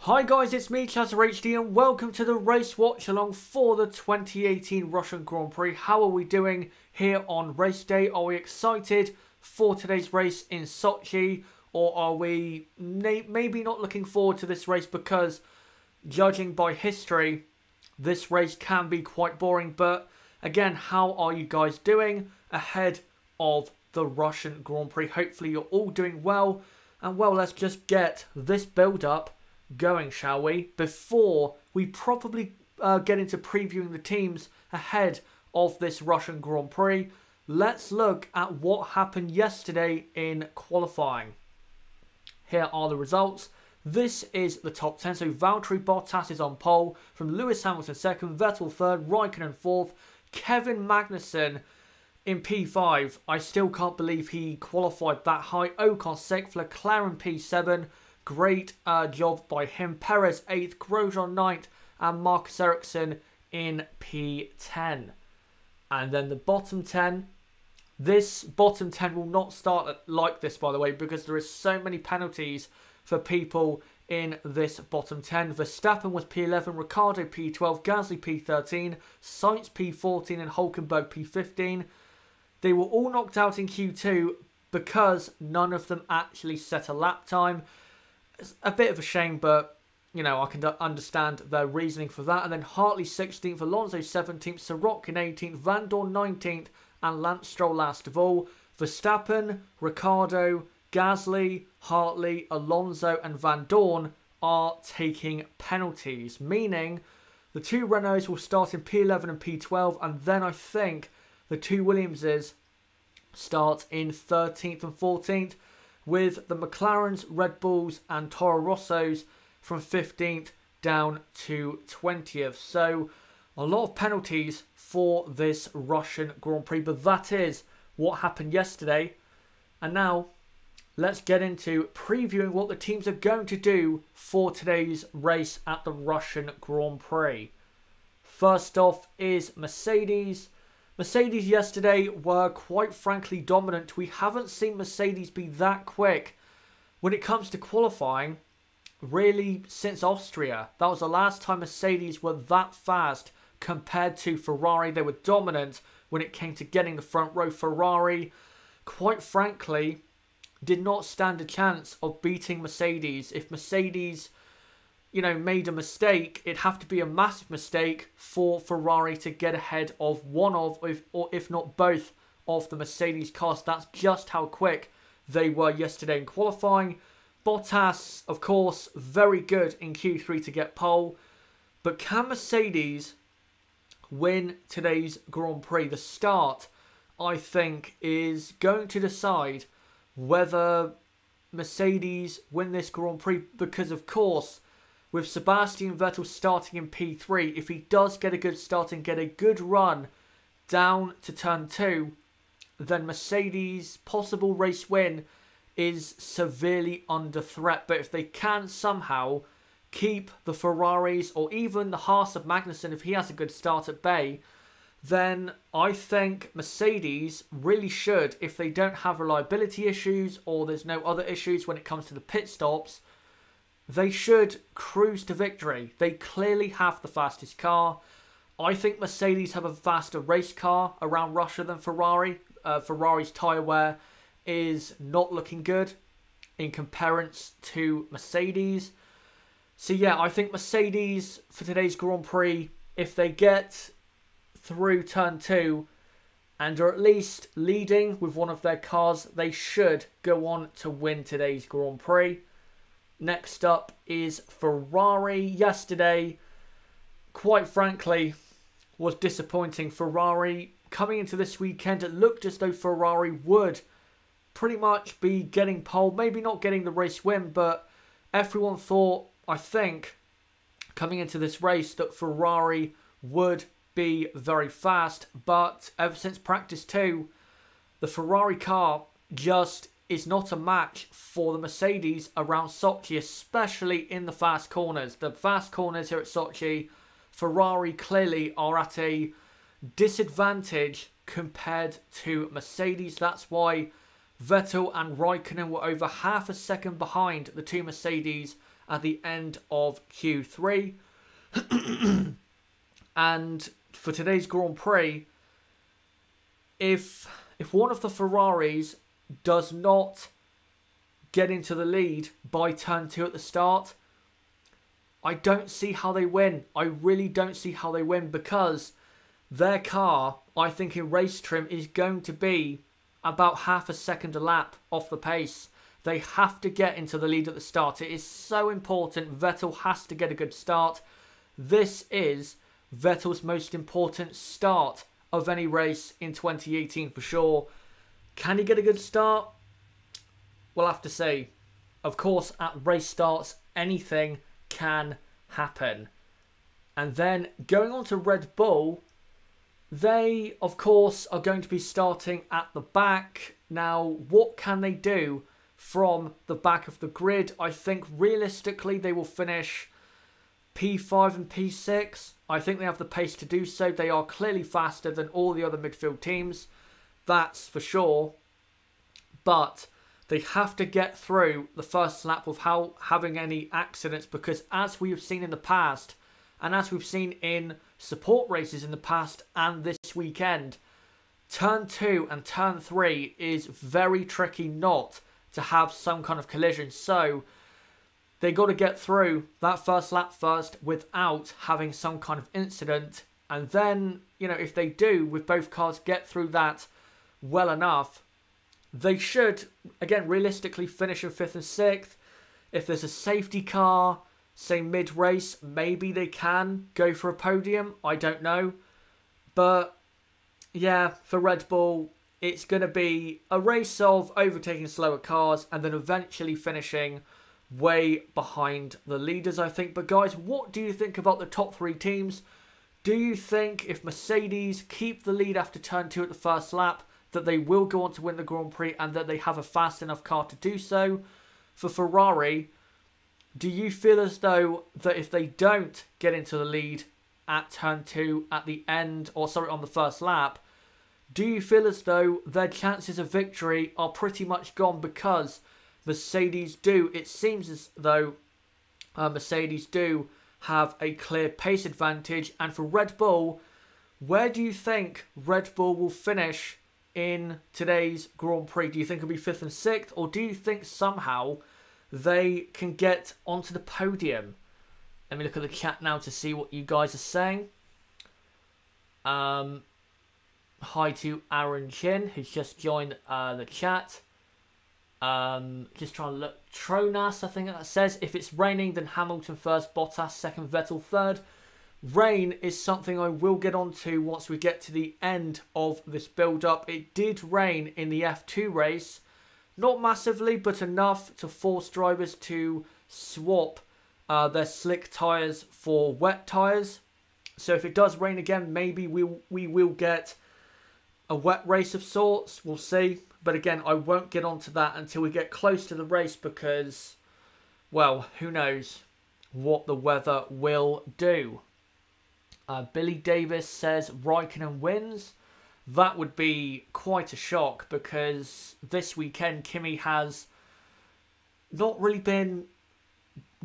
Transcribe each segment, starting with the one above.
Hi guys, it's me, ChazzaHD, and welcome to the race watch along for the 2018 Russian Grand Prix. How are we doing here on race day? Are we excited for today's race in Sochi, or are we maybe not looking forward to this race because, judging by history, this race can be quite boring? But again, how are you guys doing ahead of the Russian Grand Prix? Hopefully you're all doing well, and well, let's just get this build up going, shall we, before we probably get into previewing the teams ahead of this Russian Grand Prix. Let's look at what happened yesterday in qualifying. Here are the results. This is the top 10. So Valtteri Bottas is on pole, from Lewis Hamilton second, Vettel third, Raikkonen fourth, Kevin Magnussen in P5. I still can't believe he qualified that high. Ocon sixth, Leclerc P7. Great job by him. Perez 8th, Grosjean 9th, and Marcus Ericsson in P10. And then the bottom 10. This bottom 10 will not start like this, by the way, because there is so many penalties for people in this bottom 10. Verstappen was P11, Ricciardo P12, Gasly P13, Sainz P14, and Hülkenberg P15. They were all knocked out in Q2 because none of them actually set a lap time. It's a bit of a shame, but, you know, I can understand their reasoning for that. And then Hartley 16th, Alonso 17th, Sorokin 18th, Van Dorn 19th, and Lance Stroll last of all. Verstappen, Ricciardo, Gasly, Hartley, Alonso, and Van Dorn are taking penalties, meaning the two Renaults will start in P11 and P12, and then I think the two Williamses start in 13th and 14th, with the McLarens, Red Bulls and Toro Rossos from 15th down to 20th. So a lot of penalties for this Russian Grand Prix, but that is what happened yesterday. And now let's get into previewing what the teams are going to do for today's race at the Russian Grand Prix. First off is Mercedes. Mercedes yesterday were quite frankly dominant. We haven't seen Mercedes be that quick when it comes to qualifying, really, since Austria. That was the last time Mercedes were that fast compared to Ferrari. They were dominant when it came to getting the front row. Ferrari, quite frankly, did not stand a chance of beating Mercedes. If Mercedes, you know, made a mistake, it'd have to be a massive mistake for Ferrari to get ahead of one of, or if not both, of the Mercedes cars. That's just how quick they were yesterday in qualifying. Bottas, of course, very good in Q3 to get pole. But can Mercedes win today's Grand Prix? The start, I think, is going to decide whether Mercedes win this Grand Prix, because, of course, with Sebastian Vettel starting in P3, if he does get a good start and get a good run down to turn 2, then Mercedes' possible race win is severely under threat. But if they can somehow keep the Ferraris, or even the Haas of Magnussen, if he has a good start at bay, then I think Mercedes really should, if they don't have reliability issues or there's no other issues when it comes to the pit stops, they should cruise to victory. They clearly have the fastest car. I think Mercedes have a faster race car around Russia than Ferrari. Ferrari's tyre wear is not looking good in comparison to Mercedes. So yeah, I think Mercedes for today's Grand Prix, if they get through turn 2 and are at least leading with one of their cars, they should go on to win today's Grand Prix. Next up is Ferrari. Yesterday, quite frankly, was disappointing. Ferrari, coming into this weekend, it looked as though Ferrari would pretty much be getting pole. Maybe not getting the race win, but everyone thought, I think, coming into this race, that Ferrari would be very fast. But ever since practice 2, the Ferrari car just is not a match for the Mercedes around Sochi, especially in the fast corners. The fast corners here at Sochi, Ferrari clearly are at a disadvantage compared to Mercedes. That's why Vettel and Raikkonen were over half a second behind the two Mercedes at the end of Q3. And for today's Grand Prix, if one of the Ferraris does not get into the lead by turn 2 at the start, I don't see how they win. I really don't see how they win, because their car, I think in race trim, is going to be about half a second a lap off the pace. They have to get into the lead at the start. It is so important. Vettel has to get a good start. This is Vettel's most important start of any race in 2018 for sure. Can he get a good start? We'll have to see. Of course, at race starts, anything can happen. And then going on to Red Bull, they, of course, are going to be starting at the back. Now, what can they do from the back of the grid? I think realistically they will finish P5 and P6. I think they have the pace to do so. They are clearly faster than all the other midfield teams. That's for sure. But they have to get through the first lap without having any accidents, because as we have seen in the past, and as we've seen in support races in the past and this weekend, turn 2 and turn 3 is very tricky not to have some kind of collision. So they got to get through that first lap first without having some kind of incident. And then, you know, if they do, with both cars, get through that well enough, they should, again, realistically finish in 5th and 6th. If there's a safety car, say mid-race, maybe they can go for a podium. I don't know. But, yeah, for Red Bull, it's going to be a race of overtaking slower cars and then eventually finishing way behind the leaders, I think. But, guys, what do you think about the top 3 teams? Do you think if Mercedes keep the lead after turn 2 at the first lap, that they will go on to win the Grand Prix and that they have a fast enough car to do so? For Ferrari, do you feel as though that if they don't get into the lead at turn 2 at the end, or sorry, on the first lap, do you feel as though their chances of victory are pretty much gone, because Mercedes do, it seems as though Mercedes do have a clear pace advantage? And for Red Bull, where do you think Red Bull will finish in today's Grand Prix? Do you think it'll be 5th and 6th, or do you think somehow they can get onto the podium? Let me look at the chat now to see what you guys are saying. Hi to Aaron Chin, who's just joined the chat. Just trying to look. Tronas, I think that says, if it's raining, then Hamilton first, Bottas second, Vettel third. Rain is something I will get onto once we get to the end of this build-up. It did rain in the F2 race. Not massively, but enough to force drivers to swap their slick tyres for wet tyres. So if it does rain again, maybe we will get a wet race of sorts. We'll see. But again, I won't get onto that until we get close to the race, because, well, who knows what the weather will do. Billy Davis says Raikkonen wins. That would be quite a shock, because this weekend Kimi has not really been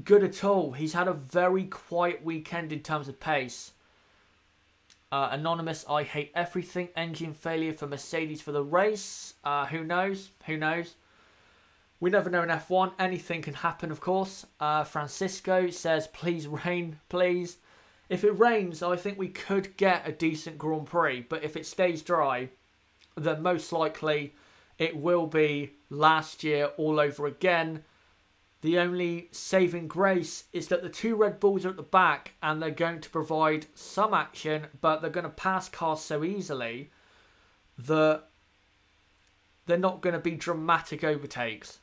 good at all. He's had a very quiet weekend in terms of pace. Anonymous, I hate everything. Engine failure for Mercedes for the race. Who knows? Who knows? We never know in F1. Anything can happen, of course. Francisco says, please rain, please. If it rains, I think we could get a decent Grand Prix. But if it stays dry, then most likely it will be last year all over again. The only saving grace is that the 2 Red Bulls are at the back and they're going to provide some action, but they're going to pass cars so easily that they're not going to be dramatic overtakes.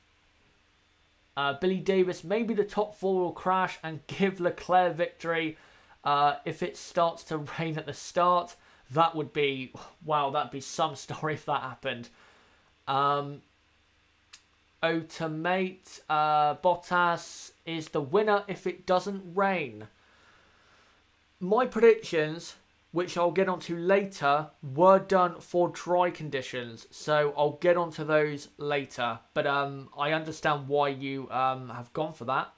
Billy Davis, maybe the top 4 will crash and give Leclerc victory. If it starts to rain at the start, that would be, wow, that'd be some story if that happened. Automate, Bottas is the winner if it doesn't rain. My predictions, which I'll get onto later, were done for dry conditions, so I'll get onto those later. But I understand why you have gone for that.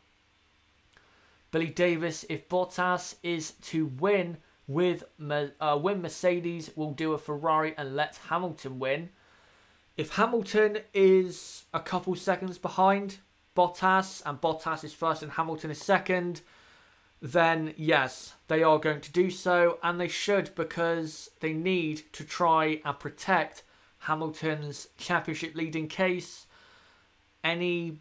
Billy Davis, if Bottas is to win with win Mercedes, will do a Ferrari and let Hamilton win. If Hamilton is a couple seconds behind Bottas and Bottas is first and Hamilton is second, then yes, they are going to do so, and they should, because they need to try and protect Hamilton's championship lead in case any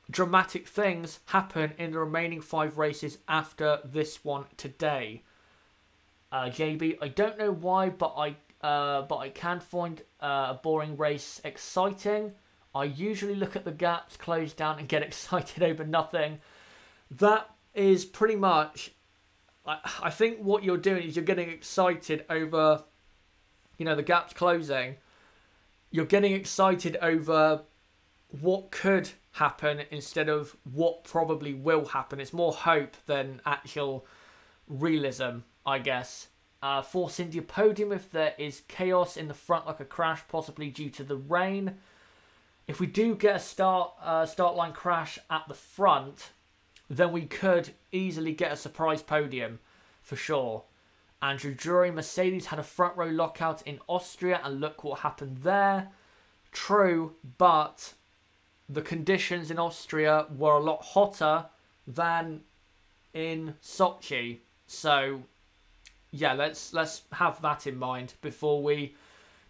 dramatic things happen in the remaining 5 races after this one today. JB, I don't know why, but I can find a boring race exciting. I usually look at the gaps closed down and get excited over nothing. That is pretty much, I think what you're doing is you're getting excited over, the gaps closing. You're getting excited over what could happen instead of what probably will happen. It's more hope than actual realism, I guess. Force India podium if there is chaos in the front like a crash, possibly due to the rain. If we do get a start line crash at the front, then we could easily get a surprise podium, for sure. Andrew Drury, Mercedes had a front row lockout in Austria, and look what happened there. True, but the conditions in Austria were a lot hotter than in Sochi. So, yeah, let's have that in mind before we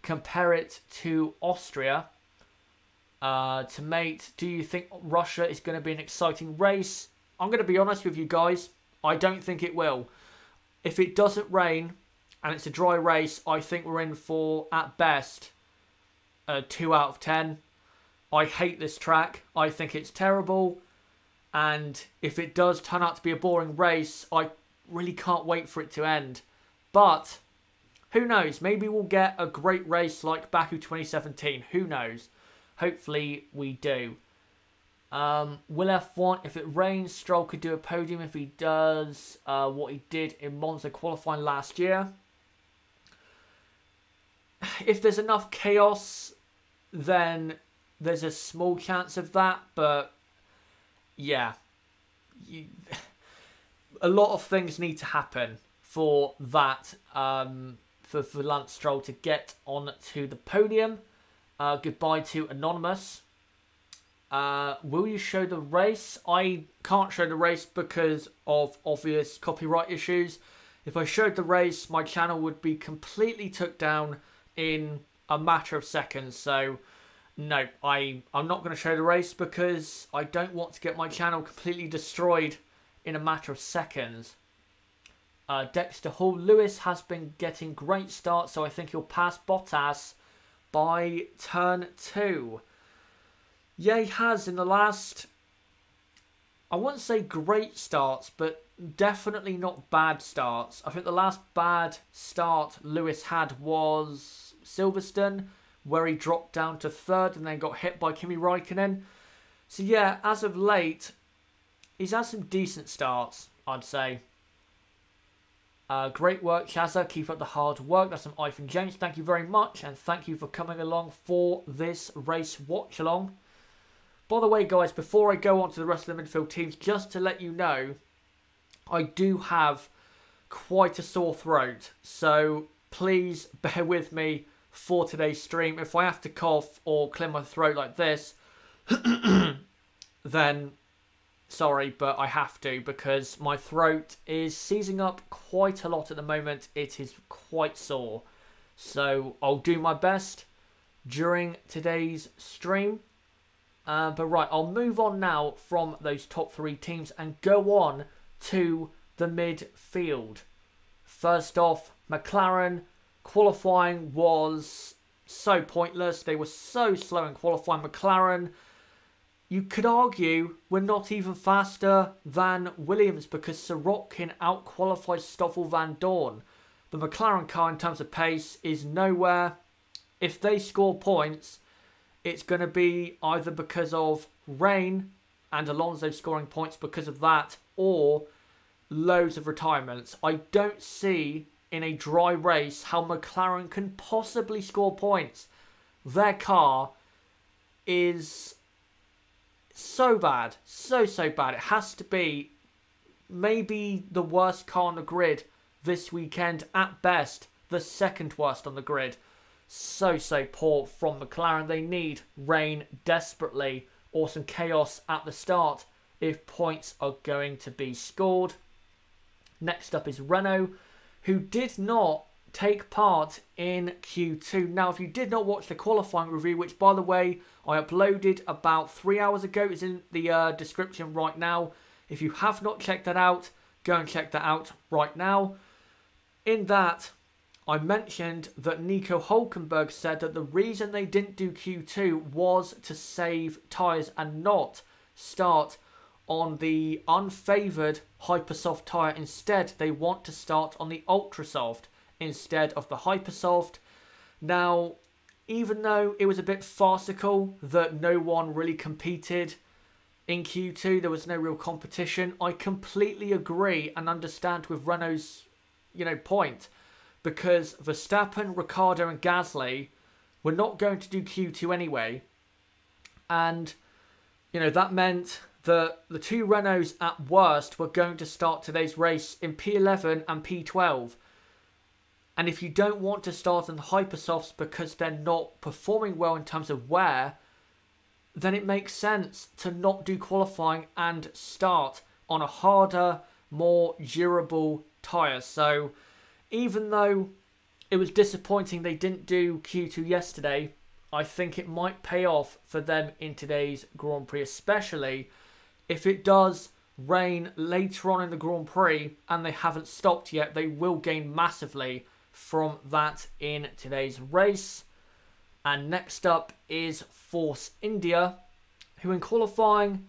compare it to Austria. Mate, do you think Russia is going to be an exciting race? I'm going to be honest with you guys. I don't think it will. If it doesn't rain and it's a dry race, I think we're in for, at best, a 2 out of 10. I hate this track. I think it's terrible. And if it does turn out to be a boring race, I really can't wait for it to end. But who knows? Maybe we'll get a great race like Baku 2017. Who knows? Hopefully we do. Will F1, if it rains, Stroll could do a podium if he does what he did in Monza qualifying last year. If there's enough chaos, then there's a small chance of that. But yeah, a lot of things need to happen for that, for Lance Stroll to get on to the podium. Goodbye to Anonymous. Will you show the race? I can't show the race because of obvious copyright issues. If I showed the race, my channel would be completely took down in a matter of seconds. So, no, I'm not going to show the race because I don't want to get my channel completely destroyed in a matter of seconds. Dexter Hall. Lewis has been getting great starts, so I think he'll pass Bottas by turn 2. Yeah, he has in the last, I wouldn't say great starts, but definitely not bad starts. I think the last bad start Lewis had was Silverstone, where he dropped down to 3rd and then got hit by Kimi Räikkönen. So yeah, as of late, he's had some decent starts, I'd say. Great work, Shazza. Keep up the hard work. That's from Ivan James. Thank you very much, and thank you for coming along for this race watch along. By the way, guys, before I go on to the rest of the midfield teams, just to let you know, I do have quite a sore throat. So please bear with me for today's stream. If I have to cough or clear my throat like this, then sorry, but I have to, because my throat is seizing up quite a lot at the moment. It is quite sore. So I'll do my best during today's stream. But right, I'll move on now from those top 3 teams and go on to the midfield. First off, McLaren. Qualifying was so pointless. They were so slow in qualifying. McLaren, you could argue, were not even faster than Williams because Sorokin out-qualified Stoffel Van Dorn. The McLaren car in terms of pace is nowhere. If they score points, it's going to be either because of rain and Alonso scoring points because of that, or loads of retirements. I don't see in a dry race how McLaren can possibly score points. Their car is so bad. So bad. It has to be maybe the worst car on the grid this weekend. At best, the second worst on the grid. So poor from McLaren. They need rain desperately, or some chaos at the start if points are going to be scored. Next up is Renault, who did not take part in Q2. Now, if you did not watch the qualifying review, which, by the way, I uploaded about 3 hours ago, it's in the description right now. If you have not checked that out, go and check that out right now. In that, I mentioned that Nico Hülkenberg said that the reason they didn't do Q2 was to save tyres and not start on the unfavoured Hypersoft tyre. Instead, they want to start on the Ultrasoft instead of the Hypersoft. Now, even though it was a bit farcical that no one really competed in Q2, there was no real competition, I completely agree and understand with Renault's, point. Because Verstappen, Ricciardo and Gasly were not going to do Q2 anyway. And, that meant that the two Renaults at worst were going to start today's race in P11 and P12. And if you don't want to start on the Hypersofts because they're not performing well in terms of wear, then it makes sense to not do qualifying and start on a harder, more durable tyre. So even though it was disappointing they didn't do Q2 yesterday, I think it might pay off for them in today's Grand Prix, especially if it does rain later on in the Grand Prix and they haven't stopped yet. They will gain massively from that in today's race. And next up is Force India, who in qualifying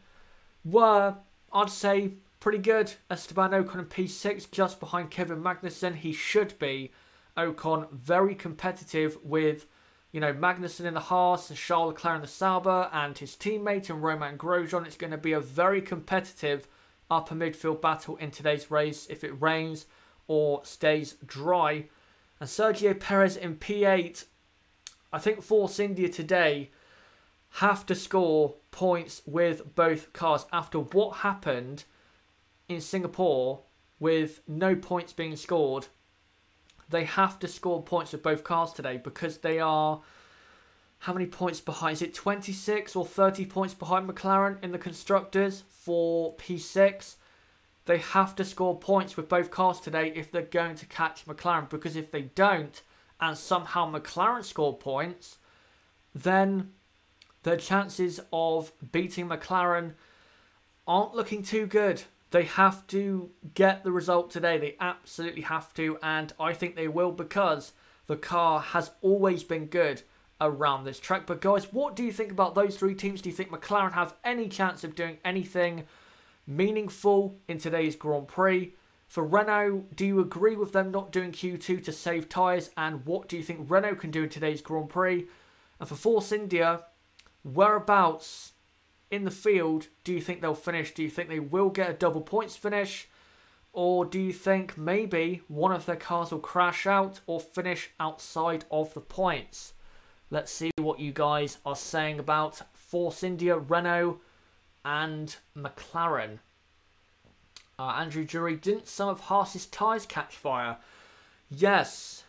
were, I'd say, pretty good. Esteban Ocon in P6, just behind Kevin Magnussen. He should be. Ocon very competitive with, Magnussen in the Haas and Charles Leclerc in the Sauber and his teammate and Romain Grosjean. It's going to be a very competitive upper midfield battle in today's race if it rains or stays dry. And Sergio Perez in P8. I think Force India today have to score points with both cars after what happened in Singapore with no points being scored. They have to score points with both cars today because they are, how many points behind? Is it 26 or 30 points behind McLaren in the Constructors for P6? They have to score points with both cars today if they're going to catch McLaren, because if they don't and somehow McLaren score points, then their chances of beating McLaren aren't looking too good. They have to get the result today. They absolutely have to, and I think they will because the car has always been good around this track. But guys, what do you think about those three teams? Do you think McLaren have any chance of doing anything meaningful in today's Grand Prix? For Renault, do you agree with them not doing Q2 to save tyres? And what do you think Renault can do in today's Grand Prix? And for Force India, whereabouts in the field do you think they'll finish? Do you think they will get a double points finish? Or do you think maybe one of their cars will crash out or finish outside of the points? Let's see what you guys are saying about Force India, Renault and McLaren. Andrew Jury, didn't some of Haas's tyres catch fire? Yes,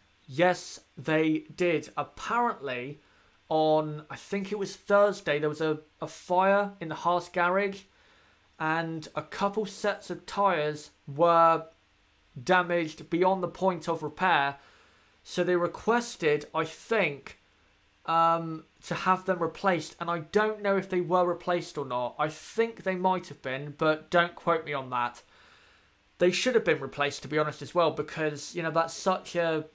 they did. Apparently, on, I think it was Thursday, there was a fire in the Haas garage and a couple sets of tyres were damaged beyond the point of repair. So they requested, I think, to have them replaced. And I don't know if they were replaced or not. I think they might have been, but don't quote me on that. They should have been replaced, to be honest, as well, because, that's such a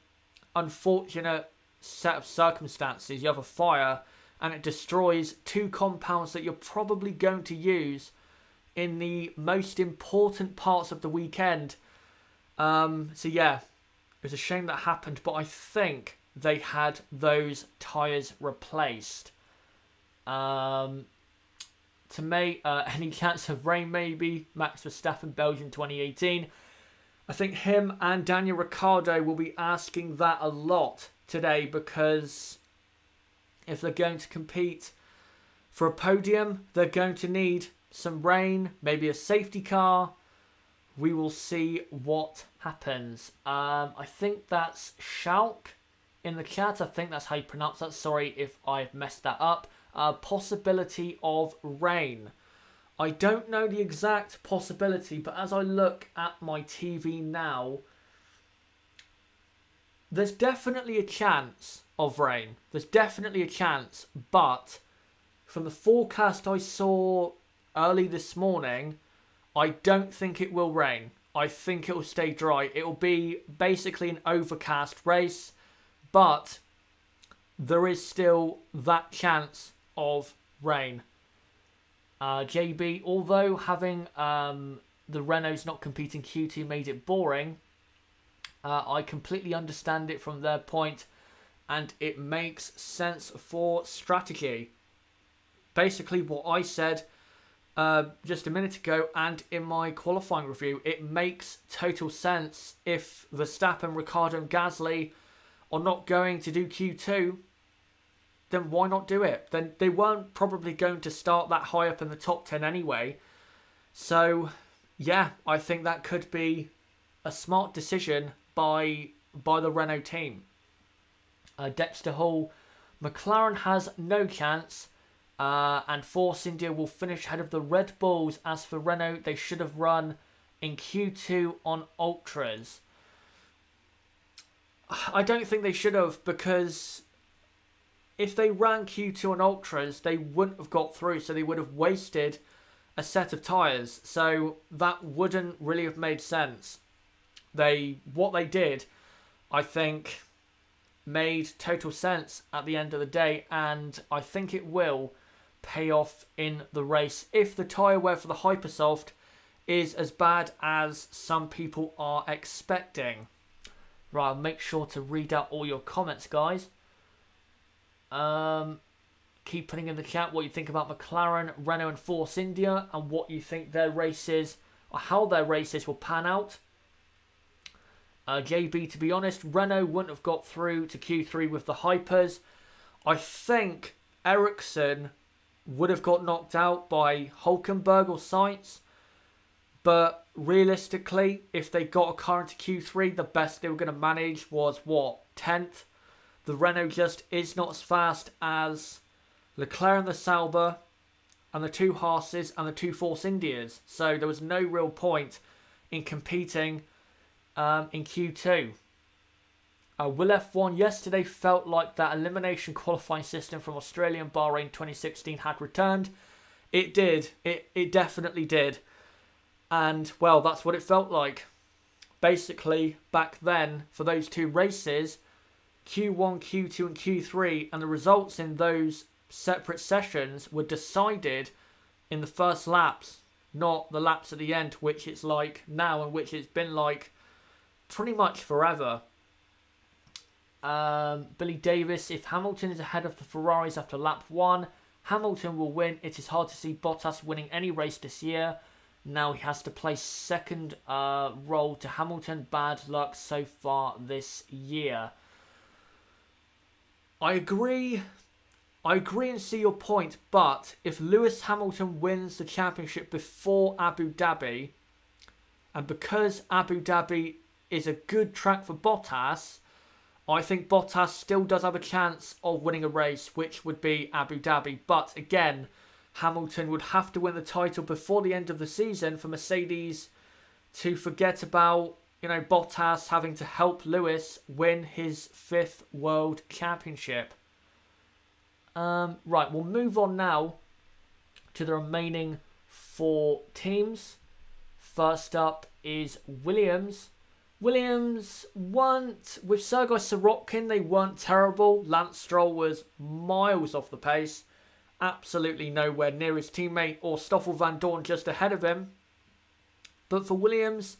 unfortunate set of circumstances. You have a fire and it destroys two compounds that you're probably going to use in the most important parts of the weekend. So yeah, it was a shame that happened, but I think they had those tyres replaced. To make any chance of rain, maybe. Max Verstappen, Belgium 2018. I think him and Daniel Ricciardo will be asking that a lot today, because if they're going to compete for a podium, they're going to need some rain, maybe a safety car. we will see what happens. I think that's Schalk in the chat. I think that's how you pronounce that. Sorry if I've messed that up. Possibility of rain. I don't know the exact possibility, but as I look at my TV now, there's definitely a chance of rain. There's definitely a chance, but from the forecast I saw early this morning, I don't think it will rain. I think it will stay dry. It will be basically an overcast race, but there is still that chance of rain. JB, although having the Renaults not competing Q2 made it boring, I completely understand it from their point, and it makes sense for strategy. Basically what I said just a minute ago and in my qualifying review, it makes total sense. If Verstappen, Ricciardo and Gasly are not going to do Q2, then why not do it? Then they weren't probably going to start that high up in the top 10 anyway. So, yeah, I think that could be a smart decision by the Renault team. Dexter Hall, McLaren has no chance, and Force India will finish ahead of the Red Bulls. As for Renault, they should have run in Q2 on Ultras. I don't think they should have, because if they ran Q2 on Ultras, they wouldn't have got through, so they would have wasted a set of tyres. So that wouldn't really have made sense. What they did, I think, made total sense at the end of the day, and I think it will pay off in the race if the tyre wear for the Hypersoft is as bad as some people are expecting. Right, I'll make sure to read out all your comments, guys. Keep putting in the chat what you think about McLaren, Renault and Force India, and what you think their races, or how their races will pan out. JB, to be honest, Renault wouldn't have got through to Q3 with the Hypers. I think Ericsson would have got knocked out by Hulkenberg or Sainz. But realistically, if they got a car into Q3, the best they were going to manage was, what, 10th? The Renault just is not as fast as Leclerc and the Sauber and the two Haas's and the two Force Indias. So there was no real point in competing in Q2. Will F1 yesterday felt like that elimination qualifying system from Australia and Bahrain 2016 had returned. It did. It definitely did. And, well, that's what it felt like. Basically, back then, for those two races, Q1, Q2 and Q3, and the results in those separate sessions were decided in the first laps, not the laps at the end, which it's like now and which it's been like pretty much forever. Billy Davis, if Hamilton is ahead of the Ferraris after lap 1, Hamilton will win. It is hard to see Bottas winning any race this year. Now he has to play second role to Hamilton. Bad luck so far this year. I agree and see your point, but if Lewis Hamilton wins the championship before Abu Dhabi, and because Abu Dhabi is a good track for Bottas, I think Bottas still does have a chance of winning a race, which would be Abu Dhabi. But again, Hamilton would have to win the title before the end of the season for Mercedes to forget about, Bottas having to help Lewis win his 5th World Championship. Right, we'll move on now to the remaining 4 teams. First up is Williams. Williams weren't, with Sergei Sirotkin, they weren't terrible. Lance Stroll was miles off the pace. Absolutely nowhere near his teammate, or Stoffel Van Dorn just ahead of him. But for Williams,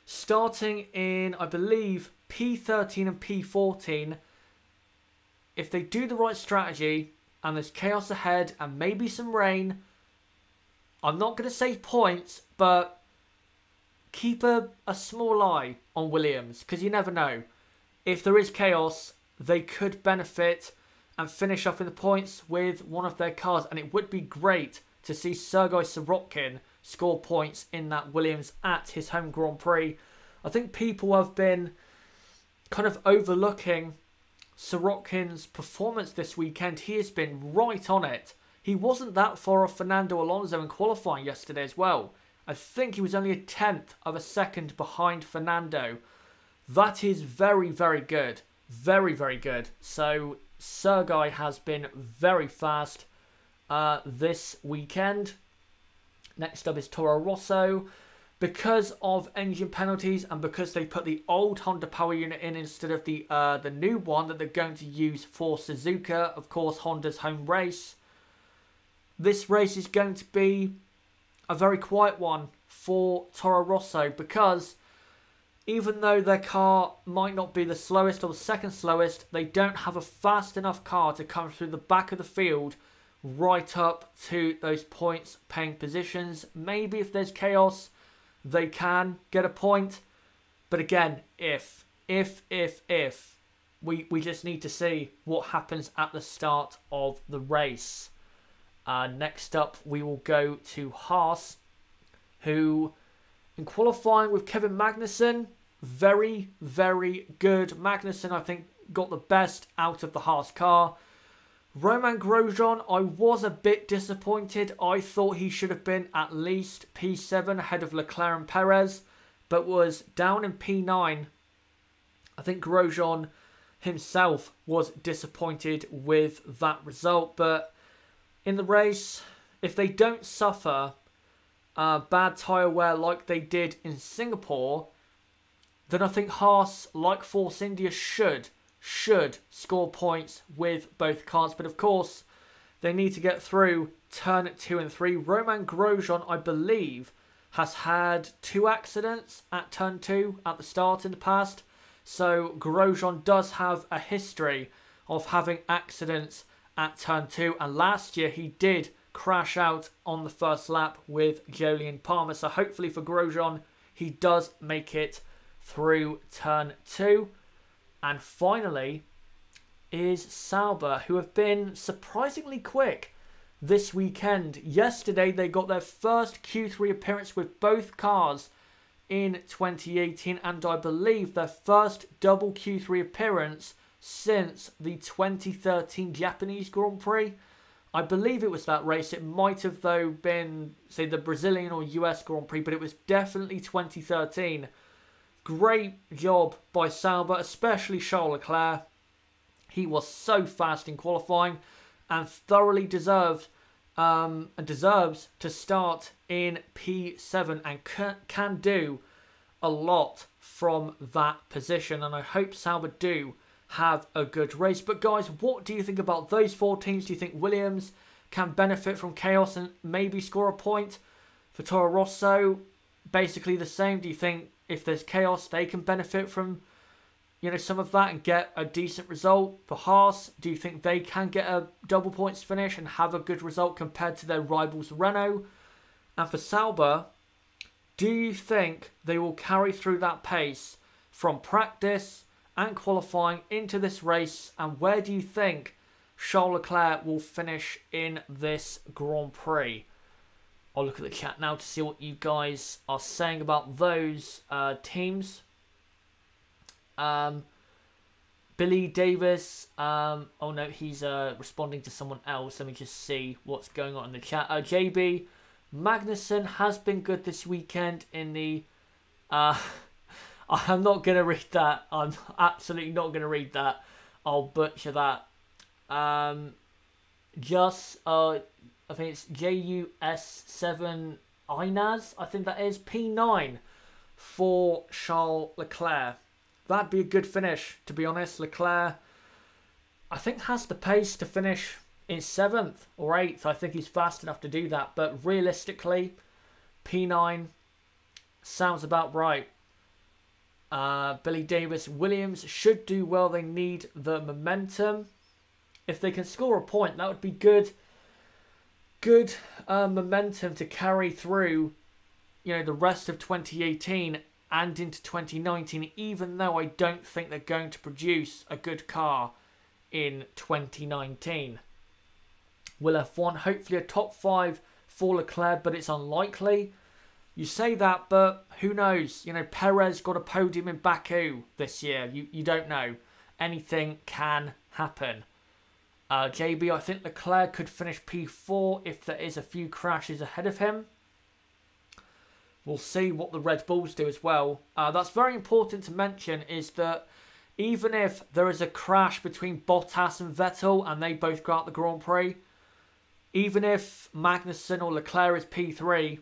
starting in, I believe, P13 and P14, if they do the right strategy and there's chaos ahead and maybe some rain, I'm not going to say points, but keep a small eye on Williams, because you never know. If there is chaos, they could benefit and finish up in the points with one of their cars, and it would be great to see Sergei Sirotkin score points in that Williams at his home Grand Prix. I think people have been kind of overlooking Sorokin's performance this weekend. He has been right on it. He wasn't that far off Fernando Alonso in qualifying yesterday as well. I think he was only a tenth of a second behind Fernando. That is very, very good. Very, very good. So Sergei has been very fast this weekend. Next up is Toro Rosso. Because of engine penalties and because they put the old Honda power unit in instead of the new one that they're going to use for Suzuka, of course Honda's home race, this race is going to be a very quiet one for Toro Rosso, because even though their car might not be the slowest or the second slowest, they don't have a fast enough car to come through the back of the field right up to those points paying positions. Maybe if there's chaos, they can get a point. But again, if. We just need to see what happens at the start of the race. Next up, we will go to Haas, who, in qualifying with Kevin Magnussen, very, very good. Magnussen, I think, got the best out of the Haas car. Romain Grosjean, I was a bit disappointed. I thought he should have been at least P7 ahead of Leclerc and Perez, but was down in P9. I think Grosjean himself was disappointed with that result, but in the race, if they don't suffer bad tyre wear like they did in Singapore, then I think Haas, like Force India, should score points with both cars. But of course, they need to get through turn 2 and 3. Romain Grosjean, I believe, has had 2 accidents at turn 2 at the start in the past. So Grosjean does have a history of having accidents at turn 2. And last year he did crash out on the first lap with Jolyon Palmer. So hopefully for Grosjean, he does make it through turn 2. And finally is Sauber, who have been surprisingly quick this weekend. Yesterday, they got their first Q3 appearance with both cars in 2018. And I believe their first double Q3 appearance since the 2013 Japanese Grand Prix. I believe it was that race. It might have, though, been, say, the Brazilian or US Grand Prix, but it was definitely 2013. Great job by Sauber, especially Charles Leclerc. He was so fast in qualifying and thoroughly deserves to start in P7 and can do a lot from that position. And I hope Sauber do have a good race. But guys, what do you think about those 4 teams? Do you think Williams can benefit from chaos and maybe score a point? For Toro Rosso, basically the same. Do you think if there's chaos, they can benefit from, some of that and get a decent result? For Haas, do you think they can get a double points finish and have a good result compared to their rivals Renault? And for Sauber, do you think they will carry through that pace from practice and qualifying into this race? And where do you think Charles Leclerc will finish in this Grand Prix? I'll look at the chat now to see what you guys are saying about those teams. Billy Davis. Oh no, he's responding to someone else. Let me just see what's going on in the chat. JB, Magnussen has been good this weekend in the... I'm not going to read that. I'm absolutely not going to read that. I'll butcher that. I think it's JUS7 Inaz. I think that is P9 for Charles Leclerc. That'd be a good finish, to be honest. Leclerc, I think, has the pace to finish in 7th or 8th. I think he's fast enough to do that. But realistically, P9 sounds about right. Billy Davis, Williams should do well. They need the momentum. If they can score a point, that would be good. Good momentum to carry through, the rest of 2018 and into 2019, even though I don't think they're going to produce a good car in 2019. Will F1, hopefully a top 5 for Leclerc, but it's unlikely. You say that, but who knows? You know, Perez got a podium in Baku this year. You don't know. Anything can happen. JB, I think Leclerc could finish P4 if there is a few crashes ahead of him. We'll see what the Red Bulls do as well. That's very important to mention, is that even if there is a crash between Bottas and Vettel and they both go out the Grand Prix, even if Magnussen or Leclerc is P3,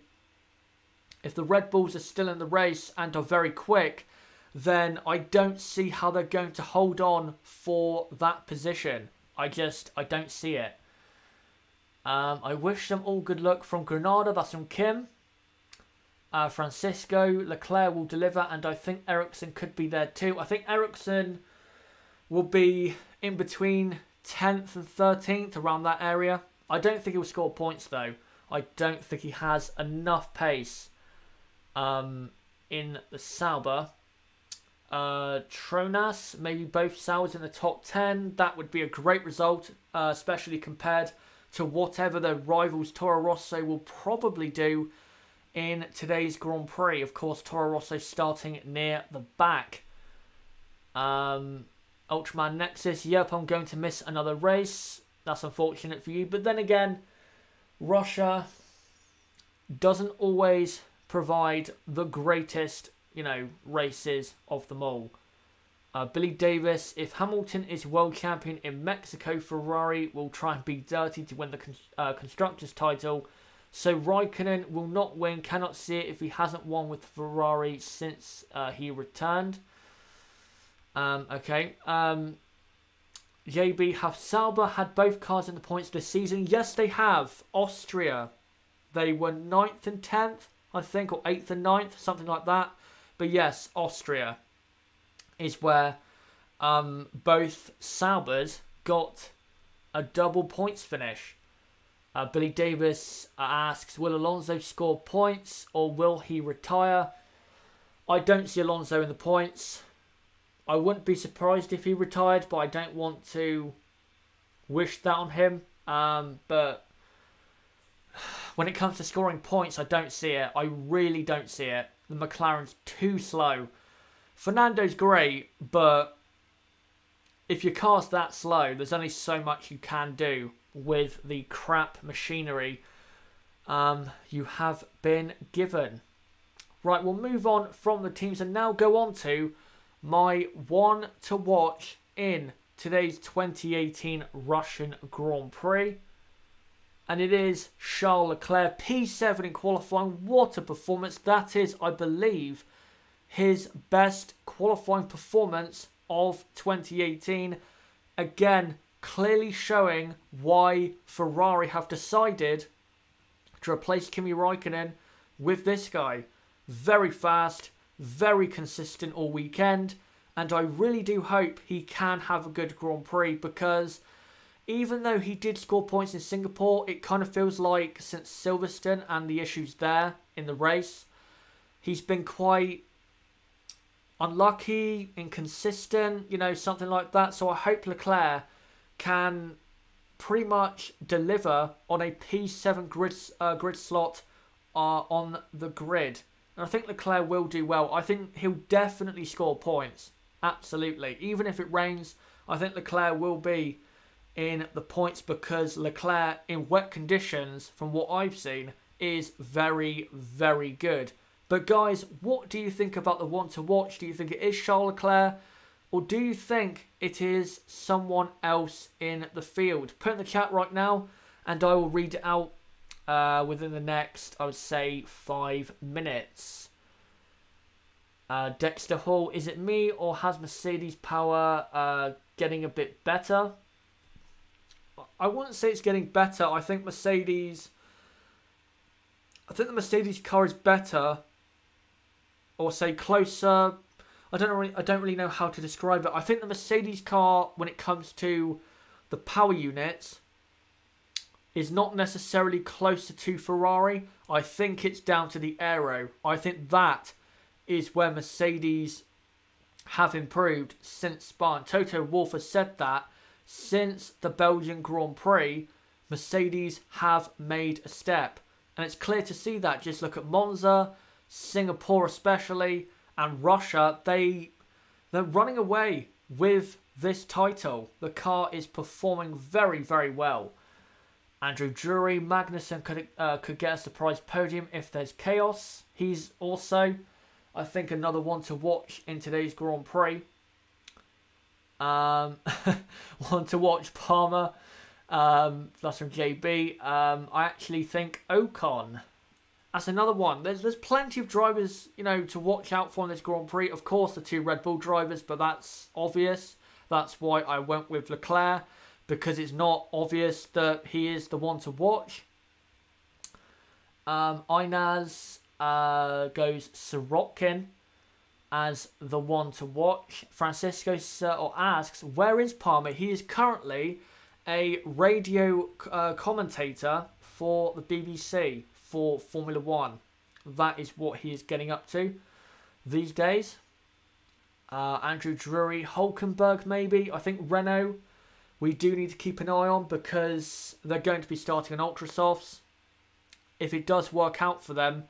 if the Red Bulls are still in the race and are very quick, then I don't see how they're going to hold on for that position. I don't see it. I wish them all good luck from Granada. That's from Kim. Francisco, Leclerc will deliver, and I think Ericsson could be there too. I think Ericsson will be in between 10th and 13th, around that area. I don't think he'll score points though. I don't think he has enough pace in the Sauber. Tronas, maybe both Saubers in the top 10. That would be a great result, especially compared to whatever their rivals Toro Rosso will probably do in today's Grand Prix. Of course, Toro Rosso starting near the back. Ultraman Nexus, yep, I'm going to miss another race. That's unfortunate for you. But then again, Russia doesn't always provide the greatest, you know, races of them all. Billy Davis, if Hamilton is world champion in Mexico, Ferrari will try and be dirty to win the Constructors' title. So Raikkonen will not win. Cannot see it if he hasn't won with Ferrari since he returned. Okay. JB, have Sauber had both cars in the points this season? Yes, they have. Austria. They were 9th and 10th, I think, or 8th and 9th, something like that. But yes, Austria is where both Saubers got a double points finish. Billy Davis asks, will Alonso score points or will he retire? I don't see Alonso in the points. I wouldn't be surprised if he retired, but I don't want to wish that on him. But when it comes to scoring points, I don't see it. I really don't see it. The McLaren's too slow. Fernando's great, but if your car's that slow, there's only so much you can do with the crap machinery you have been given. Right, we'll move on from the teams and now go on to my one to watch in today's 2018 Russian Grand Prix. And it is Charles Leclerc, P7 in qualifying. What a performance. That is, I believe, his best qualifying performance of 2018. Again, clearly showing why Ferrari have decided to replace Kimi Raikkonen with this guy. Very fast, very consistent all weekend, and I really do hope he can have a good Grand Prix, because even though he did score points in Singapore, it kind of feels like since Silverstone and the issues there in the race, he's been quite unlucky, inconsistent, you know, something like that. So I hope Leclerc can pretty much deliver on a P7 grid slot on the grid. And I think Leclerc will do well. I think he'll definitely score points. Absolutely. Even if it rains, I think Leclerc will be in the points, because Leclerc in wet conditions, from what I've seen, is very, very good. But guys, what do you think about the one to watch? Do you think it is Charles Leclerc, or do you think it is someone else in the field? Put in the chat right now and I will read it out within the next, I would say, 5 minutes. Dexter Hall, is it me or has Mercedes power getting a bit better? I wouldn't say it's getting better. I think the Mercedes car is better, or say closer. I don't really know how to describe it. I think the Mercedes car, when it comes to the power units, is not necessarily closer to Ferrari. I think it's down to the aero. I think that is where Mercedes have improved since Spa. And Toto Wolff has said that since the Belgian Grand Prix, Mercedes have made a step. And it's clear to see that. Just look at Monza, Singapore especially, and Russia. They're running away with this title. The car is performing very, very well. Andrew Drury, Magnussen could get a surprise podium if there's chaos. He's also, I think, another one to watch in today's Grand Prix. One to watch, Palmer. That's from JB. I actually think Ocon. That's another one. There's plenty of drivers, you know, to watch out for in this Grand Prix. Of course, the 2 Red Bull drivers, but that's obvious. That's why I went with Leclerc, because it's not obvious that he is the one to watch. Inaz goes Sorokin as the one to watch. Francisco asks, where is Palmer? He is currently a radio commentator for the BBC for Formula 1. That is what he is getting up to these days. Andrew Drury, Hulkenberg maybe. I think Renault we do need to keep an eye on, because they're going to be starting on Ultrasofts. If it does work out for them,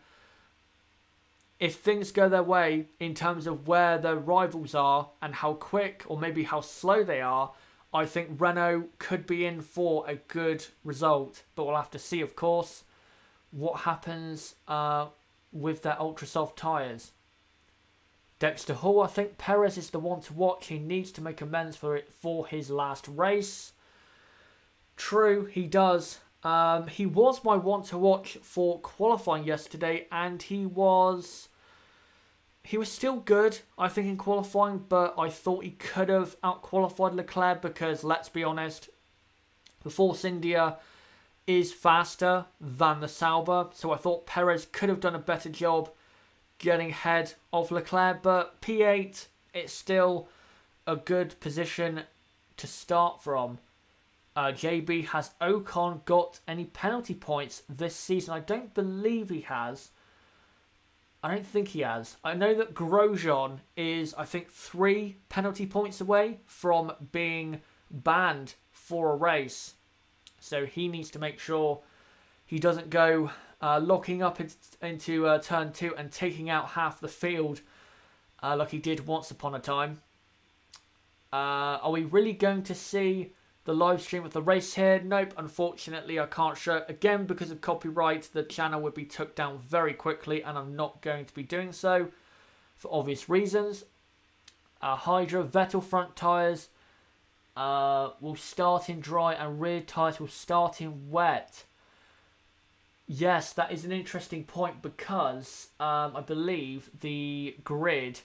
if things go their way in terms of where their rivals are and how quick or maybe how slow they are, I think Renault could be in for a good result. But we'll have to see, of course, what happens with their Ultrasoft tyres. Dexter Hall, I think Perez is the one to watch. He needs to make amends for it for his last race. True, he does. He was my one to watch for qualifying yesterday, and he was still good, I think, in qualifying, but I thought he could have out-qualified Leclerc because, let's be honest, the Force India is faster than the Sauber, so I thought Perez could have done a better job getting ahead of Leclerc, but P8, it's still a good position to start from. JB, has Ocon got any penalty points this season? I don't believe he has. I don't think he has. I know that Grosjean is, I think, 3 penalty points away from being banned for a race. So he needs to make sure he doesn't go locking up into turn 2 and taking out half the field like he did once upon a time. Are we really going to see the live stream of the race here? Nope, unfortunately I can't show it. Again, because of copyright, the channel would be took down very quickly, and I'm not going to be doing so for obvious reasons. Hydra, Vettel front tyres will start in dry and rear tyres will start in wet. Yes, that is an interesting point, because I believe the grid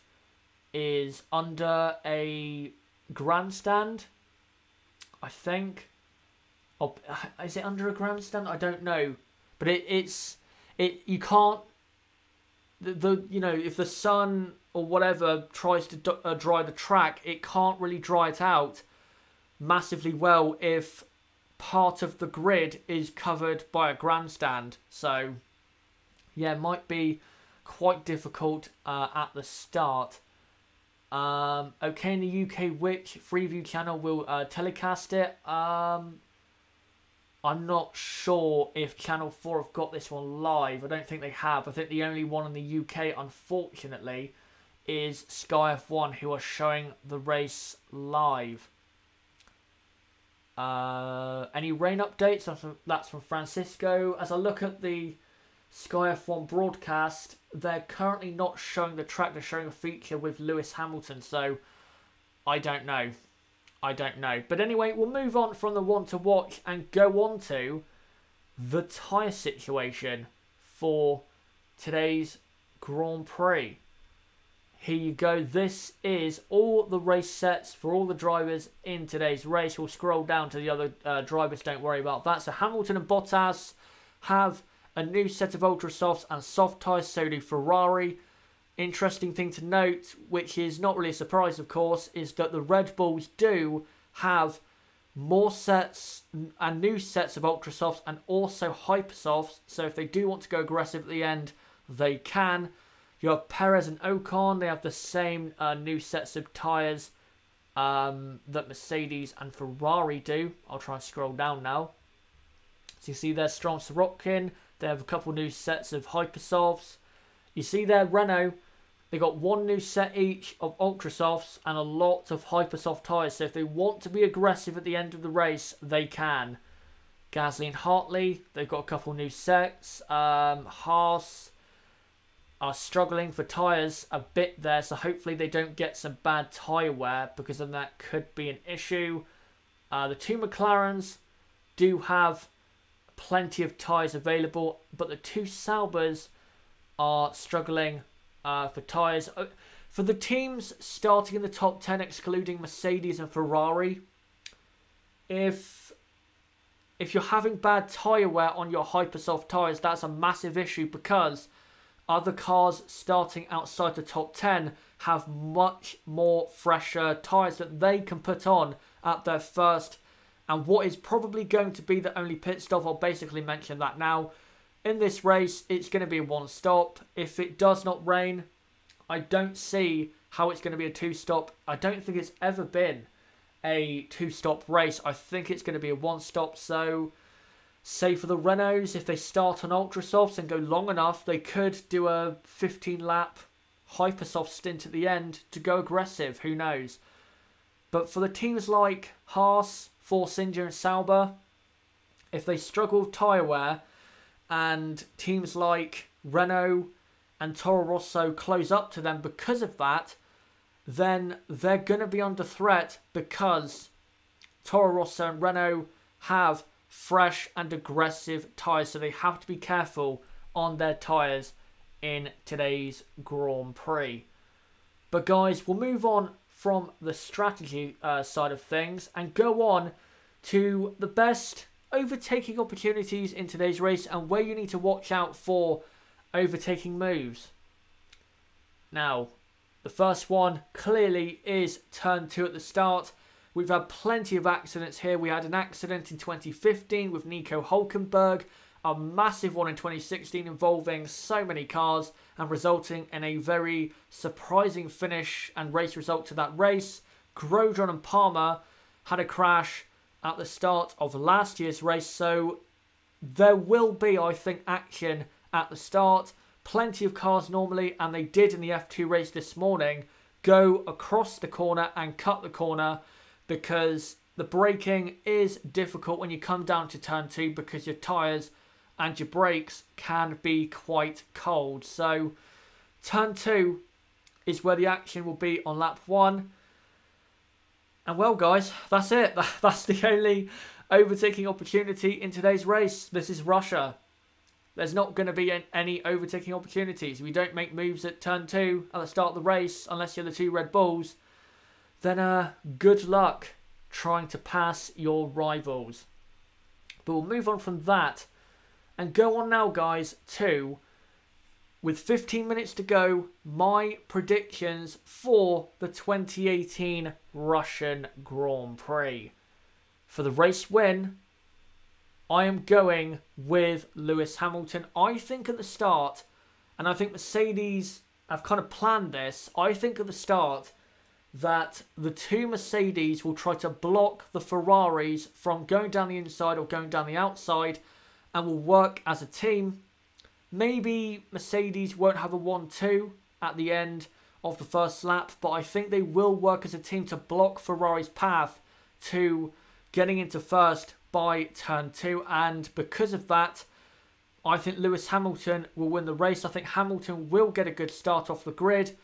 is under a grandstand, I think. Oh, is it under a grandstand? I don't know. But you can't, you know, if the sun or whatever tries to dry the track, it can't really dry it out massively well if part of the grid is covered by a grandstand. So yeah, it might be quite difficult at the start. Okay, in the UK, which Freeview channel will telecast it? I'm not sure if Channel 4 have got this one live. I don't think they have. I think the only one in the UK, unfortunately, is Sky F1, who are showing the race live. Any rain updates? That's from Francisco. As I look at the Sky F1 broadcast, they're currently not showing the track. They're showing a feature with Lewis Hamilton, so I don't know. I don't know. But anyway, we'll move on from the one to watch and go on to the tyre situation for today's Grand Prix. Here you go. This is all the race sets for all the drivers in today's race. We'll scroll down to the other drivers. Don't worry about that. So Hamilton and Bottas have a new set of ultra softs and soft tyres. So do Ferrari. Interesting thing to note, which is not really a surprise, of course, is that the Red Bulls do have more sets and new sets of ultra softs and also hyper softs. So if they do want to go aggressive at the end, they can. You have Perez and Ocon. They have the same new sets of tyres that Mercedes and Ferrari do. I'll try and scroll down now. So you see there, Strong Sorokin, They have a couple new sets of Hypersofts. You see there, Renault, they got one new set each of Ultrasofts and a lot of Hypersoft tyres. So if they want to be aggressive at the end of the race, they can. Gasly and Hartley, they've got a couple new sets. Haas are struggling for tyres a bit there, so hopefully they don't get some bad tyre wear, because then that could be an issue. The two McLarens do have plenty of tyres available, but the two Saubers are struggling for tyres. For the teams starting in the top 10, excluding Mercedes and Ferrari, if you're having bad tyre wear on your Hypersoft tyres, that's a massive issue, because other cars starting outside the top 10 have much more fresher tyres that they can put on at their first and what is probably going to be the only pit stop. I'll basically mention that now. In this race, it's going to be a one stop. If it does not rain, I don't see how it's going to be a two stop. I don't think it's ever been a two stop race. I think it's going to be a one stop. So, say for the Renaults, if they start on Ultrasofts and go long enough, they could do a 15 lap Hypersoft stint at the end to go aggressive. Who knows? But for the teams like Haas, Force India and Sauber, if they struggle with tyre wear, and teams like Renault and Toro Rosso close up to them because of that, then they're going to be under threat, because Toro Rosso and Renault have fresh and aggressive tyres, so they have to be careful on their tyres in today's Grand Prix. But guys, we'll move on from the strategy side of things and go on to the best overtaking opportunities in today's race and where you need to watch out for overtaking moves. Now, the first one clearly is turn 2 at the start. We've had plenty of accidents here. We had an accident in 2015 with Nico Hülkenberg, a massive one in 2016 involving so many cars and resulting in a very surprising finish and race result to that race. Grosjean and Palmer had a crash at the start of last year's race, so there will be, I think, action at the start. Plenty of cars normally, and they did in the F2 race this morning, go across the corner and cut the corner, because the braking is difficult when you come down to turn 2, because your tyres and your brakes can be quite cold. So turn 2 is where the action will be on lap 1. And well guys, that's it. That's the only overtaking opportunity in today's race. This is Russia. There's not going to be any overtaking opportunities. If you don't make moves at turn 2 at the start of the race, unless you're the two Red Bulls, then good luck trying to pass your rivals. But we'll move on from that and go on now, guys, to, with 15 minutes to go, my predictions for the 2018 Russian Grand Prix. For the race win, I am going with Lewis Hamilton. I think at the start, and I think Mercedes have kind of planned this, I think at the start that the two Mercedes will try to block the Ferraris from going down the inside or going down the outside, and will work as a team. Maybe Mercedes won't have a 1-2 at the end of the first lap, but I think they will work as a team to block Ferrari's path to getting into first by turn 2. And because of that, I think Lewis Hamilton will win the race. I think Hamilton will get a good start off the grid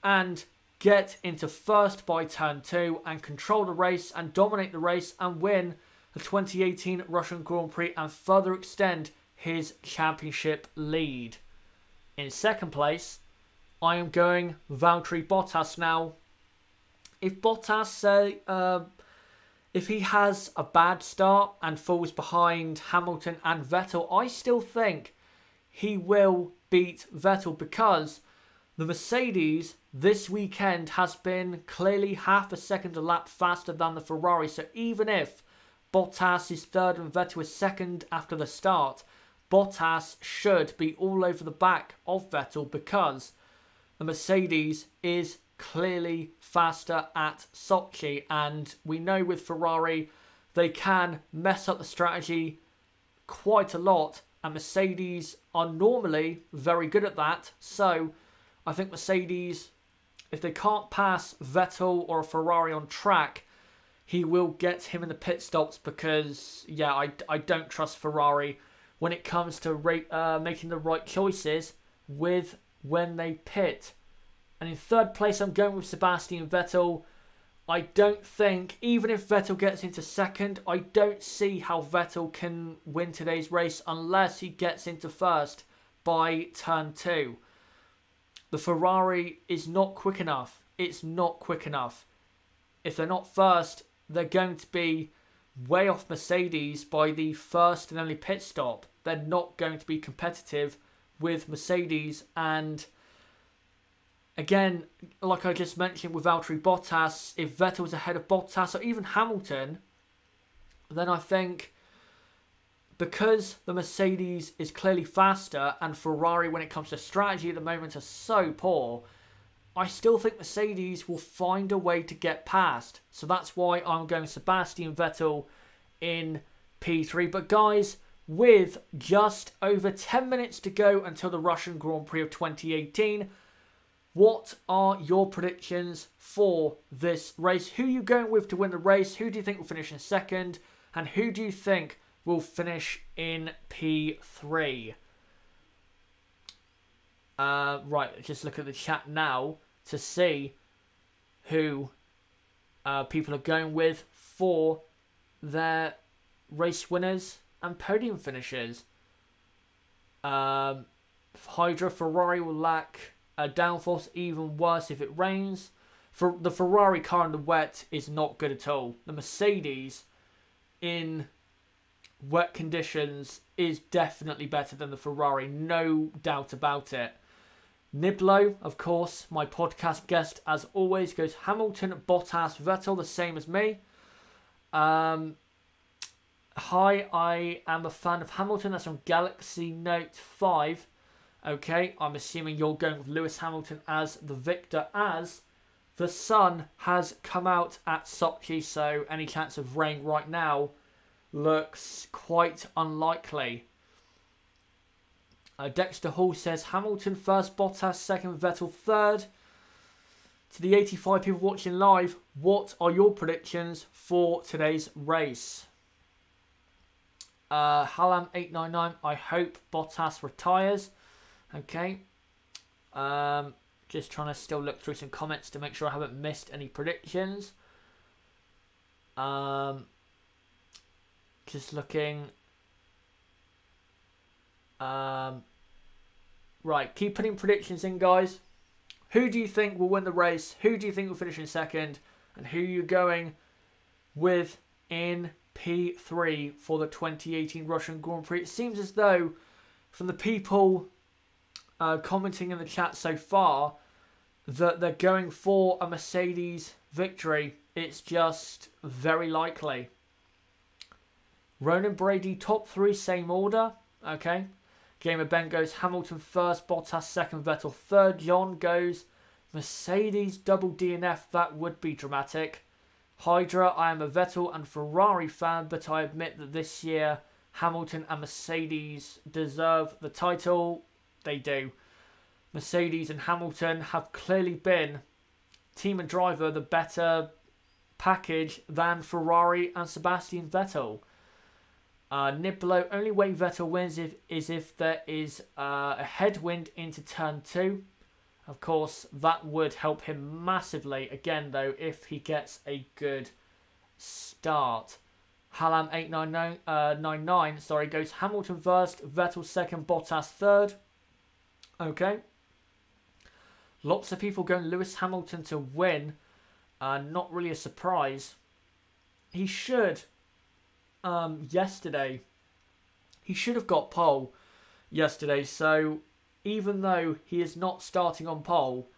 and get into first by turn 2 and control the race and dominate the race and win the 2018 Russian Grand Prix and further extend his championship lead. In second place, I am going Valtteri Bottas. Now, if Bottas, if he has a bad start and falls behind Hamilton and Vettel, I still think he will beat Vettel, because the Mercedes this weekend has been clearly half a second a lap faster than the Ferrari. So even if Bottas is third and Vettel is second after the start, Bottas should be all over the back of Vettel, because the Mercedes is clearly faster at Sochi. And we know with Ferrari, they can mess up the strategy quite a lot And Mercedes are normally very good at that. So I think Mercedes, if they can't pass Vettel or a Ferrari on track, he will get him in the pit stops because, yeah, I don't trust Ferrari when it comes to making the right choices with when they pit. And in third place, I'm going with Sebastian Vettel. I don't think, even if Vettel gets into second, I don't see how Vettel can win today's race unless he gets into first by turn 2. The Ferrari is not quick enough. It's not quick enough. If they're not first, they're going to be way off Mercedes by the first and only pit stop. They're not going to be competitive with Mercedes. And again, like I just mentioned with Valtteri Bottas, if Vettel's ahead of Bottas or even Hamilton, then I think because the Mercedes is clearly faster and Ferrari, when it comes to strategy at the moment, are so poor, I still think Mercedes will find a way to get past. So that's why I'm going Sebastian Vettel in P3. But guys, with just over 10 minutes to go until the Russian Grand Prix of 2018, what are your predictions for this race? Who are you going with to win the race? Who do you think will finish in second? And who do you think will finish in P3? Right, just look at the chat now to see who people are going with for their race winners and podium finishers. Hydra Ferrari will lack a downforce, even worse if it rains. For the Ferrari car in the wet is not good at all. The Mercedes in wet conditions is definitely better than the Ferrari, no doubt about it. Niblo, of course, my podcast guest as always, goes Hamilton, Bottas, Vettel, the same as me. Hi, I am a fan of Hamilton. That's on Galaxy Note 5. Okay, I'm assuming you're going with Lewis Hamilton as the victor, as the sun has come out at Sochi, so any chance of rain right now looks quite unlikely. Dexter Hall says Hamilton first, Bottas second, Vettel third. To the 85 people watching live, what are your predictions for today's race? Halam899, I hope Bottas retires. Okay. Just trying to still look through some comments to make sure I haven't missed any predictions. Just looking. Right, keep putting predictions in, guys. Who do you think will win the race? Who do you think will finish in second? And who are you going with in P3 for the 2018 Russian Grand Prix? It seems as though, from the people commenting in the chat so far, that they're going for a Mercedes victory. It's just very likely. Ronan Brady, top 3, same order. Okay. Gamer Ben goes Hamilton first, Bottas second, Vettel third. John goes Mercedes double DNF. That would be dramatic. Hydra, I am a Vettel and Ferrari fan, but I admit that this year Hamilton and Mercedes deserve the title. They do. Mercedes and Hamilton have clearly been, team and driver, the better package than Ferrari and Sebastian Vettel. Niblo, only way Vettel wins is if there is a headwind into turn 2. Of course, that would help him massively. Again, though, if he gets a good start. Halam899 sorry, goes Hamilton first, Vettel second, Bottas third. Okay. Lots of people going Lewis Hamilton to win. Not really a surprise. He should. Yesterday, he should have got pole yesterday. So even though he is not starting on pole,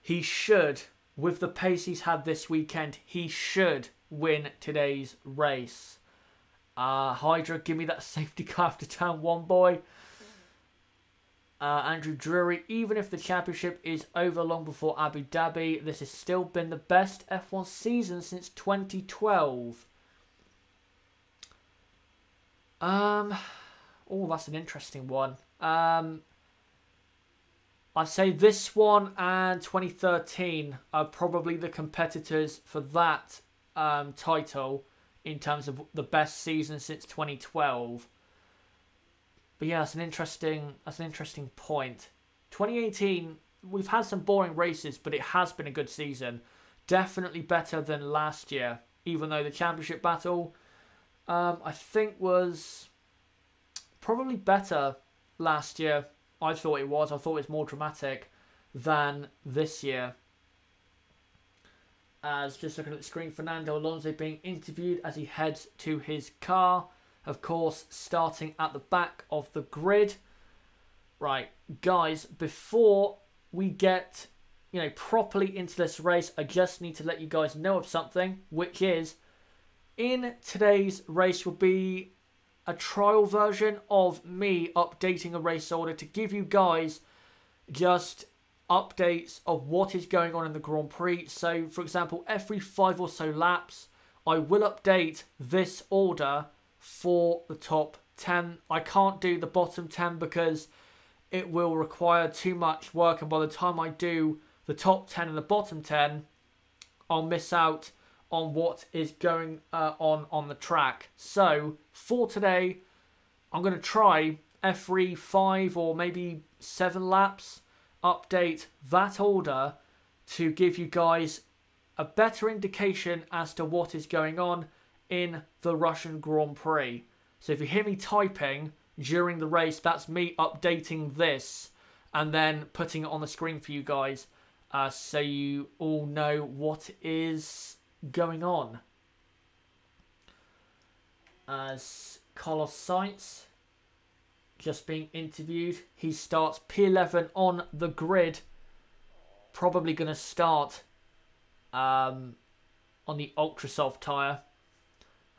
he should, with the pace he's had this weekend, he should win today's race. Hydra, give me that safety car after turn 1, boy. Andrew Drury, even if the championship is over long before Abu Dhabi, this has still been the best F1 season since 2012. Oh, that's an interesting one. I'd say this one and 2013 are probably the competitors for that title in terms of the best season since 2012. But yeah, that's an interesting point. 2018, we've had some boring races, but it has been a good season. Definitely better than last year, even though the championship battle, I think, was probably better last year. I thought it was. I thought it was more dramatic than this year. As just looking at the screen, Fernando Alonso being interviewed as he heads to his car. Of course, starting at the back of the grid. Right, guys, before we get, properly into this race, I just need to let you guys know of something, which is, in today's race will be a trial version of me updating a race order to give you guys just updates of what is going on in the Grand Prix. So, for example, every 5 or so laps, I will update this order for the top 10. I can't do the bottom 10 because it will require too much work, and by the time I do the top 10 and the bottom 10, I'll miss out on what is going on the track. So for today, I'm going to try every 5 or maybe 7 laps update that order to give you guys a better indication as to what is going on in the Russian Grand Prix. So if you hear me typing during the race, that's me updating this and then putting it on the screen for you guys, so you all know what is going on. As Carlos Sainz just being interviewed, he starts P11 on the grid, probably going to start on the ultra soft tyre.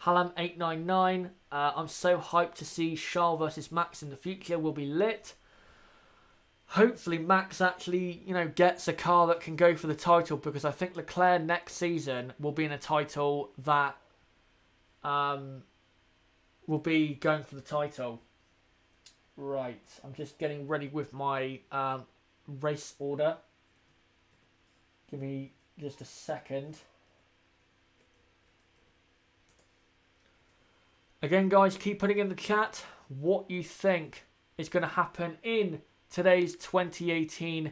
Halam 899, I'm so hyped to see Charles versus Max in the future. Will be lit. Hopefully Max actually, gets a car that can go for the title, because I think Leclerc next season will be in a title that will be going for the title. Right, I'm just getting ready with my race order. Give me just a second. Again, guys, keep putting in the chat what you think is going to happen in today's 2018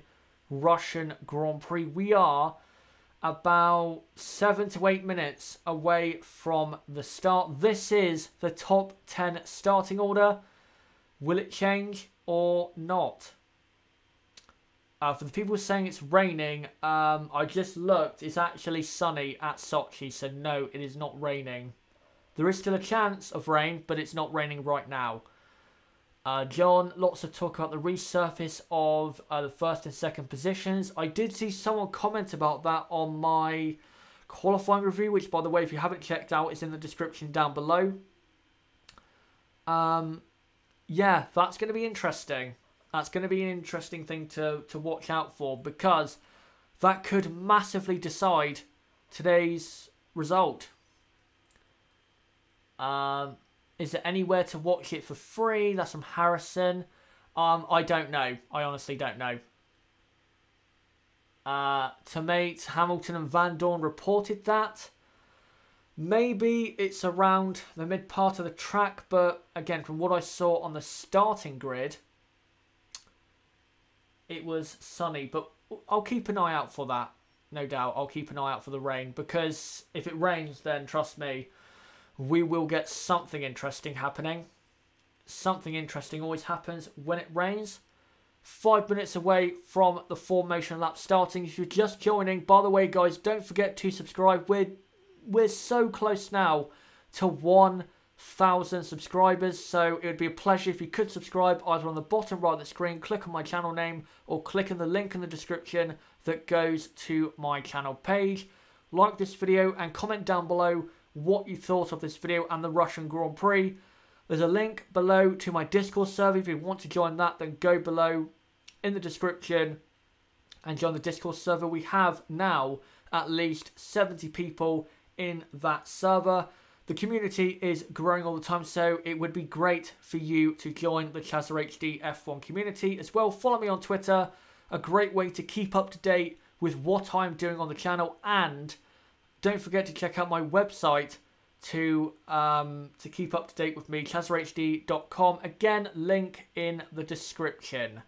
Russian Grand Prix. We are about 7 to 8 minutes away from the start. This is the top 10 starting order. Will it change or not? For the people saying it's raining, I just looked. It's actually sunny at Sochi, so no, it is not raining. There is still a chance of rain, but it's not raining right now. John, lots of talk about the resurface of the first and second positions. I did see someone comment about that on my qualifying review, which, by the way, if you haven't checked out, is in the description down below. Yeah, that's going to be interesting. That's going to be an interesting thing to watch out for, because that could massively decide today's result. Is there anywhere to watch it for free? That's from Harrison. I don't know. I honestly don't know. Tomate, Hamilton and Van Dorn reported that. Maybe it's around the mid part of the track, but again, from what I saw on the starting grid, it was sunny. But I'll keep an eye out for that. No doubt, I'll keep an eye out for the rain, because if it rains, then trust me, we will get something interesting happening. Something interesting always happens when it rains. 5 minutes away from the formation lap starting. If you're just joining, by the way, guys, don't forget to subscribe. We're so close now to 1,000 subscribers, so it would be a pleasure if you could subscribe either on the bottom right of the screen, click on my channel name, or click on the link in the description that goes to my channel page. Like this video and comment down below what you thought of this video and the Russian Grand Prix. There's a link below to my Discord server. If you want to join that, then go below in the description and join the Discord server. We have now at least 70 people in that server. the community is growing all the time, so it would be great for you to join the Chazza HD F1 community as well. Follow me on Twitter, a great way to keep up to date with what I'm doing on the channel, and don't forget to check out my website to keep up to date with me, chazahd.com. Again, link in the description.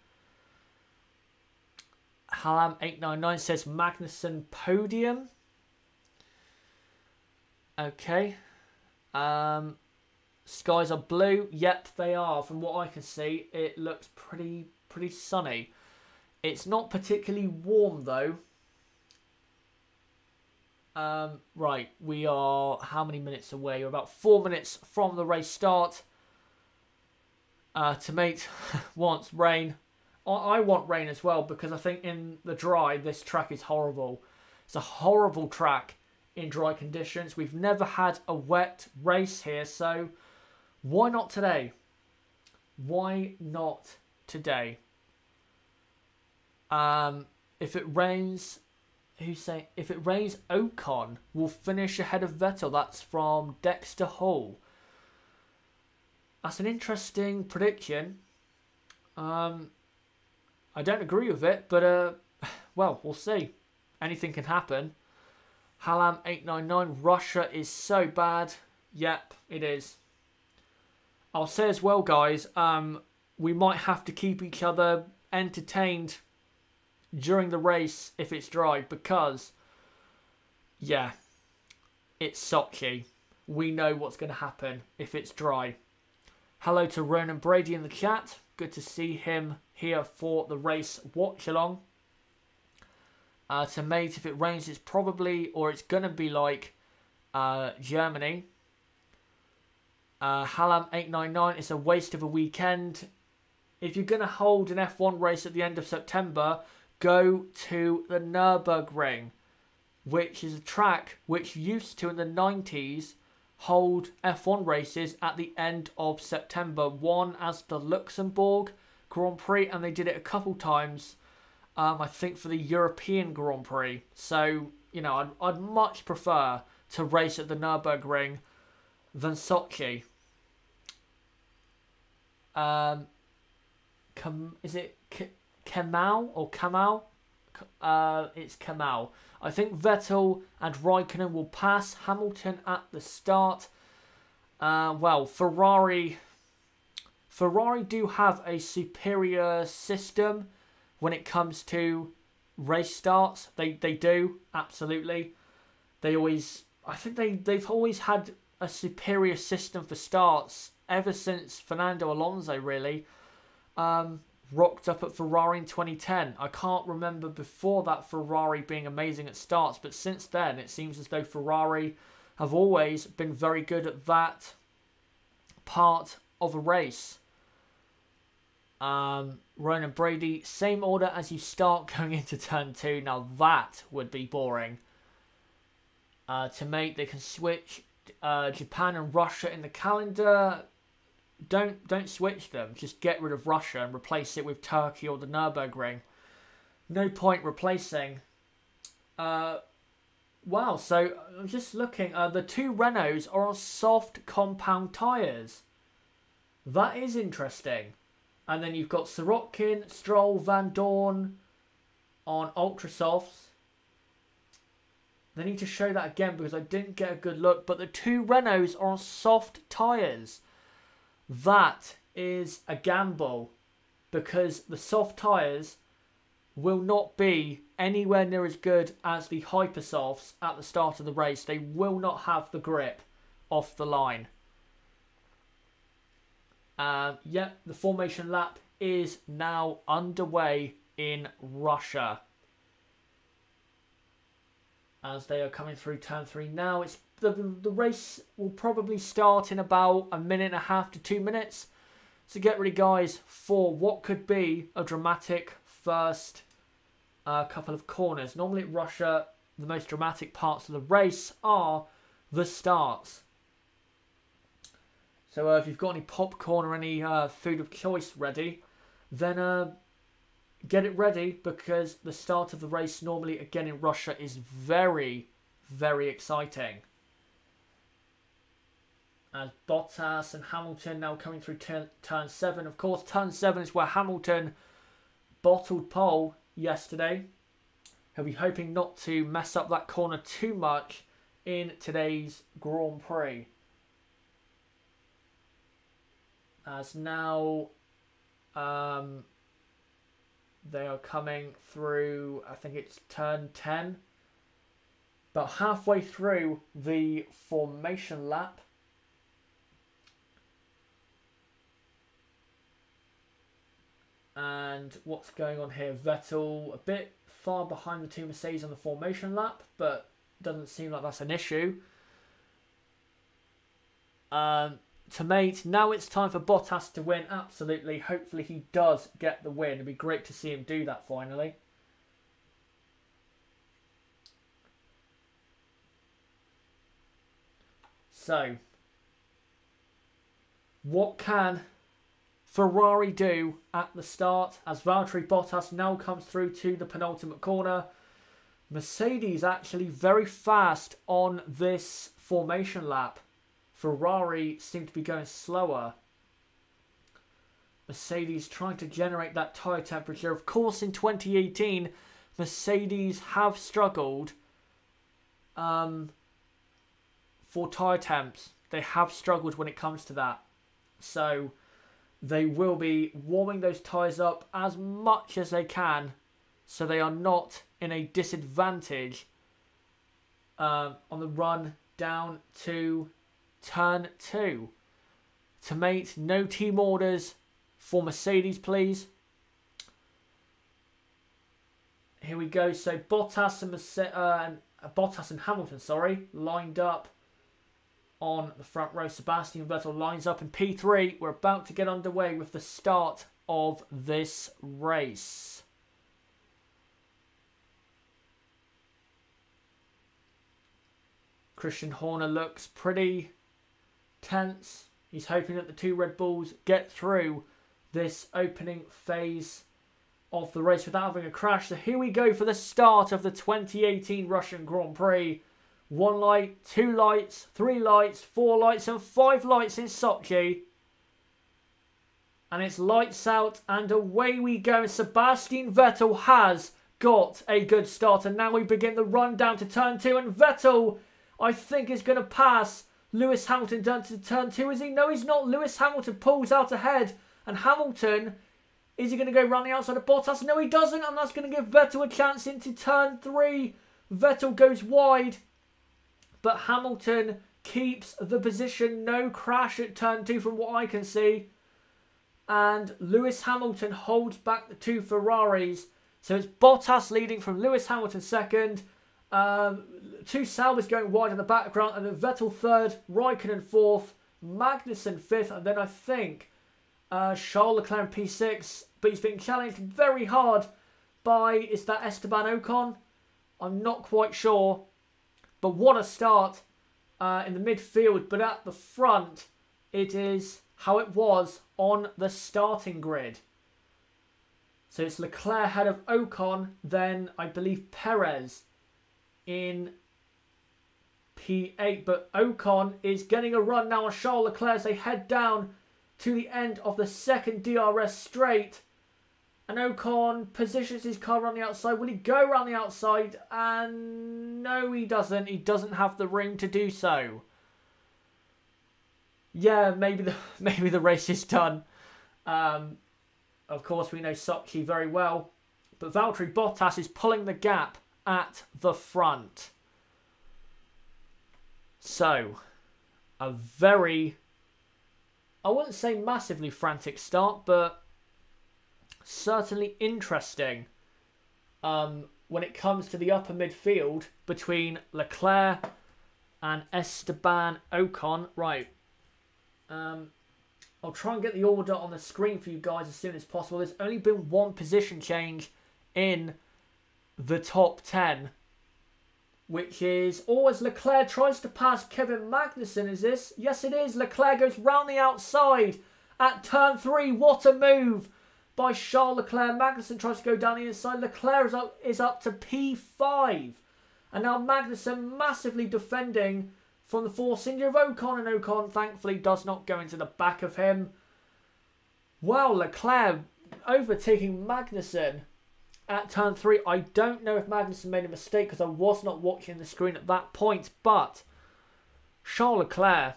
Halam899 says Magnussen podium. Okay. Skies are blue. Yep, they are. From what I can see, it looks pretty sunny. It's not particularly warm though. Right, we are how many minutes away? We're about 4 minutes from the race start. Tomate wants rain. I want rain as well, because I think in the dry, this track is horrible. It's a horrible track in dry conditions. We've never had a wet race here, so why not today? Why not today? If it rains, who's saying if it rains, Ocon will finish ahead of Vettel. That's from Dexter Hall. That's an interesting prediction. I don't agree with it, but well, we'll see. Anything can happen. Halam899, Russia is so bad. Yep, it is. I'll say as well, guys, we might have to keep each other entertained during the race if it's dry, because, yeah, it's Sochi. We know what's going to happen if it's dry. Hello to Ronan Brady in the chat. Good to see him here for the race watch-along. To mate, if it rains, it's probably, or it's going to be like Germany. Halam899, it's a waste of a weekend. If you're going to hold an F1 race at the end of September, go to the Nürburgring, which is a track which used to, in the 90s, hold F1 races at the end of September. One as the Luxembourg Grand Prix, and they did it a couple times, I think, for the European Grand Prix. So, you know, I'd much prefer to race at the Nürburgring than Sochi. Is it Kemal or Kamal? It's Kamal. I think Vettel and Raikkonen will pass Hamilton at the start. Well, Ferrari do have a superior system when it comes to race starts. They do, absolutely. They always, I think they've always had a superior system for starts ever since Fernando Alonso really rocked up at Ferrari in 2010. I can't remember before that Ferrari being amazing at starts, but since then it seems as though Ferrari have always been very good at that part of a race. Ronan Brady, same order as you start going into turn 2. Now that would be boring. To mate, they can switch Japan and Russia in the calendar. Don't switch them. Just get rid of Russia and replace it with Turkey or the Nürburgring. No point replacing. Wow, so I'm just looking. The two Renaults are on soft compound tyres. That is interesting. And then you've got Sirotkin, Stroll, Van Dorn on ultra softs. They need to show that again because I didn't get a good look. But the two Renaults are on soft tyres. That is a gamble, because the soft tyres will not be anywhere near as good as the hypersofts at the start of the race. They will not have the grip off the line. Yep, the formation lap is now underway in Russia, as they are coming through turn 3 now. It's the race will probably start in about a minute and a half to 2 minutes. So get ready, guys, for what could be a dramatic first couple of corners. Normally at Russia, the most dramatic parts of the race are the starts. So if you've got any popcorn or any food of choice ready, then get it ready, because the start of the race normally, again, in Russia is very, very exciting. As Bottas and Hamilton now coming through turn 7. Of course, turn 7 is where Hamilton bottled pole yesterday. He'll be hoping not to mess up that corner too much in today's Grand Prix. As now they are coming through, I think it's turn 10. About halfway through the formation lap. And what's going on here? Vettel a bit far behind the two Mercedes on the formation lap, but doesn't seem like that's an issue. To mate, now it's time for Bottas to win. Absolutely. Hopefully he does get the win. It'd be great to see him do that finally. So, what can Ferrari do at the start as Valtteri Bottas now comes through to the penultimate corner? Mercedes actually very fast on this formation lap. Ferrari seem to be going slower. Mercedes trying to generate that tyre temperature. Of course, in 2018, Mercedes have struggled for tyre temps. They have struggled when it comes to that. So they will be warming those tyres up as much as they can so they are not in a disadvantage on the run down to turn 2. To mate, no team orders for Mercedes, please. Here we go. So Bottas and Hamilton, lined up on the front row. Sebastian Vettel lines up in P3. We're about to get underway with the start of this race. Christian Horner looks pretty tense. He's hoping that the two Red Bulls get through this opening phase of the race without having a crash. So here we go for the start of the 2018 Russian Grand Prix. 1 light, 2 lights, 3 lights, 4 lights and 5 lights in Sochi. And it's lights out and away we go. Sebastian Vettel has got a good start. And now we begin the run down to turn 2. And Vettel, I think, is going to pass Lewis Hamilton down to turn 2. Is he? No, he's not. Lewis Hamilton pulls out ahead. And Hamilton, is he going to go round the outside of Bottas? No, he doesn't. And that's going to give Vettel a chance into turn 3. Vettel goes wide. But Hamilton keeps the position. No crash at turn 2 from what I can see. And Lewis Hamilton holds back the two Ferraris. So it's Bottas leading from Lewis Hamilton second. 2 Saubers going wide in the background. And then Vettel third. Raikkonen fourth. Magnussen fifth. And then I think Charles Leclerc in P6. But he's being challenged very hard by, is that Esteban Ocon? I'm not quite sure. But what a start in the midfield. But at the front, it is how it was on the starting grid. So it's Leclerc ahead of Ocon. Then I believe Perez in P8. But Ocon is getting a run now on Charles Leclerc as they head down to the end of the second DRS straight. And Ocon positions his car on the outside. Will he go around the outside? And no, he doesn't. He doesn't have the room to do so. Yeah, maybe the race is done. Of course, we know Sochi very well. But Valtteri Bottas is pulling the gap at the front. So, a very, I wouldn't say massively frantic start, but certainly interesting when it comes to the upper midfield between Leclerc and Esteban Ocon. Right. I'll try and get the order on the screen for you guys as soon as possible. There's only been one position change in the top 10, which is, as Leclerc tries to pass Kevin Magnussen, is this? Yes, it is. Leclerc goes round the outside at turn 3. What a move by Charles Leclerc. Magnussen tries to go down the inside. Leclerc is up to P5. And now Magnussen massively defending from the force injury of Ocon, and Ocon thankfully does not go into the back of him. Well, Leclerc overtaking Magnussen at turn 3. I don't know if Magnussen made a mistake because I was not watching the screen at that point, but Charles Leclerc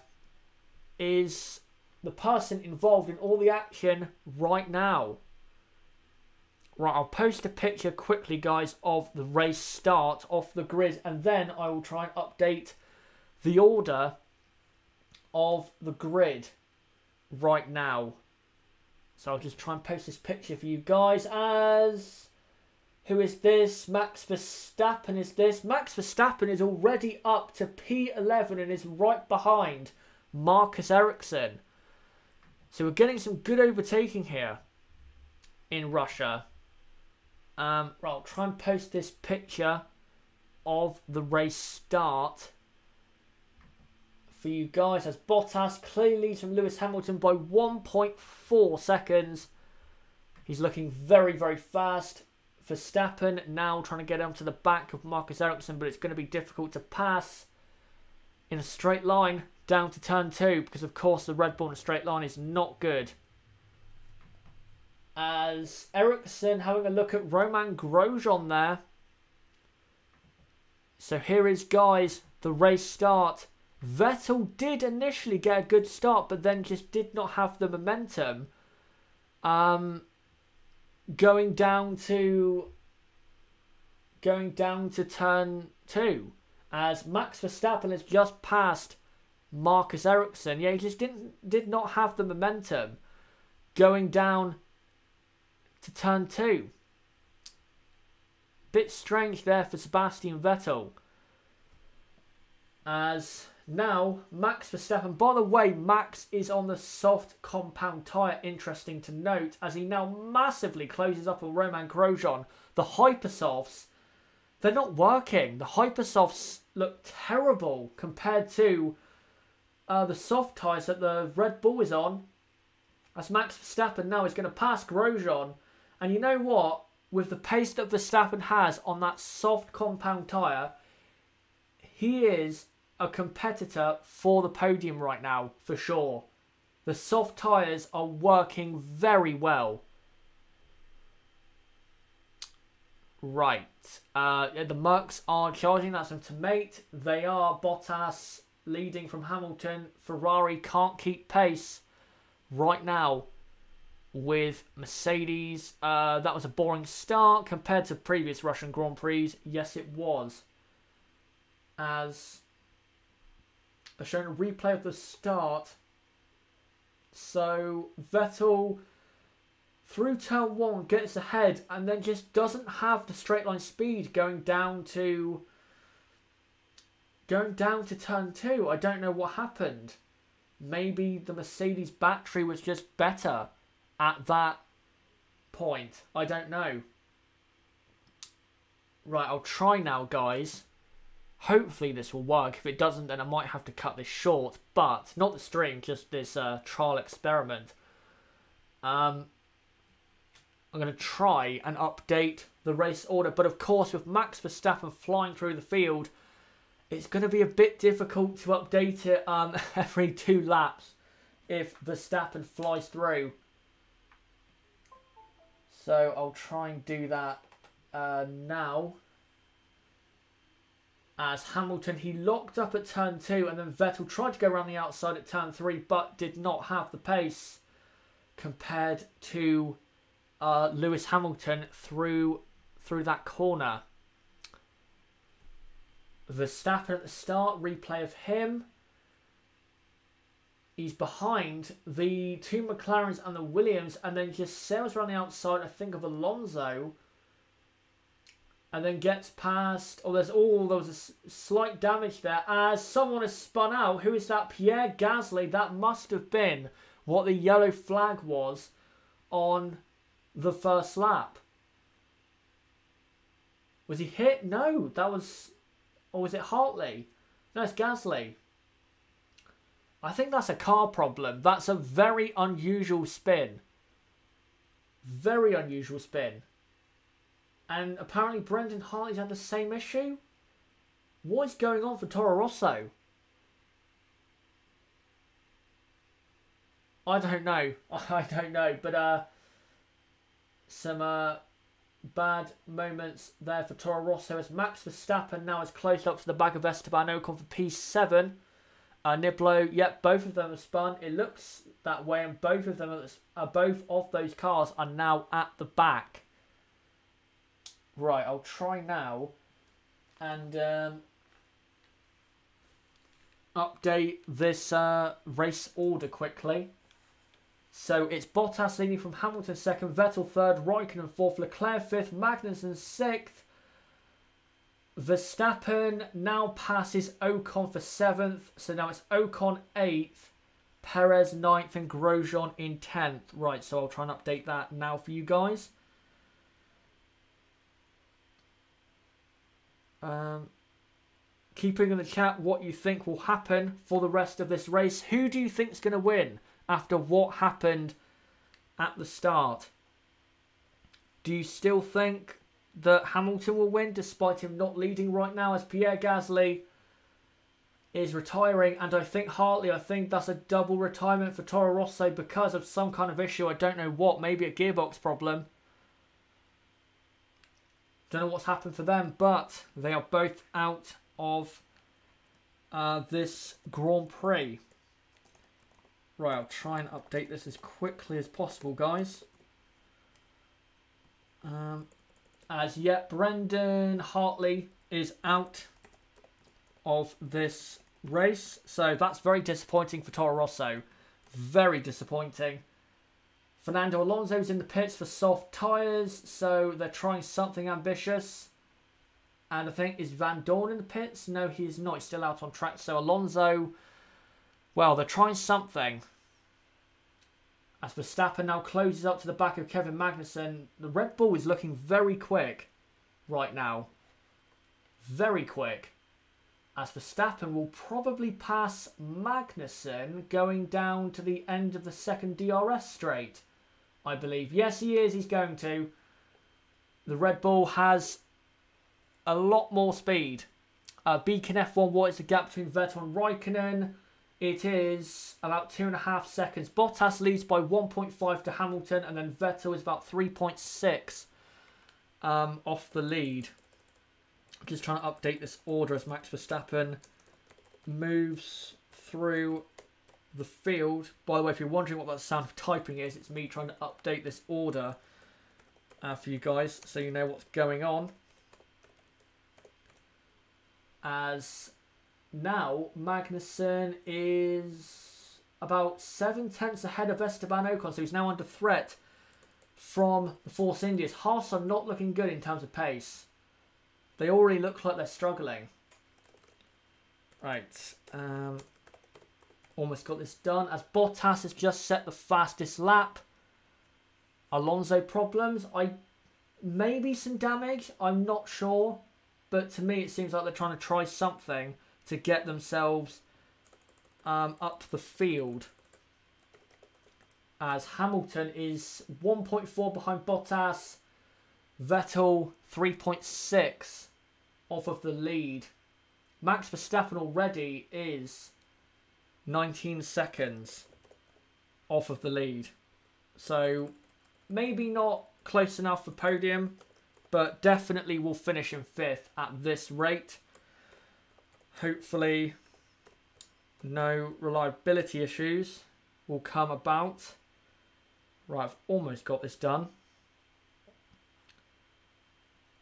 is the person involved in all the action right now. Right, I'll post a picture quickly, guys, of the race start off the grid, and then I will try and update the order of the grid right now. So I'll just try and post this picture for you guys as... Who is this? Max Verstappen is this. Max Verstappen is already up to P11 and is right behind Marcus Ericsson. So we're getting some good overtaking here in Russia. Right, I'll try and post this picture of the race start for you guys as Bottas clearly leads from Lewis Hamilton by 1.4 seconds. He's looking very, very fast. Verstappen now trying to get onto the back of Marcus Ericsson, but it's going to be difficult to pass in a straight line down to turn 2 because, of course, the Red Bull in a straight line is not good. As Ericsson having a look at Romain Grosjean there. So here is, guys, the race start. Vettel did initially get a good start, but then just did not have the momentum. Going down to turn 2 as Max Verstappen has just passed Marcus Ericsson. Yeah, he just did not have the momentum going down to turn 2. Bit strange there for Sebastian Vettel. As now Max Verstappen, by the way, Max is on the soft compound tyre, interesting to note, as he now massively closes up on Romain Grosjean. The Hypersofts, they're not working. The Hypersofts look terrible compared to the soft tyres that the Red Bull is on. As Max Verstappen now is going to pass Grosjean. And you know what? With the pace that Verstappen has on that soft compound tyre, he is a competitor for the podium right now, for sure. The soft tyres are working very well. Right. The Mercs are charging. That's them to mate. They are Bottas leading from Hamilton. Ferrari can't keep pace right now with Mercedes. That was a boring start compared to previous Russian Grand Prix. Yes, it was. As they're showing a replay of the start. So Vettel through turn 1 gets ahead and then just doesn't have the straight line speed going down to turn 2. I don't know what happened. Maybe the Mercedes battery was just better at that point. I don't know. Right, I'll try now, guys. Hopefully this will work. If it doesn't, then I might have to cut this short. But, not the stream, just this trial experiment. I'm going to try and update the race order. But of course, with Max Verstappen flying through the field, it's going to be a bit difficult to update it every 2 laps if Verstappen flies through. So I'll try and do that now. As Hamilton, he locked up at turn 2 and then Vettel tried to go around the outside at turn 3 but did not have the pace compared to Lewis Hamilton through that corner. Verstappen at the start, replay of him. He's behind the 2 McLarens and the Williams and then just sails around the outside, I think, of Alonso. And then gets past... Oh, there was a slight damage there as someone has spun out. Who is that? Pierre Gasly. That must have been what the yellow flag was on the first lap. Was he hit? No, that was... Or was it Hartley? No, it's Gasly. I think that's a car problem. That's a very unusual spin. Very unusual spin. And apparently Brendan Hartley's had the same issue. What is going on for Toro Rosso? I don't know. I don't know. But some bad moments there for Toro Rosso as Max Verstappen now is closed up to the back of Esteban Ocon for P7. Niblo, yep, both of them have spun. It looks that way, and both of those cars are now at the back. Right, I'll try now and update this race order quickly. So it's Bottas leading from Hamilton second, Vettel third, Raikkonen fourth, Leclerc fifth, Magnussen sixth. Verstappen now passes Ocon for seventh. So now it's Ocon eighth, Perez ninth, and Grosjean in 10th. Right, so I'll try and update that now for you guys. Keeping in the chat what you think will happen for the rest of this race. Who do you think is going to win after what happened at the start? Do you still think that Hamilton will win despite him not leading right now, as Pierre Gasly is retiring? And I think Hartley, I think that's a double retirement for Toro Rosso because of some kind of issue. I don't know what, maybe a gearbox problem. Don't know what's happened for them, but they are both out of this Grand Prix. Right, I'll try and update this as quickly as possible, guys. As yet, Brendan Hartley is out of this race. So that's very disappointing for Toro Rosso. Very disappointing. Fernando Alonso's in the pits for soft tyres. So they're trying something ambitious. And I think, is Van Dorn in the pits? No, he's not. He's still out on track. So Alonso, well, they're trying something. As Verstappen now closes up to the back of Kevin Magnussen, the Red Bull is looking very quick right now. Very quick. As Verstappen will probably pass Magnussen going down to the end of the second DRS straight, I believe. Yes, he is. He's going to. The Red Bull has a lot more speed. Beacon F1, what is the gap between Vettel and Raikkonen? It is about 2.5 seconds. Bottas leads by 1.5 to Hamilton, and then Vettel is about 3.6 off the lead. I'm just trying to update this order as Max Verstappen moves through the field. By the way, if you're wondering what that sound of typing is, it's me trying to update this order for you guys so you know what's going on. As now, Magnussen is about 7/10 ahead of Esteban Ocon, so he's now under threat from the Force Indias. Haas are not looking good in terms of pace. They already look like they're struggling. Right, almost got this done. As Bottas has just set the fastest lap. Alonso problems. Maybe some damage. I'm not sure, but to me it seems like they're trying to try something to get themselves up the field. As Hamilton is 1.4 behind Bottas. Vettel 3.6 off of the lead. Max Verstappen already is 19 seconds off of the lead. So maybe not close enough for podium, but definitely will finish in 5th at this rate. Hopefully no reliability issues will come about. Right, I've almost got this done.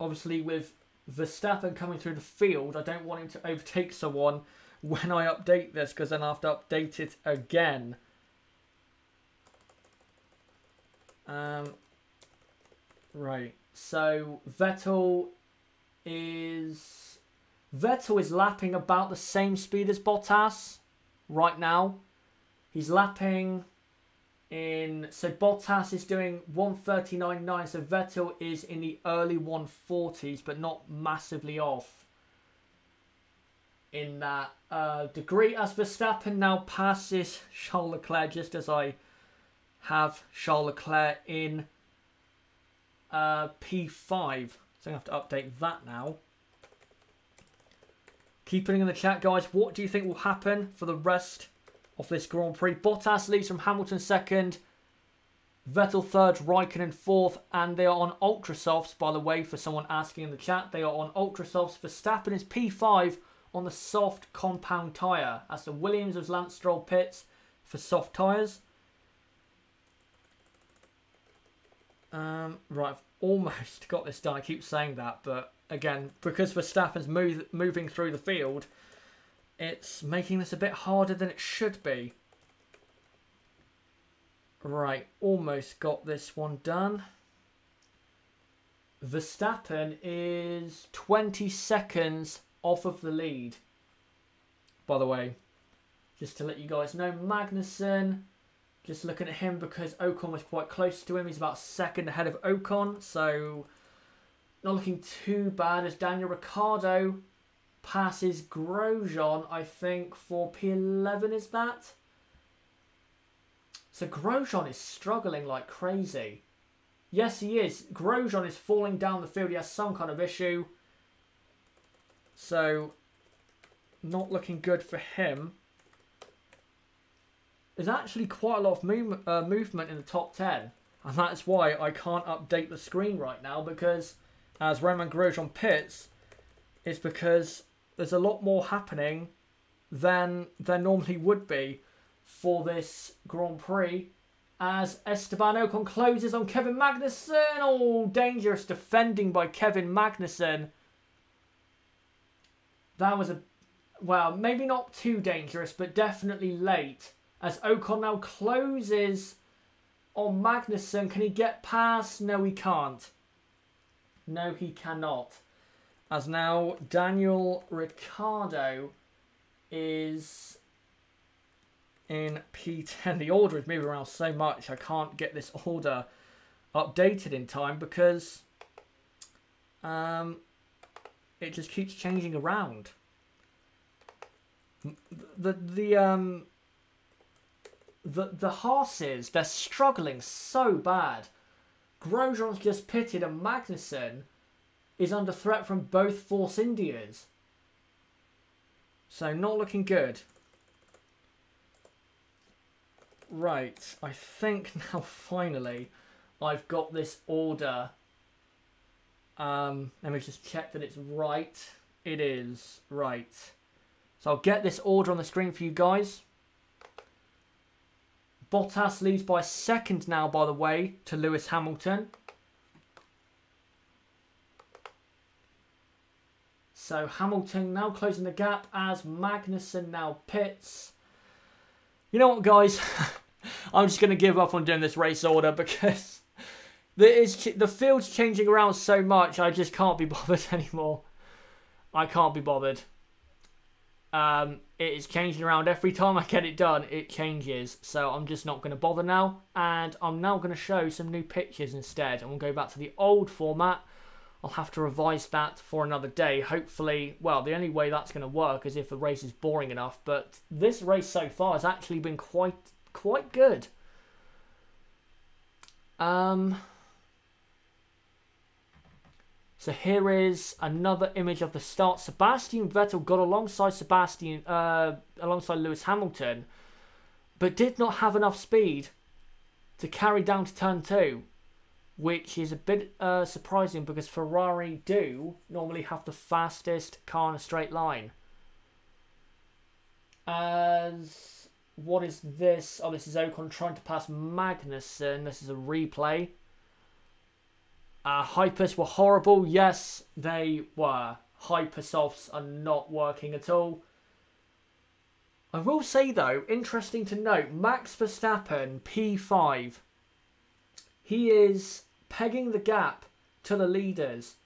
Obviously with Verstappen coming through the field, I don't want him to overtake someone when I update this, because then I have to update it again. Right, so Vettel is lapping about the same speed as Bottas right now. He's lapping in, so Bottas is doing 1:39.9, so Vettel is in the early 140s, but not massively off in that degree. As Verstappen now passes Charles Leclerc, just as I have Charles Leclerc in P5. So I have to update that now. Keep putting in the chat, guys. What do you think will happen for the rest of this Grand Prix. Bottas leads from Hamilton second, Vettel third, Raikkonen fourth, and they are on ultra softs, by the way, for someone asking in the chat. They are on ultra softs. Verstappen is P5 on the soft compound tyre, as the Williams of Lance Stroll pits for soft tyres. Right, I've almost got this done. I keep saying that, but again, because Verstappen's moving through the field, it's making this a bit harder than it should be. Right, almost got this one done. Verstappen is 20 seconds off of the lead, by the way. Just to let you guys know, Magnussen, just looking at him because Ocon was quite close to him. He's about second ahead of Ocon, so not looking too bad as Daniel Ricciardo passes Grosjean, I think, for P11, is that? So Grosjean is struggling like crazy. Yes, he is. Grosjean is falling down the field. He has some kind of issue. So, not looking good for him. There's actually quite a lot of movement in the top 10. And that's why I can't update the screen right now. Because as Romain Grosjean pits, it's because there's a lot more happening than there normally would be for this Grand Prix, as Esteban Ocon closes on Kevin Magnussen. Oh, dangerous defending by Kevin Magnussen. That was well, maybe not too dangerous, but definitely late, as Ocon now closes on Magnussen. Can he get past? No, he can't. No, he cannot. As now Daniel Ricciardo is in P10. The order is moving around so much, I can't get this order updated in time because it just keeps changing around. The Haas's, they're struggling so bad. Grosjean's just pitted and Magnussen is under threat from both Force Indias. So not looking good. Right, I think now finally I've got this order. Let me just check that it's right. It is right. So I'll get this order on the screen for you guys. Bottas leads by a second now, by the way, to Lewis Hamilton. So Hamilton now closing the gap as Magnussen now pits. You know what, guys? I'm just going to give up on doing this race order because the field's changing around so much. I just can't be bothered anymore. I can't be bothered. It is changing around every time I get it done. It changes. So I'm just not going to bother now. And I'm now going to show some new pictures instead. And we'll go back to the old format. I'll have to revise that for another day. Hopefully, well, the only way that's going to work is if the race is boring enough. But this race so far has actually been quite good. So here is another image of the start. Sebastian Vettel got alongside alongside Lewis Hamilton, but did not have enough speed to carry down to turn 2. Which is a bit surprising because Ferrari do normally have the fastest car in a straight line. As what is this? Oh, this is Ocon trying to pass Magnussen. This is a replay. Hypers were horrible. Yes, they were. Hypersofts are not working at all. I will say though, interesting to note, Max Verstappen, P5. He is pegging the gap to the leaders.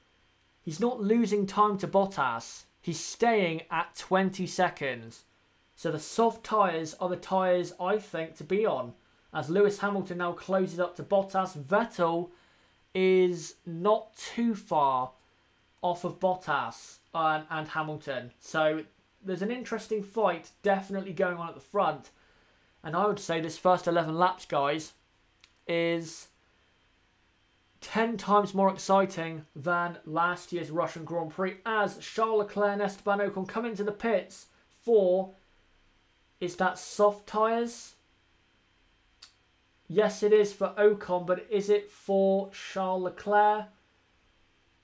He's not losing time to Bottas. He's staying at 20 seconds. So the soft tyres are the tyres I think to be on. As Lewis Hamilton now closes up to Bottas. Vettel is not too far off of Bottas and Hamilton. So there's an interesting fight definitely going on at the front. And I would say this first 11 laps, guys, is 10 times more exciting than last year's Russian Grand Prix, as Charles Leclerc and Esteban Ocon come into the pits for Is that soft tyres? Yes, it is for Ocon, but is it for Charles Leclerc?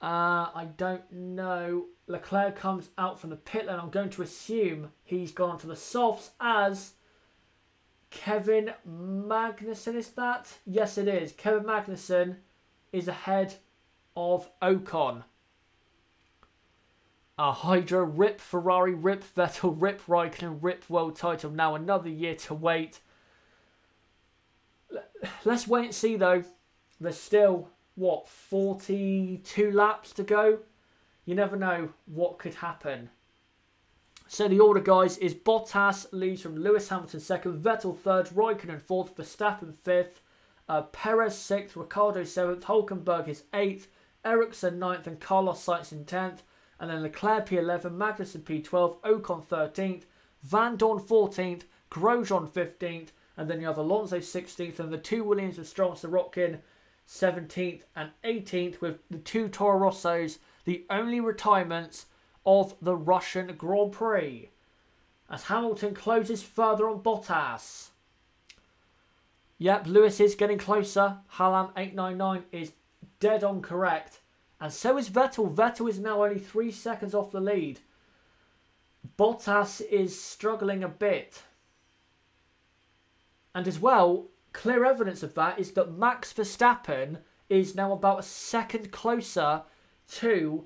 I don't know. Leclerc comes out from the pit lane. I'm going to assume he's gone onto the softs as Kevin Magnussen, is that? Yes, it is. Kevin Magnussen is ahead of Ocon. Hydra, rip Ferrari, rip Vettel, rip Raikkonen, rip world title. Now another year to wait. Let's wait and see though. There's still, what, 42 laps to go? You never know what could happen. So the order, guys, is Bottas leads from Lewis Hamilton second, Vettel third, Raikkonen fourth, Verstappen fifth, Perez sixth, Ricciardo seventh, Hülkenberg is eighth, Ericsson ninth, and Carlos Sainz in 10th. And then Leclerc P11, Magnussen P12, Ocon 13th, Van Dorn 14th, Grosjean 15th, and then you have Alonso 16th, and the two Williams with Stroll and Sorokin 17th and 18th, with the two Toro Rossos, the only retirements of the Russian Grand Prix. As Hamilton closes further on Bottas. Yep, Lewis is getting closer. Halam 899 is dead on correct. And so is Vettel. Vettel is now only 3 seconds off the lead. Bottas is struggling a bit. And as well, clear evidence of that is that Max Verstappen is now about a second closer to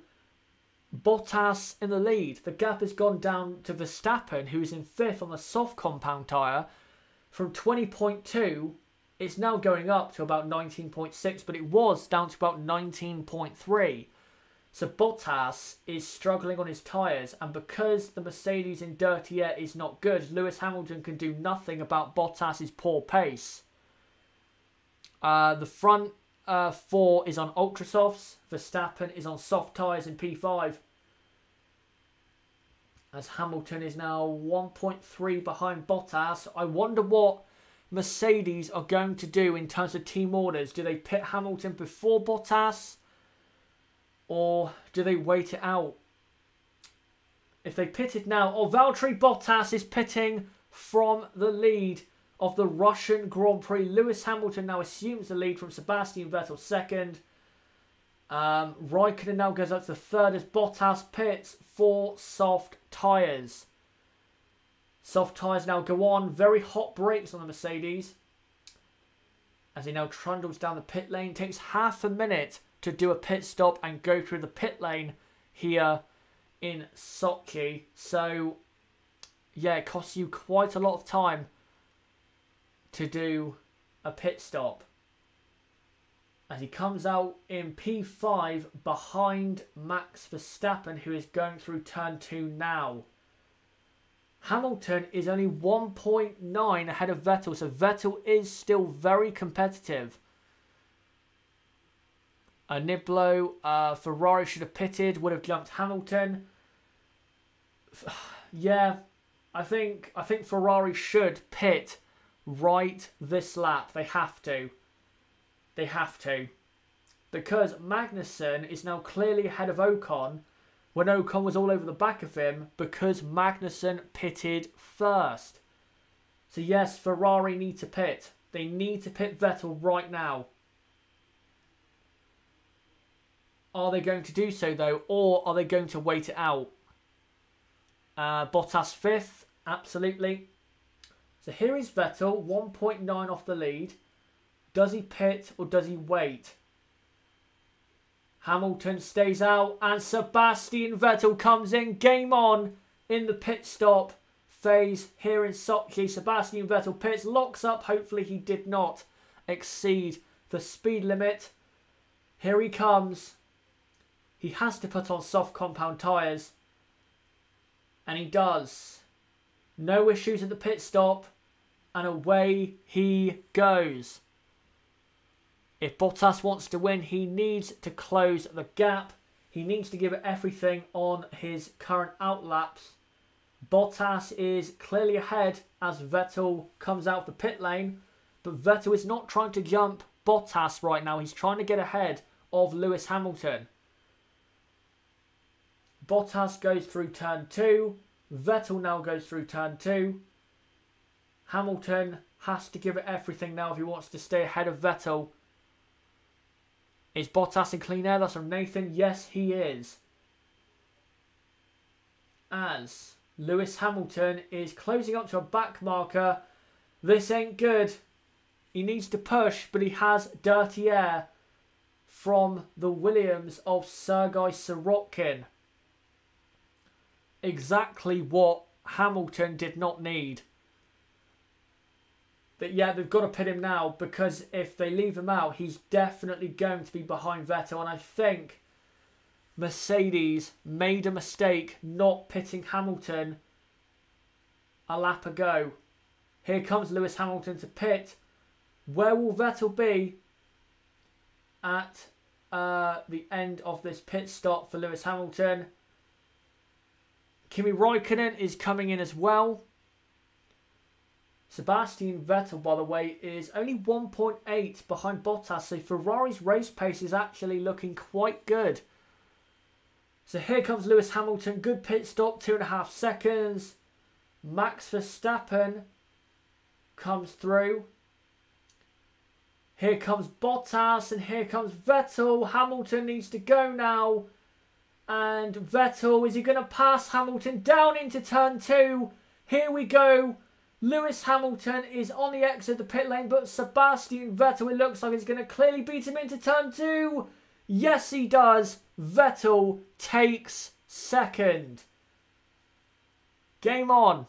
Bottas in the lead. The gap has gone down to Verstappen, who is in 5th on the soft compound tyre, from 20.2. It's now going up to about 19.6, but it was down to about 19.3. So Bottas is struggling on his tyres, and because the Mercedes in dirty air is not good, Lewis Hamilton can do nothing about Bottas's poor pace. The front 4 is on ultra softs. Verstappen is on soft tyres in P5. As Hamilton is now 1.3 behind Bottas. I wonder what Mercedes are going to do in terms of team orders. Do they pit Hamilton before Bottas? Or do they wait it out? If they pit it now... Oh, Valtteri Bottas is pitting from the lead of the Russian Grand Prix. Lewis Hamilton now assumes the lead from Sebastian Vettel second. Raikkonen now goes up to third as Bottas pits for soft tyres. Soft tyres now go on. Very hot brakes on the Mercedes. As he now trundles down the pit lane. Takes half a minute to do a pit stop and go through the pit lane here in Sochi. So, yeah, it costs you quite a lot of time to do a pit stop. As he comes out in P5 behind Max Verstappen, who is going through turn 2 now. Hamilton is only 1.9 ahead of Vettel, so Vettel is still very competitive. Niblo, Ferrari should have pitted, would have jumped Hamilton. Yeah, I think Ferrari should pit right this lap. They have to. They have to. Because Magnussen is now clearly ahead of Ocon, when Ocon was all over the back of him, because Magnussen pitted first. So yes, Ferrari need to pit. They need to pit Vettel right now. Are they going to do so though, or are they going to wait it out? Bottas 5th, absolutely. So here is Vettel, 1.9 off the lead. Does he pit or does he wait? Hamilton stays out and Sebastian Vettel comes in. Game on in the pit stop phase here in Sochi. Sebastian Vettel pits, locks up. Hopefully he did not exceed the speed limit. Here he comes. He has to put on soft compound tyres. And he does. No issues at the pit stop. And away he goes. If Bottas wants to win, he needs to close the gap. He needs to give it everything on his current outlaps. Bottas is clearly ahead as Vettel comes out of the pit lane. But Vettel is not trying to jump Bottas right now. He's trying to get ahead of Lewis Hamilton. Bottas goes through turn 2. Vettel now goes through turn 2. Hamilton has to give it everything now if he wants to stay ahead of Vettel. Is Bottas in clean air? That's from Nathan. Yes, he is. As Lewis Hamilton is closing up to a back marker. This ain't good. He needs to push, but he has dirty air from the Williams of Sergei Sirotkin. Exactly what Hamilton did not need. But yeah, they've got to pit him now, because if they leave him out, he's definitely going to be behind Vettel. And I think Mercedes made a mistake not pitting Hamilton a lap ago. Here comes Lewis Hamilton to pit. Where will Vettel be at the end of this pit stop for Lewis Hamilton? Kimi Raikkonen is coming in as well. Sebastian Vettel, by the way, is only 1.8 behind Bottas. So Ferrari's race pace is actually looking quite good. So here comes Lewis Hamilton. Good pit stop, 2.5 seconds. Max Verstappen comes through. Here comes Bottas and here comes Vettel. Hamilton needs to go now. And Vettel, is he going to pass Hamilton down into turn 2? Here we go. Lewis Hamilton is on the exit of the pit lane, but Sebastian Vettel, it looks like he's going to clearly beat him into turn 2. Yes, he does. Vettel takes second. Game on.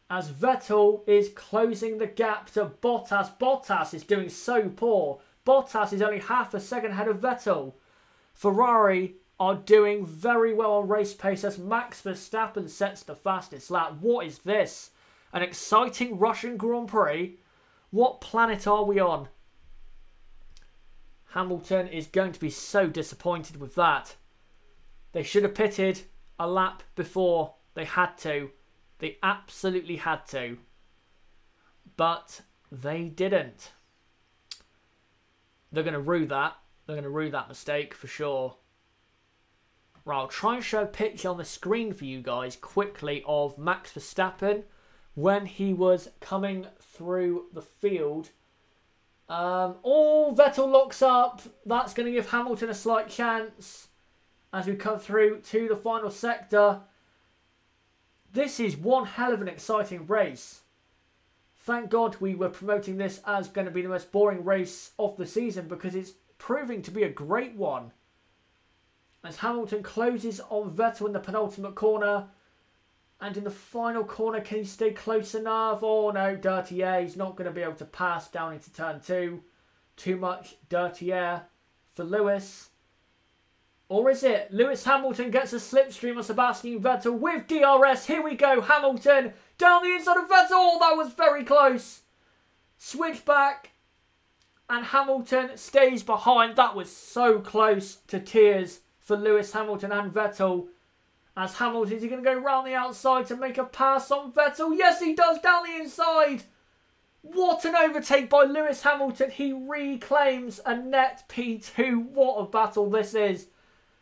As Vettel is closing the gap to Bottas. Bottas is doing so poor. Bottas is only half a second ahead of Vettel. Ferrari are doing very well on race pace as Max Verstappen sets the fastest lap. What is this? An exciting Russian Grand Prix? What planet are we on? Hamilton is going to be so disappointed with that. They should have pitted a lap before. They had to. They absolutely had to. But they didn't. They're going to rue that. They're going to rue that mistake for sure. Right, I'll try and show a picture on the screen for you guys quickly of Max Verstappen when he was coming through the field. Oh, Vettel locks up. That's going to give Hamilton a slight chance as we come through to the final sector. This is one hell of an exciting race. Thank God we were promoting this as going to be the most boring race of the season, because it's proving to be a great one. As Hamilton closes on Vettel in the penultimate corner. And in the final corner, can he stay close enough? Oh no, dirty air. He's not going to be able to pass down into turn 2. Too much dirty air for Lewis. Or is it? Lewis Hamilton gets a slipstream of Sebastian Vettel with DRS. Here we go. Hamilton down the inside of Vettel. Oh, that was very close. Switch back. And Hamilton stays behind. That was so close to tears for Lewis Hamilton and Vettel. As Hamilton, is he going to go round the outside to make a pass on Vettel? Yes, he does, down the inside. What an overtake by Lewis Hamilton. He reclaims a net P2. What a battle this is.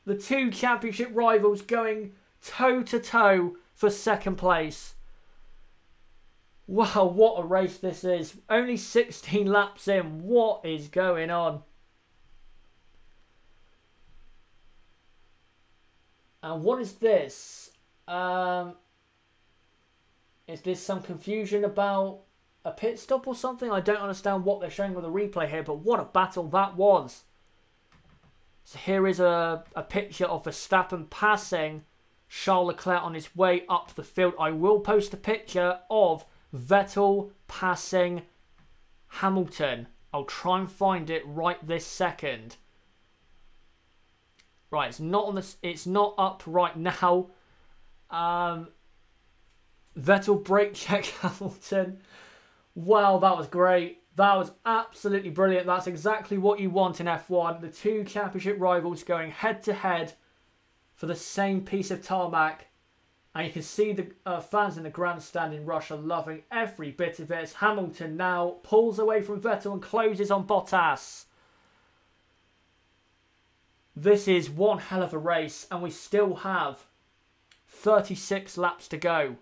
The two championship rivals going toe-to-toe for second place. Wow, what a race this is. Only 16 laps in. What is going on? And what is this? Is this some confusion about a pit stop or something? I don't understand what they're showing with the replay here, but what a battle that was. So here is a picture of Verstappen passing Charles Leclerc on his way up the field. I will post a picture of Vettel passing Hamilton. I'll try and find it right this second. Right, it's not on this. It's not up right now. Vettel brake check Hamilton. Wow, that was great. That was absolutely brilliant. That's exactly what you want in F1. The two championship rivals going head to head for the same piece of tarmac. And you can see the fans in the grandstand in Russia loving every bit of it. Hamilton now pulls away from Vettel and closes on Bottas. This is one hell of a race, and we still have 36 laps to go.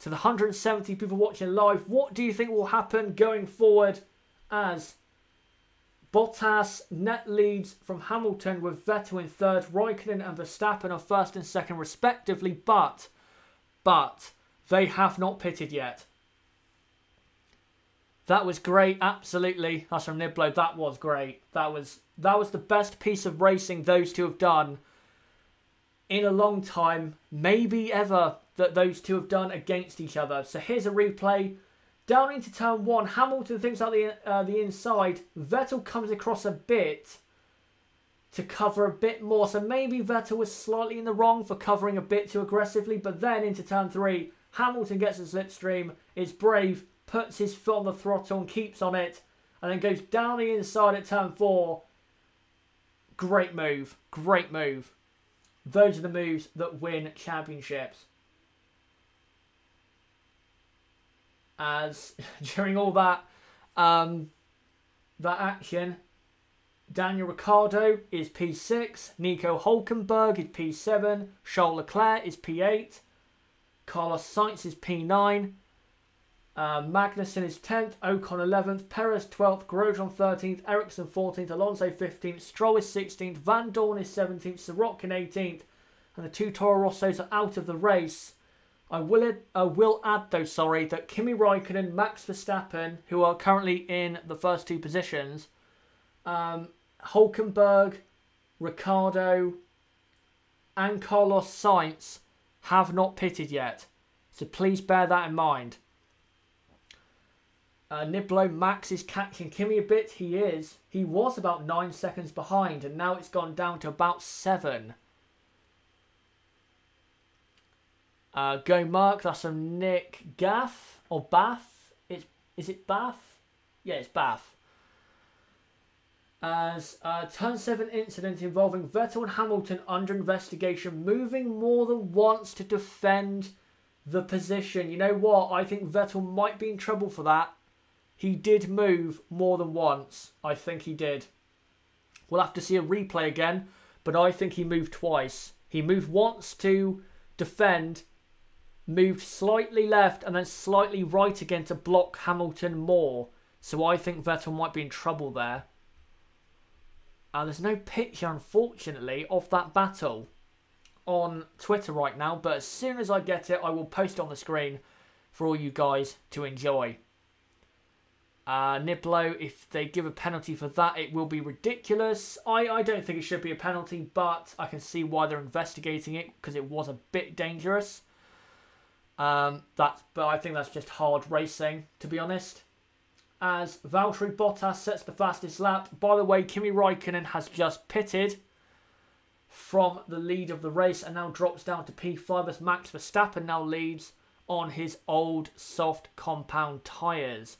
to the 170 people watching live, what do you think will happen going forward as Bottas net leads from Hamilton with Vettel in third, Raikkonen and Verstappen are first and second respectively, but they have not pitted yet. That was great, absolutely. That's from Niblo. That was great. That was the best piece of racing those two have done in a long time, maybe ever, that those two have done against each other. So here's a replay. Down into turn one, Hamilton thinks out the inside. Vettel comes across a bit to cover a bit more. So maybe Vettel was slightly in the wrong for covering a bit too aggressively. But then into turn three, Hamilton gets a slipstream, is brave, puts his foot on the throttle and keeps on it. And then goes down the inside at turn four. Great move. Great move. Those are the moves that win championships. As during all that action, Daniel Ricciardo is P6, Nico Hülkenberg is P7, Charles Leclerc is P8, Carlos Sainz is P9, Magnussen is 10th, Ocon 11th, Perez 12th, Grosjean 13th, Ericsson 14th, Alonso 15th, Stroll is 16th, Van Dorn is 17th, Sirotkin 18th, and the two Toro Rossos are out of the race. I will add though, that Kimi Raikkonen, Max Verstappen, who are currently in the first two positions, Hülkenberg, Ricciardo, and Carlos Sainz have not pitted yet. So please bear that in mind. Niblo, Max is catching Kimi a bit. He is. He was about 9 seconds behind, and now it's gone down to about 7. Go Mark, that's from Nick Gaff, or Bath. Is it Bath? Yeah, it's Bath. As turn 7 incident involving Vettel and Hamilton under investigation, moving more than once to defend the position. You know what? I think Vettel might be in trouble for that. He did move more than once. I think he did. We'll have to see a replay again, but I think he moved twice. He moved once to defend, moved slightly left and then slightly right again to block Hamilton more. So I think Vettel might be in trouble there. There's no picture, unfortunately, of that battle on Twitter right now. But as soon as I get it, I will post it on the screen for all you guys to enjoy. Niblo, if they give a penalty for that, it will be ridiculous. I don't think it should be a penalty, but I can see why they're investigating it because it was a bit dangerous. But I think that's just hard racing, to be honest. As Valtteri Bottas sets the fastest lap. By the way, Kimi Raikkonen has just pitted from the lead of the race and now drops down to P5 as Max Verstappen now leads on his old soft compound tyres.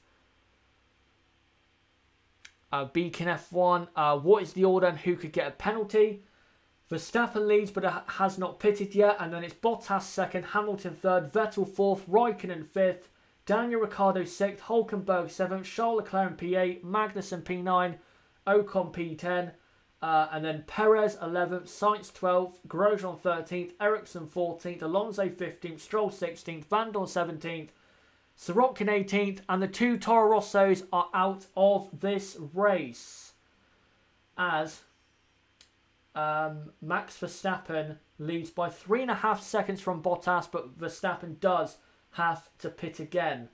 Beacon F1, what is the order and who could get a penalty? Verstappen leads but has not pitted yet, and then it's Bottas second, Hamilton third, Vettel fourth, Raikkonen fifth, Daniel Ricciardo 6th, Hülkenberg 7th, Charles Leclerc P8, Magnussen P9, Ocon P10, and then Perez 11th, Sainz 12th, Grosjean 13th, Ericsson 14th, Alonso 15th, Stroll 16th, Van Dorn 17th, Sirotkin 18th, and the two Toro Rossos are out of this race. As Max Verstappen leads by 3.5 seconds from Bottas, but Verstappen does have to pit again.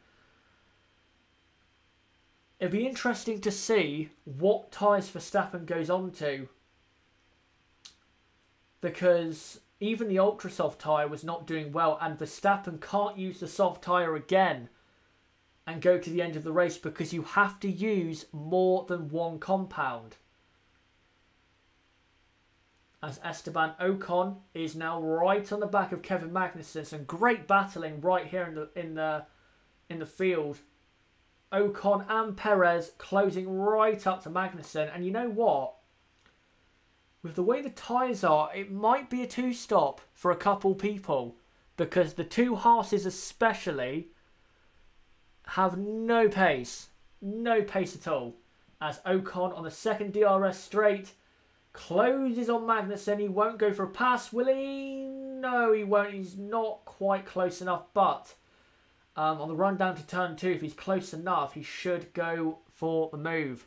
It'd be interesting to see what tyres Verstappen goes on to, because even the ultra soft tyre was not doing well, and Verstappen can't use the soft tyre again and go to the end of the race because you have to use more than one compound. As Esteban Ocon is now right on the back of Kevin Magnussen. Some great battling right here in the field. Ocon and Perez closing right up to Magnussen. And you know what? With the way the tyres are, it might be a two-stop for a couple people, because the two Haas's especially have no pace. No pace at all. As Ocon on the second DRS straight closes on Magnussen. He won't go for a pass, will he? No, he won't. He's not quite close enough, but On the run down to turn 2, if he's close enough, he should go for the move.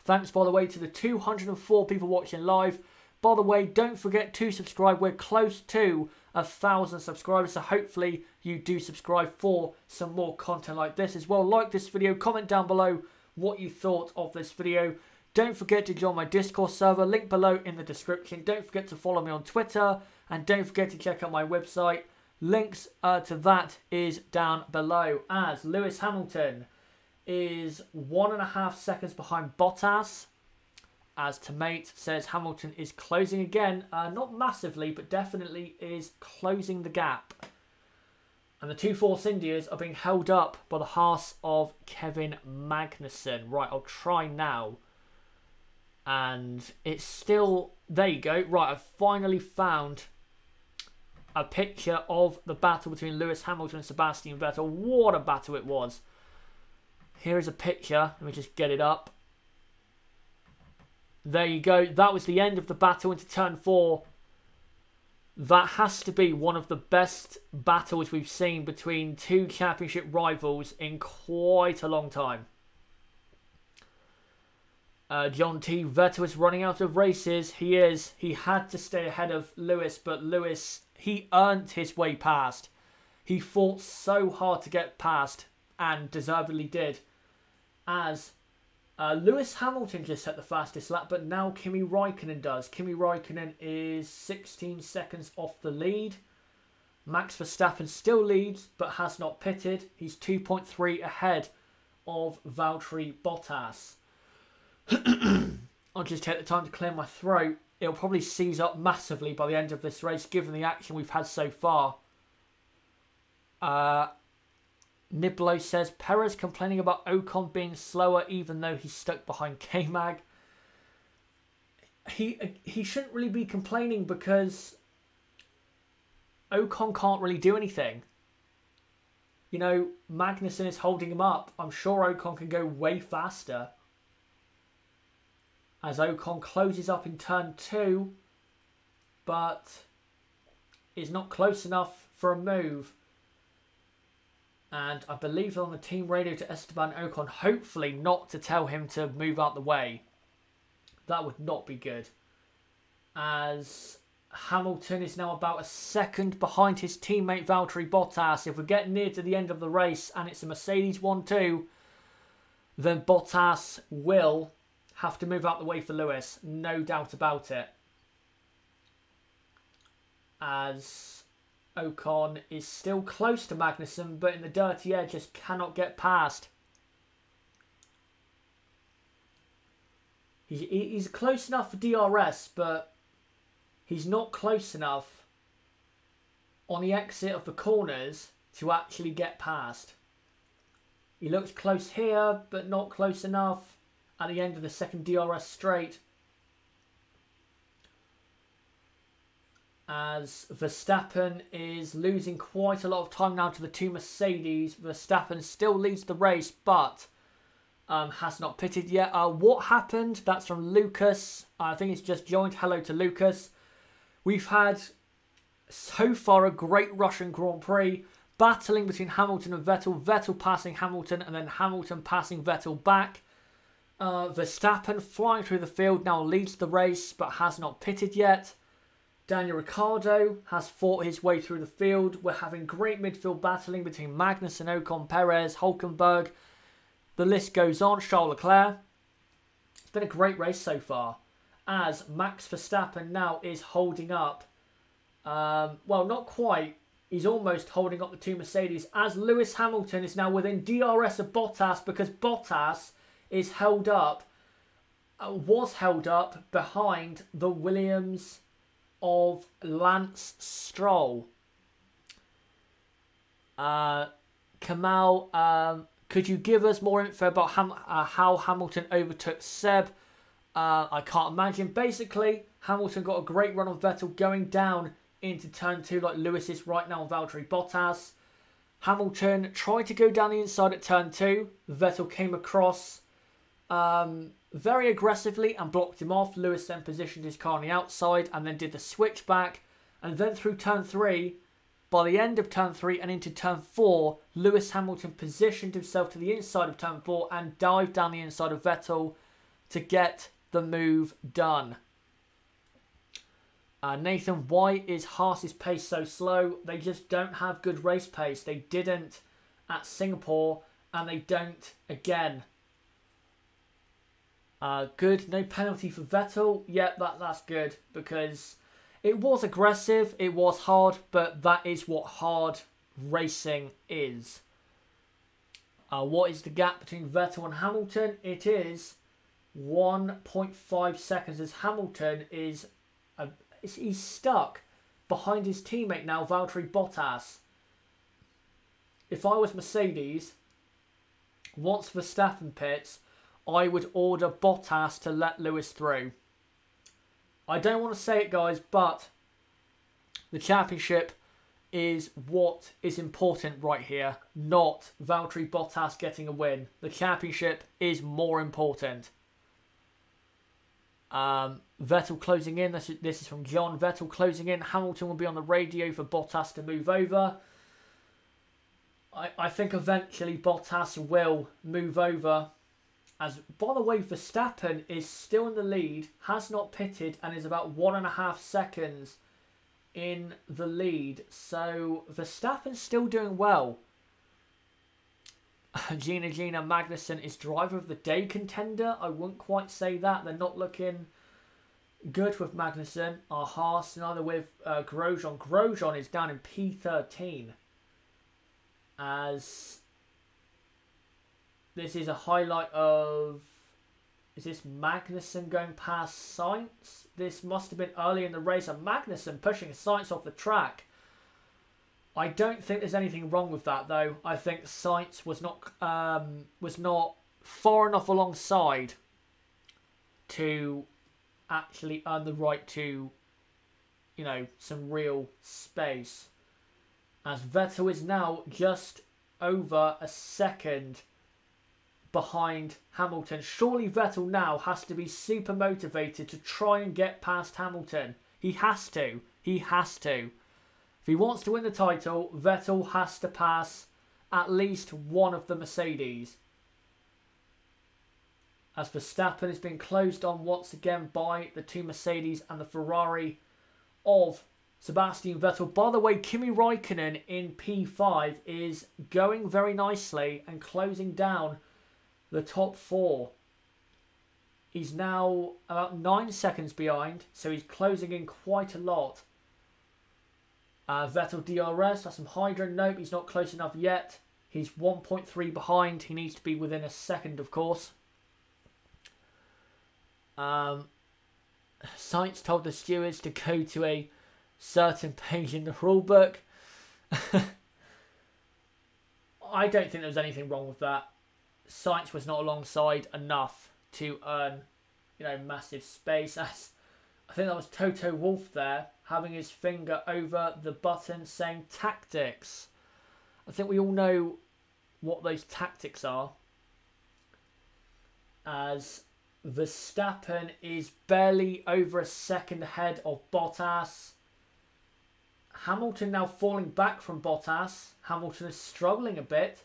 Thanks, by the way, to the 204 people watching live. By the way, don't forget to subscribe. We're close to 1,000 subscribers, so hopefully you do subscribe for some more content like this as well. Like this video, comment down below what you thought of this video. Don't forget to join my Discord server, link below in the description. Don't forget to follow me on Twitter, and don't forget to check out my website. Links to that is down below. As Lewis Hamilton is 1.5 seconds behind Bottas. As Tomate says, Hamilton is closing again. Not massively, but definitely is closing the gap. And the two Force Indias are being held up by the Haas of Kevin Magnussen. Right, I'll try now. And it's still... There you go. Right, I've finally found a picture of the battle between Lewis Hamilton and Sebastian Vettel. What a battle it was. Here is a picture. Let me just get it up. There you go. That was the end of the battle into turn 4. That has to be one of the best battles we've seen between two championship rivals in quite a long time. John T. Vettel is running out of races. He is. He had to stay ahead of Lewis, but Lewis, he earned his way past. He fought so hard to get past, and deservedly did. As Lewis Hamilton just set the fastest lap, but now Kimi Raikkonen does. Kimi Raikkonen is 16 seconds off the lead. Max Verstappen still leads, but has not pitted. He's 2.3 ahead of Valtteri Bottas. I'll just take the time to clear my throat. It'll probably seize up massively by the end of this race, given the action we've had so far. Niblo says, Perez complaining about Ocon being slower even though he's stuck behind K-Mag. He shouldn't really be complaining because Ocon can't really do anything. You know, Magnussen is holding him up. I'm sure Ocon can go way faster. As Ocon closes up in turn 2, but is not close enough for a move. And I believe on the team radio to Esteban Ocon, hopefully not to tell him to move out the way. That would not be good. As Hamilton is now about a second behind his teammate Valtteri Bottas. If we get near to the end of the race and it's a Mercedes 1-2, then Bottas will have to move out the way for Lewis. No doubt about it. As Ocon is still close to Magnussen, but in the dirty air just cannot get past. He's close enough for DRS, but he's not close enough on the exit of the corners to actually get past. He looks close here, but not close enough at the end of the second DRS straight. As Verstappen is losing quite a lot of time now to the two Mercedes. Verstappen still leads the race, but has not pitted yet. What happened? That's from Lucas. I think he's just joined. Hello to Lucas. We've had so far a great Russian Grand Prix. Battling between Hamilton and Vettel. Vettel passing Hamilton and then Hamilton passing Vettel back. Verstappen flying through the field now leads the race but has not pitted yet. Daniel Ricciardo has fought his way through the field. We're having great midfield battling between Magnussen, Ocon, Perez, Hülkenberg. The list goes on. Charles Leclerc. It's been a great race so far. As Max Verstappen now is holding up. Well, not quite. He's almost holding up the two Mercedes. As Lewis Hamilton is now within DRS of Bottas because Bottas is held up. Was held up behind the Williams of Lance Stroll. Kamal, could you give us more info about how Hamilton overtook Seb? I can't imagine. Basically, Hamilton got a great run on Vettel going down into turn 2 like Lewis is right now on Valtteri Bottas. Hamilton tried to go down the inside at turn 2. Vettel came across very aggressively and blocked him off. Lewis then positioned his car on the outside and then did the switch back. And then through turn 3, By the end of turn 3 and into turn 4, Lewis Hamilton positioned himself to the inside of turn 4 and dived down the inside of Vettel to get the move done. Nathan, why is Haas's pace so slow? They just don't have good race pace. They didn't at Singapore, and they don't again. Good, no penalty for Vettel. Yep, that's good, because it was aggressive, it was hard, but that is what hard racing is. What is the gap between Vettel and Hamilton? It is 1.5 seconds, as Hamilton is he's stuck behind his teammate now, Valtteri Bottas. If I was Mercedes, once Verstappen pits, I would order Bottas to let Lewis through. I don't want to say it, guys, but the championship is what is important right here, not Valtteri Bottas getting a win. The championship is more important. Vettel closing in. This is from John. Vettel closing in. Hamilton will be on the radio for Bottas to move over. I think eventually Bottas will move over. As, by the way, Verstappen is still in the lead, has not pitted, and is about 1.5 seconds in the lead. So Verstappen's still doing well. Gina Magnussen is driver of the day contender. I wouldn't quite say that. They're not looking good with Magnussen. Haas, neither with Grosjean. Grosjean is down in P13. As this is a highlight of... Is this Magnussen going past Sainz? This must have been early in the race. And Magnussen pushing Sainz off the track. I don't think there's anything wrong with that, though. I think Sainz was not far enough alongside to actually earn the right to, you know, some real space. As Vettel is now just over a second behind Hamilton. Surely Vettel now has to be super motivated to try and get past Hamilton. He has to. He has to. If he wants to win the title, Vettel has to pass at least one of the Mercedes. As Verstappen has been closed on once again by the two Mercedes and the Ferrari of Sebastian Vettel. By the way, Kimi Räikkönen in P5 is going very nicely and closing down the top 4. He's now about 9 seconds behind, so he's closing in quite a lot. Vettel DRS, that's some Hydro. Nope, he's not close enough yet. He's 1.3 behind. He needs to be within a second, of course. Sainz told the stewards to go to a certain page in the rulebook. I don't think there was anything wrong with that. Sainz was not alongside enough to earn, you know, massive space. I think that was Toto Wolff there, having his finger over the button saying tactics. I think we all know what those tactics are. As Verstappen is barely over a second ahead of Bottas. Hamilton now falling back from Bottas. Hamilton is struggling a bit.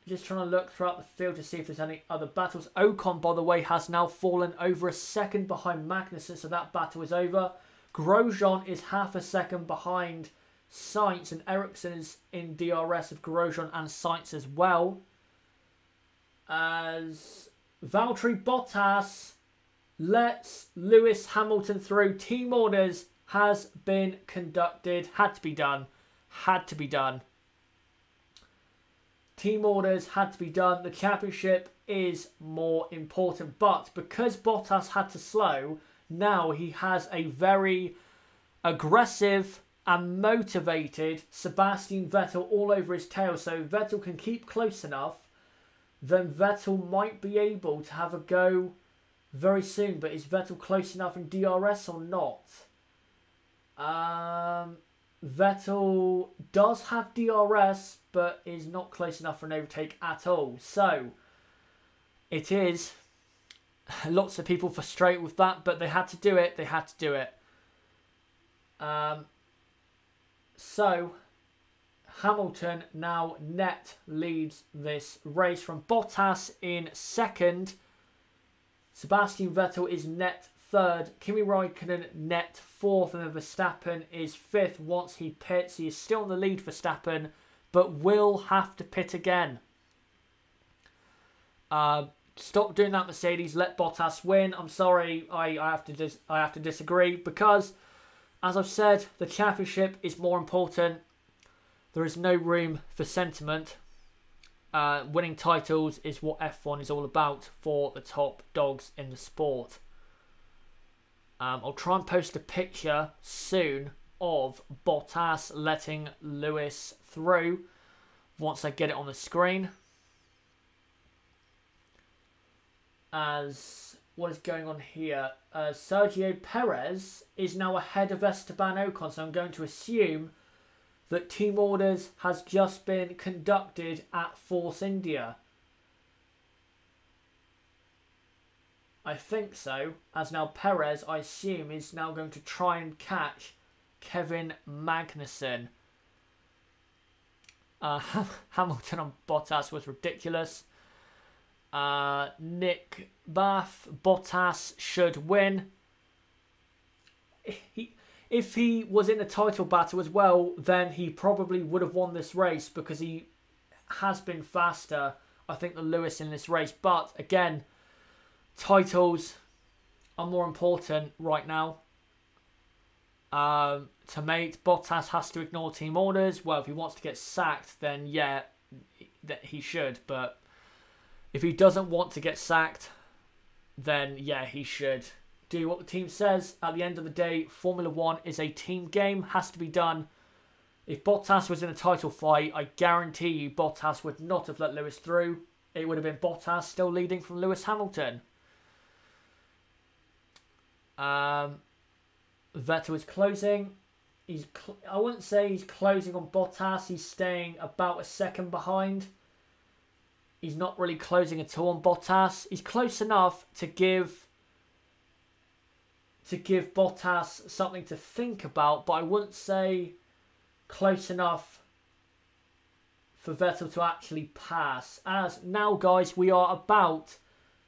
Just trying to look throughout the field to see if there's any other battles. Ocon, by the way, has now fallen over a second behind Magnussen, so that battle is over. Grosjean is half a second behind Sainz, and Ericsson is in DRS of Grosjean and Sainz as well. As Valtteri Bottas lets Lewis Hamilton through. Team orders has been conducted. Had to be done. Had to be done. Team orders had to be done. The championship is more important. But because Bottas had to slow, now he has a very aggressive and motivated Sebastian Vettel all over his tail. So if Vettel can keep close enough, then Vettel might be able to have a go very soon. But is Vettel close enough in DRS or not? Vettel does have DRS, but is not close enough for an overtake at all. So, it is. Lots of people frustrated with that, but they had to do it. They had to do it. So Hamilton now net leads this race from Bottas in second. Sebastian Vettel is net third. Kimi Raikkonen net fourth. And then Verstappen is fifth once he pits. He is still in the lead, Verstappen, but will have to pit again. Stop doing that, Mercedes. Let Bottas win. I'm sorry, I have to disagree because, as I've said, the championship is more important. There is no room for sentiment. Winning titles is what F1 is all about for the top dogs in the sport. I'll try and post a picture soon of Bottas letting Lewis through once I get it on the screen. As what is going on here, Sergio Perez is now ahead of Esteban Ocon, so I'm going to assume that team orders has just been conducted at Force India. I think so, as now Perez, I assume, is now going to try and catch Kevin Magnussen. Hamilton on Bottas was ridiculous. Nick Bath, Bottas should win. If he was in a title battle as well, then he probably would have won this race because he has been faster, I think, than Lewis in this race. But again, titles are more important right now. To mate, Bottas has to ignore team orders. Well, if he wants to get sacked, then yeah, that he should. But if he doesn't want to get sacked, then yeah, he should do what the team says. At the end of the day, Formula 1 is a team game, has to be done. If Bottas was in a title fight, I guarantee you Bottas would not have let Lewis through. It would have been Bottas still leading from Lewis Hamilton. Vettel is closing. I wouldn't say he's closing on Bottas. He's staying about a second behind. He's not really closing at all on Bottas. He's close enough to give Bottas something to think about, but I wouldn't say close enough for Vettel to actually pass. As now, guys, we are about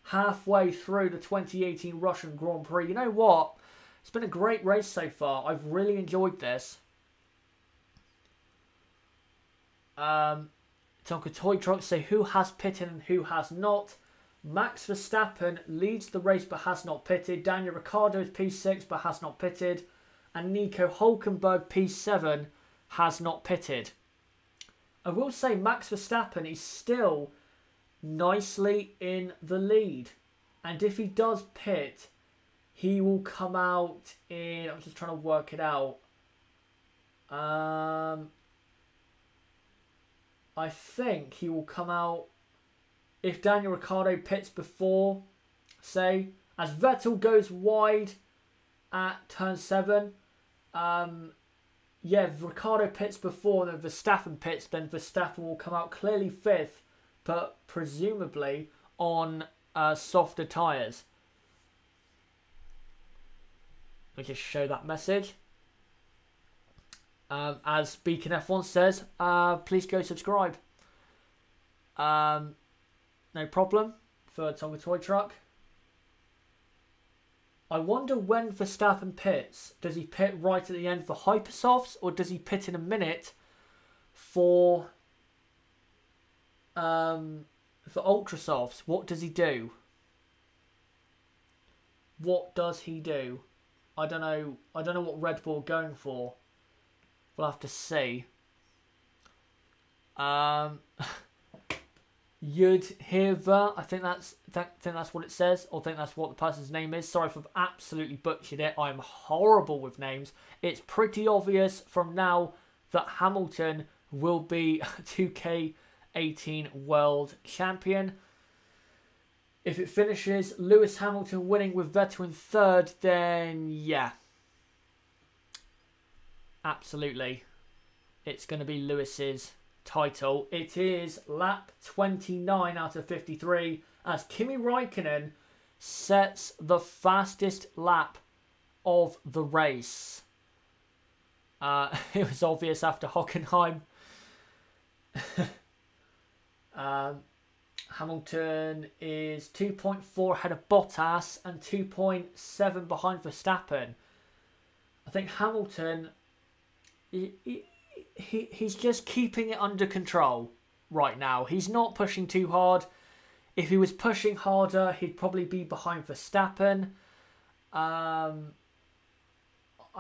halfway through the 2018 Russian Grand Prix. You know what? It's been a great race so far. I've really enjoyed this. Tonka Toy Truck say who has pitted and who has not. Max Verstappen leads the race but has not pitted. Daniel Ricciardo is P6 but has not pitted. And Nico Hülkenberg, P7, has not pitted. I will say Max Verstappen is still nicely in the lead. And if he does pit, he will come out in... I'm just trying to work it out. I think he will come out if Daniel Ricciardo pits before, say, as Vettel goes wide at turn 7. Yeah, if Ricciardo pits before, then Verstappen pits, then Verstappen will come out clearly 5th, but presumably on softer tyres. Let me just show that message. As Beacon F1 says, please go subscribe. No problem for Tonga Toy Truck. I wonder when Verstappen pits. Does he pit right at the end for Hypersofts, or does he pit in a minute for Ultrasofts? What does he do? What does he do? I don't know. I don't know what Red Bull are going for. We'll have to see. Yud Hirva, I think that's what it says, or I think that's what the person's name is. Sorry if I've absolutely butchered it. I'm horrible with names. It's pretty obvious from now that Hamilton will be 2K18 World Champion. If it finishes Lewis Hamilton winning with Vettel in 3rd, then yeah. Absolutely. It's going to be Lewis's title. It is lap 29 out of 53 as Kimi Raikkonen sets the fastest lap of the race. It was obvious after Hockenheim. Hamilton is 2.4 ahead of Bottas and 2.7 behind Verstappen. I think Hamilton, he's just keeping it under control right now. He's not pushing too hard. If he was pushing harder, he'd probably be behind Verstappen. I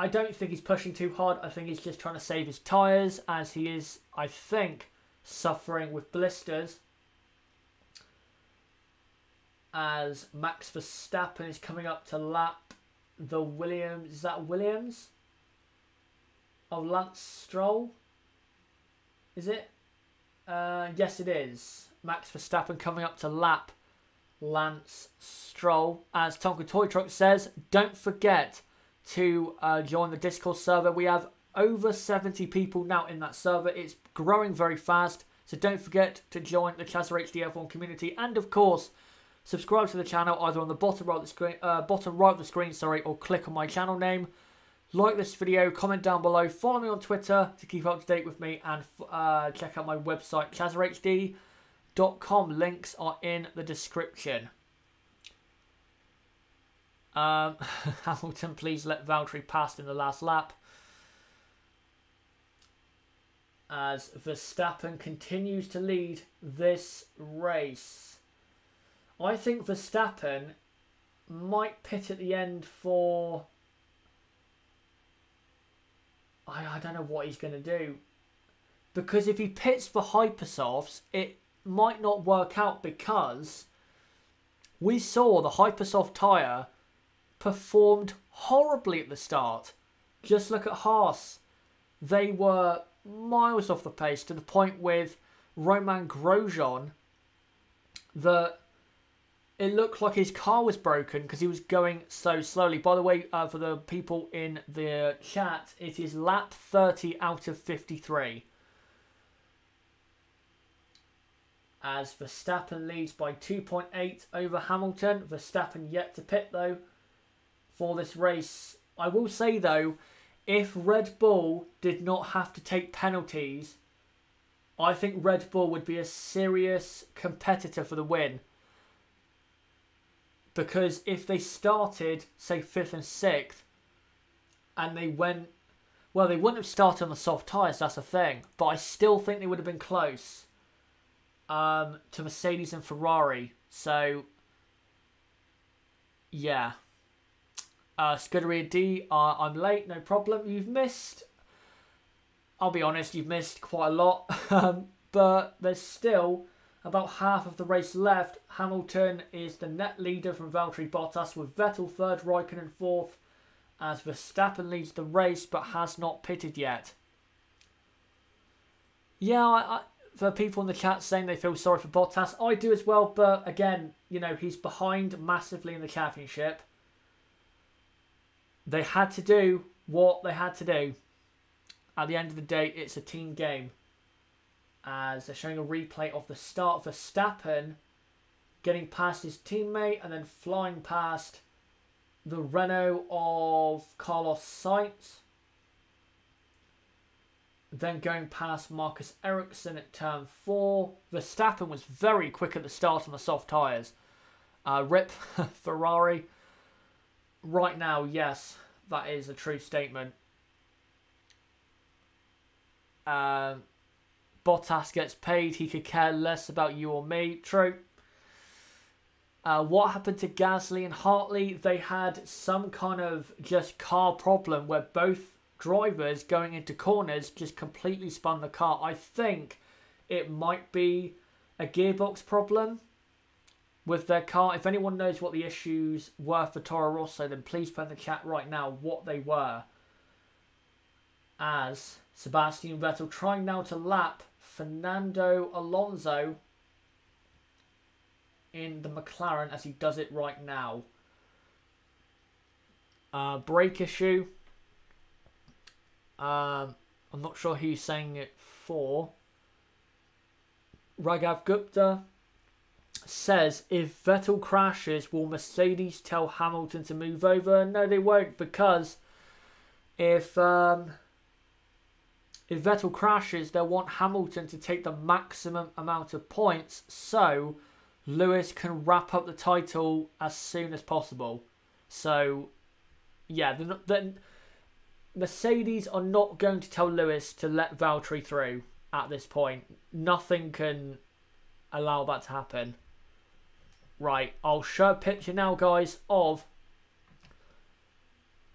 don't think he's pushing too hard. I think he's just trying to save his tyres, as he is, I think, suffering with blisters. As Max Verstappen is coming up to lap the Williams. Is that Williams? Oh, Lance Stroll? Is it? Yes, it is. Max Verstappen coming up to lap Lance Stroll. As Tonka Toy Truck says, don't forget to join the Discord server. We have over 70 people now in that server. It's growing very fast. So don't forget to join the Chazza HD F1 community. And of course, subscribe to the channel either on the bottom right of the screen, or click on my channel name. Like this video, comment down below, follow me on Twitter to keep up to date with me, and check out my website, chazahd.com. Links are in the description. Hamilton, please let Valtteri pass in the last lap. As Verstappen continues to lead this race. I think Verstappen might pit at the end for... I don't know what he's going to do. Because if he pits for Hypersofts, it might not work out, because we saw the Hypersoft tyre performed horribly at the start. Just look at Haas. They were miles off the pace, to the point with Romain Grosjean that it looked like his car was broken because he was going so slowly. By the way, for the people in the chat, it is lap 30 out of 53. As Verstappen leads by 2.8 over Hamilton. Verstappen yet to pit, though, for this race. I will say, though, if Red Bull did not have to take penalties, I think Red Bull would be a serious competitor for the win. Because if they started, say, 5th and 6th, and they went... Well, they wouldn't have started on the soft tyres, that's the thing. But I still think they would have been close to Mercedes and Ferrari. So, yeah. Scuderia D, I'm late, no problem. You've missed... I'll be honest, you've missed quite a lot. But there's still... about half of the race left. Hamilton is the net leader from Valtteri Bottas, with Vettel third, Raikkonen fourth, as Verstappen leads the race but has not pitted yet. Yeah, for people in the chat saying they feel sorry for Bottas, I do as well, but again, you know, he's behind massively in the championship. They had to do what they had to do. At the end of the day, it's a team game. As they're showing a replay of the start of Verstappen getting past his teammate and then flying past the Renault of Carlos Sainz. Then going past Marcus Ericsson at turn 4. Verstappen was very quick at the start on the soft tyres. Rip Ferrari. Right now, yes, that is a true statement. Bottas gets paid. He could care less about you or me. True. What happened to Gasly and Hartley? They had some kind of just car problem where both drivers going into corners just completely spun the car. I think it might be a gearbox problem with their car. If anyone knows what the issues were for Toro Rosso, then please put in the chat right now what they were. As Sebastian Vettel trying now to lap Fernando Alonso in the McLaren, as he does it right now. Brake issue. I'm not sure who he's saying it for. Raghav Gupta says, if Vettel crashes, will Mercedes tell Hamilton to move over? No, they won't, because if if Vettel crashes, they'll want Hamilton to take the maximum amount of points so Lewis can wrap up the title as soon as possible. So, yeah, the Mercedes are not going to tell Lewis to let Valtteri through at this point. Nothing can allow that to happen. Right, I'll show a picture now, guys, of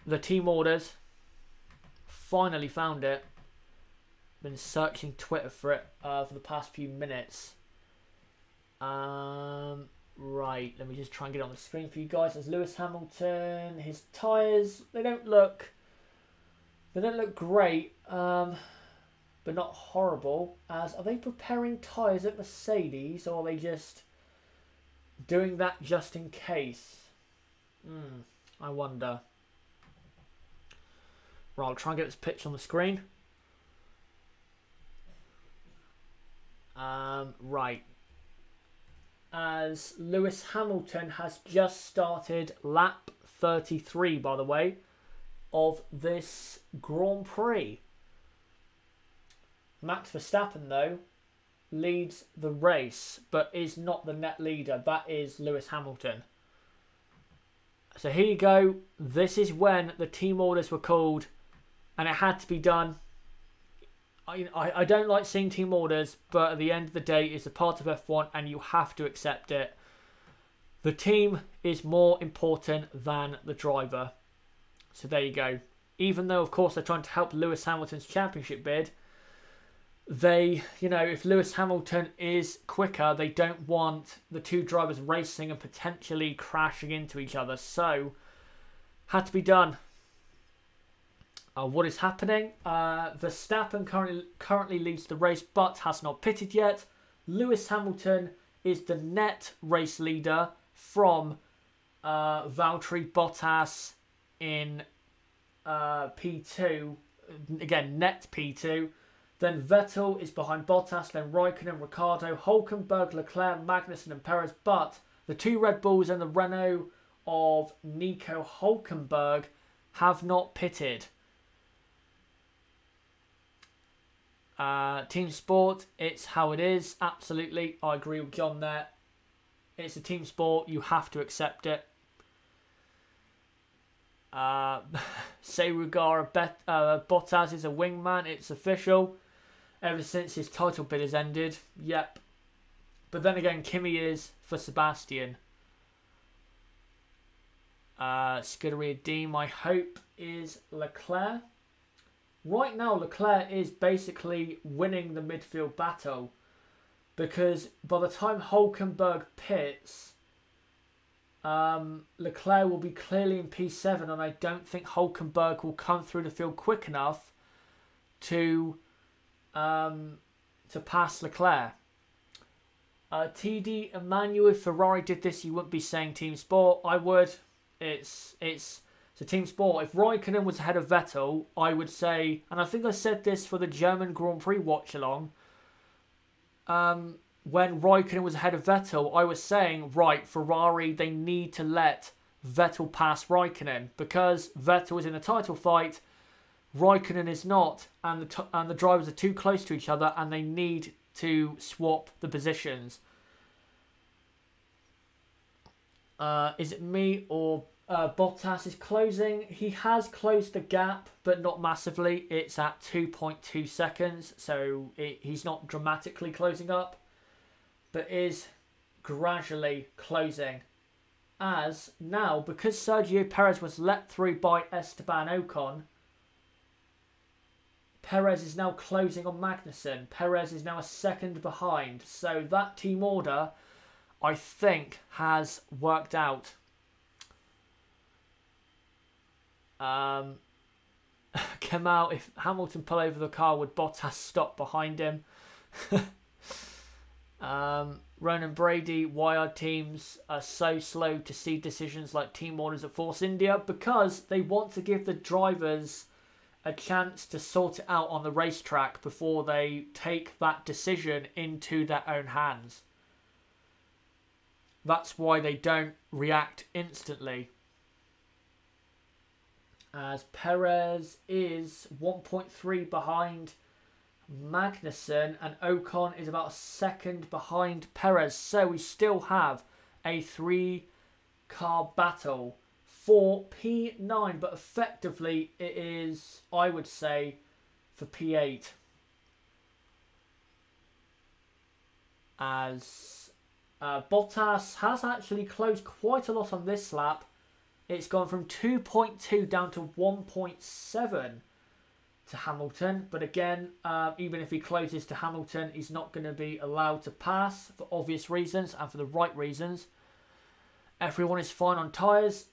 the team orders. Finally found it. Been searching Twitter for it for the past few minutes. Right, let me just try and get it on the screen for you guys. There's Lewis Hamilton. His tyres, they don't look great, but not horrible. Are they preparing tyres at Mercedes, or are they just doing that just in case? I wonder. Right, I'll try and get this picture on the screen. Right. As Lewis Hamilton has just started lap 33, by the way, of this Grand Prix. Max Verstappen, though, leads the race, but is not the net leader. That is Lewis Hamilton. So here you go. This is when the team orders were called, and it had to be done. I don't like seeing team orders, but at the end of the day, it's a part of F1 and you have to accept it. The team is more important than the driver. So there you go. Even though, of course, they're trying to help Lewis Hamilton's championship bid, if Lewis Hamilton is quicker, they don't want the two drivers racing and potentially crashing into each other. So, had to be done. What is happening? Verstappen currently leads the race, but has not pitted yet. Lewis Hamilton is the net race leader from Valtteri Bottas in P2. Again, net P2. Then Vettel is behind Bottas, then Raikkonen, Ricciardo, Hülkenberg, Leclerc, Magnussen and Perez. But the two Red Bulls and the Renault of Nico Hülkenberg have not pitted. Team sport, it's how it is. Absolutely, I agree with John there. It's a team sport. You have to accept it. Serugara Bottas is a wingman. It's official. Ever since his title bid has ended. Yep. But then again, Kimi is for Sebastian. Scuderia D, my hope, is Leclerc. Right now, Leclerc is basically winning the midfield battle, because by the time Hülkenberg pits, Leclerc will be clearly in P7, and I don't think Hülkenberg will come through the field quick enough to pass Leclerc. TD Emmanuel, if Ferrari did this, you wouldn't be saying team sport. I would. It's a team sport. If Raikkonen was ahead of Vettel, I would say, and I think I said this for the German Grand Prix watch-along, when Raikkonen was ahead of Vettel, I was saying, right, Ferrari, they need to let Vettel pass Raikkonen, because Vettel is in a title fight, Raikkonen is not, and the drivers are too close to each other, and they need to swap the positions. Is it me or Bottas is closing? He has closed the gap, but not massively. It's at 2.2 seconds, so he's not dramatically closing up, but is gradually closing. As now, because Sergio Perez was let through by Esteban Ocon, Perez is now closing on Magnussen. Perez is now a second behind. So that team order, I think, has worked out. Kemal, if Hamilton pull over the car, would Bottas stop behind him? Ronan Brady, why are teams so slow to see decisions like team orders at Force India? Because they want to give the drivers a chance to sort it out on the racetrack before they take that decision into their own hands. That's why they don't react instantly. As Perez is 1.3 behind Magnussen, and Ocon is about a second behind Perez. So we still have a 3-car battle for P9, but effectively it is, I would say, for P8. As Bottas has actually closed quite a lot on this lap. It's gone from 2.2 down to 1.7 to Hamilton. But again, even if he closes to Hamilton, he's not going to be allowed to pass for obvious reasons and for the right reasons. Everyone is fine on tyres.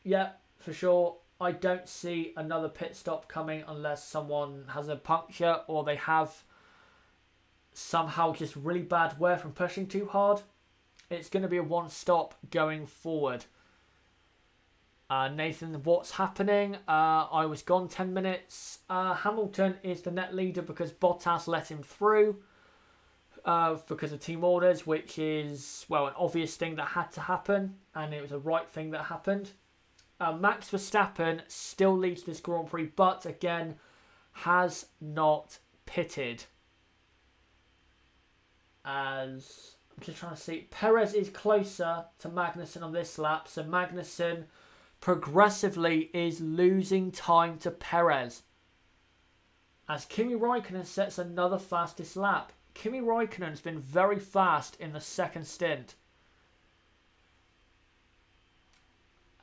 Yeah, for sure. I don't see another pit stop coming unless someone has a puncture or they have somehow just really bad wear from pushing too hard. It's going to be a one stop going forward. Nathan, what's happening? I was gone 10 minutes. Hamilton is the net leader because Bottas let him through because of team orders, which is, well, an obvious thing that had to happen, and it was a right thing that happened. Max Verstappen still leads this Grand Prix, but again, has not pitted. As I'm just trying to see, Perez is closer to Magnussen on this lap, so Magnussen progressively is losing time to Perez. As Kimi Raikkonen sets another fastest lap. Kimi Raikkonen's been very fast in the second stint.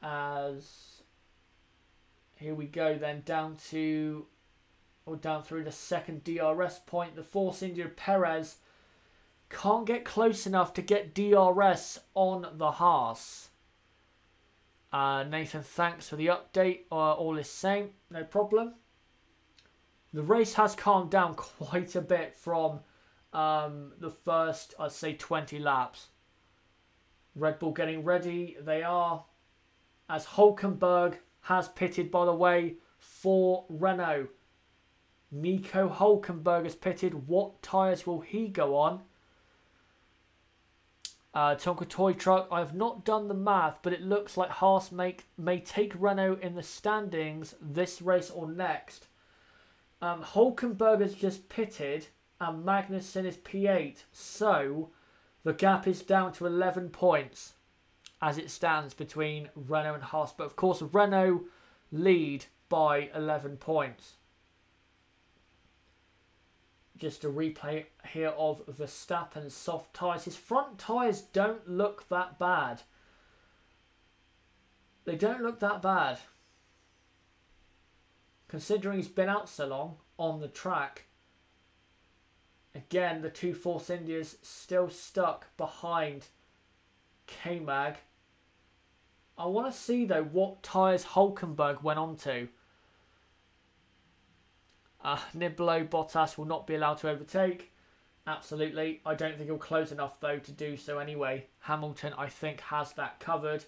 As here we go then down through the second DRS point. The Force India Perez can't get close enough to get DRS on the Haas. Nathan, thanks for the update. All is same, no problem. The race has calmed down quite a bit from the first, I'd say, 20 laps. Red Bull getting ready. They are. As Hülkenberg has pitted, by the way, for Renault. Nico Hülkenberg has pitted. What tyres will he go on? Tonka Toy Truck, I have not done the math, but it looks like Haas may take Renault in the standings this race or next. Hülkenberg has just pitted and Magnussen is P8. So the gap is down to 11 points as it stands between Renault and Haas. But of course, Renault lead by 11 points. Just a replay here of Verstappen's soft tyres. His front tyres don't look that bad. They don't look that bad. Considering he's been out so long on the track. Again, the two Force Indias still stuck behind K-Mag. I want to see, though, what tyres Hülkenberg went on to. Niblo Bottas will not be allowed to overtake. Absolutely. I don't think he'll close enough, though, to do so anyway. Hamilton, I think, has that covered.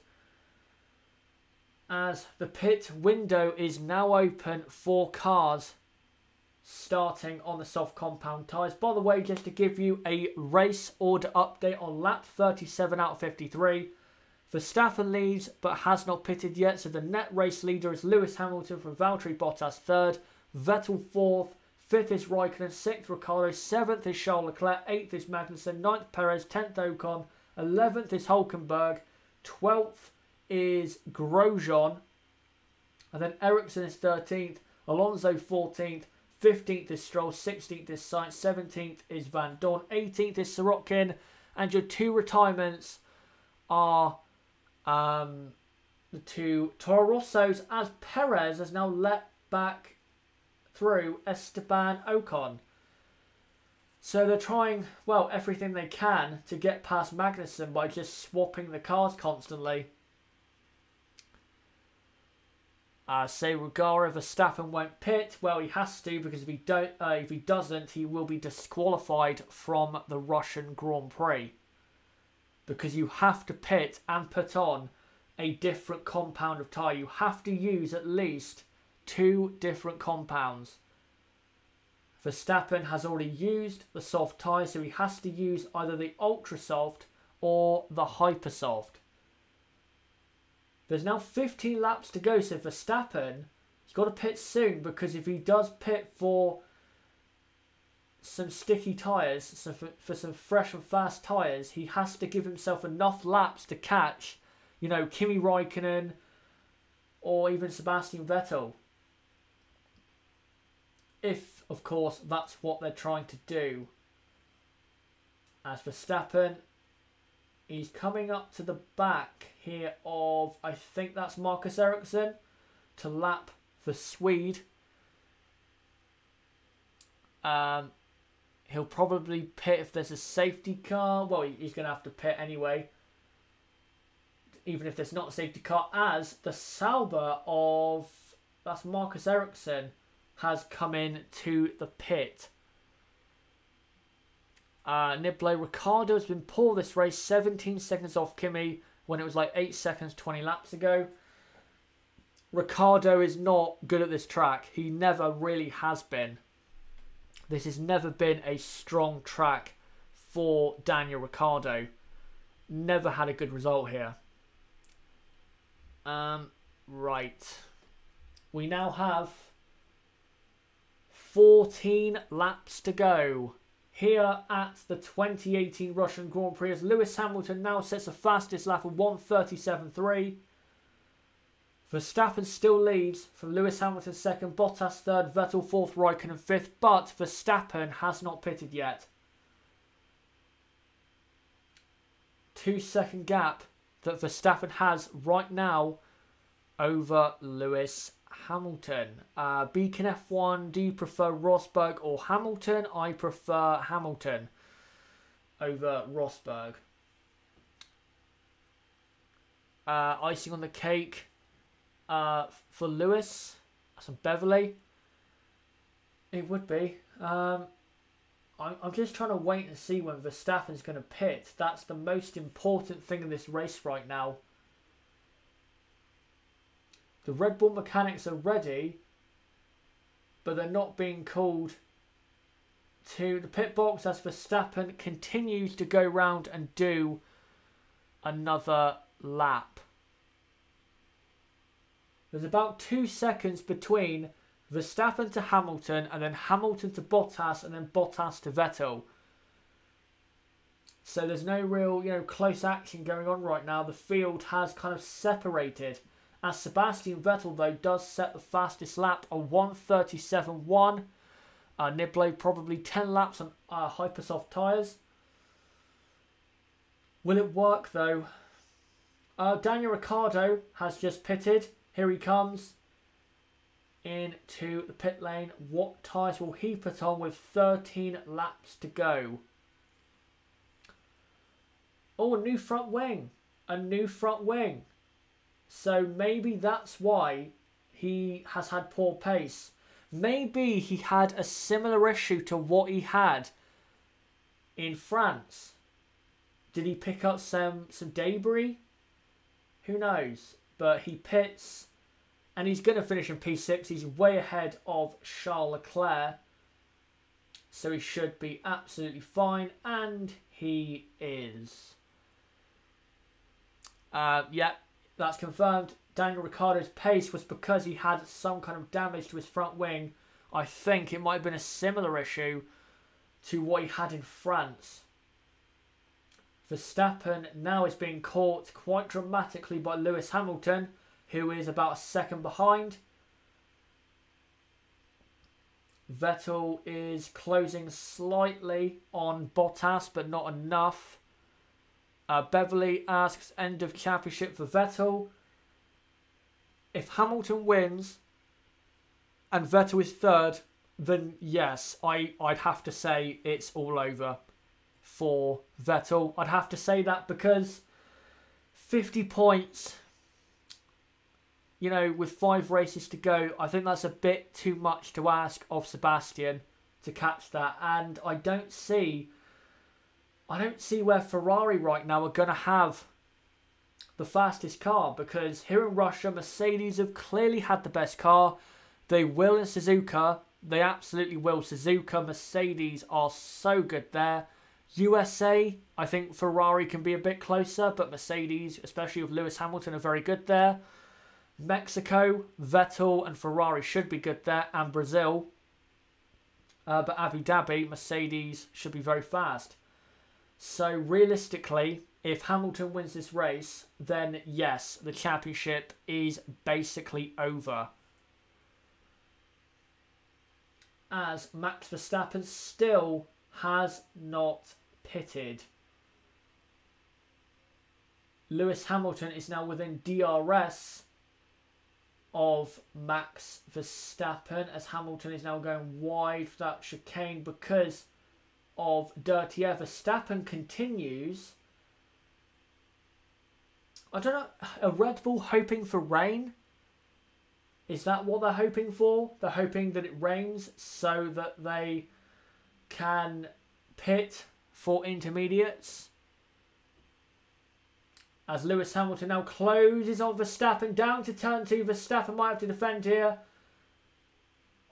As the pit window is now open for cars starting on the soft compound tyres. By the way, just to give you a race order update on lap 37 out of 53. Verstappen leads but has not pitted yet. So the net race leader is Lewis Hamilton from Valtteri Bottas third. Vettel 4th, 5th is Raikkonen, 6th Ricciardo, 7th is Charles Leclerc, 8th is Magnussen, 9th Perez, 10th Ocon, 11th is Hülkenberg, 12th is Grosjean, and then Ericsson is 13th, Alonso 14th, 15th is Stroll, 16th is Sainz, 17th is Van Dorn, 18th is Sorokin, and your two retirements are the two Toro Rossos, as Perez has now let back through Esteban Ocon. So they're trying, well, everything they can to get past Magnussen by just swapping the cars constantly. Say Ruggiero, Verstappen won't pit. Well, he has to, because if he doesn't, he will be disqualified from the Russian Grand Prix. Because you have to pit and put on a different compound of tyre. You have to use at least 2 different compounds. Verstappen has already used the soft tyre, so he has to use either the ultra soft or the hyper soft. There's now 15 laps to go, so Verstappen, he's got to pit soon, because if he does pit for some sticky tyres, for some fresh and fast tyres, he has to give himself enough laps to catch, you know, Kimi Raikkonen or even Sebastian Vettel. If, of course, that's what they're trying to do. As for Verstappen, he's coming up to the back here of, I think that's Marcus Ericsson, to lap the Swede. He'll probably pit if there's a safety car. Well, he's going to have to pit anyway, even if there's not a safety car, as the Sauber of, that's Marcus Ericsson, has come in to the pit. Nibali Ricciardo has been poor this race, 17 seconds off Kimi when it was like 8 seconds 20 laps ago. Ricciardo is not good at this track. He never really has been. This has never been a strong track for Daniel Ricciardo. Never had a good result here. Right. We now have 14 laps to go here at the 2018 Russian Grand Prix, as Lewis Hamilton now sets the fastest lap of 1:37.3. Verstappen still leads from Lewis Hamilton second, Bottas third, Vettel fourth, Raikkonen fifth, but Verstappen has not pitted yet. 2-second gap that Verstappen has right now over Lewis Hamilton. Beacon F1, do you prefer Rosberg or Hamilton? I prefer Hamilton over Rosberg. Icing on the cake for Lewis, some Beverly. It would be. I'm just trying to wait and see when Verstappen's going to pit. That's the most important thing in this race right now. The Red Bull mechanics are ready, but they're not being called to the pit box as Verstappen continues to go round and do another lap. There's about 2 seconds between Verstappen to Hamilton and then Hamilton to Bottas and then Bottas to Vettel. So there's no real, close action going on right now. The field has kind of separated. As Sebastian Vettel, though, does set the fastest lap of 1:37.1. Nibali probably 10 laps on hypersoft tyres. Will it work, though? Daniel Ricciardo has just pitted. Here he comes into the pit lane. What tyres will he put on with 13 laps to go? Oh, a new front wing. A new front wing. So maybe that's why he has had poor pace. Maybe he had a similar issue to what he had in France. Did he pick up some debris? Who knows? But he pits and he's going to finish in P6. He's way ahead of Charles Leclerc. So he should be absolutely fine. And he is. Yeah. That's confirmed. Daniel Ricciardo's pace was because he had some kind of damage to his front wing. I think it might have been a similar issue to what he had in France. Verstappen now is being caught quite dramatically by Lewis Hamilton, who is about a second behind. Vettel is closing slightly on Bottas, but not enough. Beverly asks, end of championship for Vettel. If Hamilton wins and Vettel is third, then yes, I'd have to say it's all over for Vettel. I'd have to say that because 50 points, with 5 races to go, I think that's a bit too much to ask of Sebastian to catch that. And I don't see where Ferrari right now are going to have the fastest car, because here in Russia, Mercedes have clearly had the best car. They will in Suzuka. They absolutely will. Suzuka, Mercedes are so good there. USA, I think Ferrari can be a bit closer, but Mercedes, especially with Lewis Hamilton, are very good there. Mexico, Vettel and Ferrari should be good there. And Brazil, But Abu Dhabi, Mercedes should be very fast. So realistically, if Hamilton wins this race, then yes, the championship is basically over. As Max Verstappen still has not pitted. Lewis Hamilton is now within DRS of Max Verstappen, as Hamilton is now going wide for that chicane because of dirty air. Verstappen continues. I don't know, are Red Bull hoping for rain? Is that what they're hoping for? They're hoping that it rains so that they can pit for intermediates. As Lewis Hamilton now closes on Verstappen down to turn 2. Verstappen might have to defend here.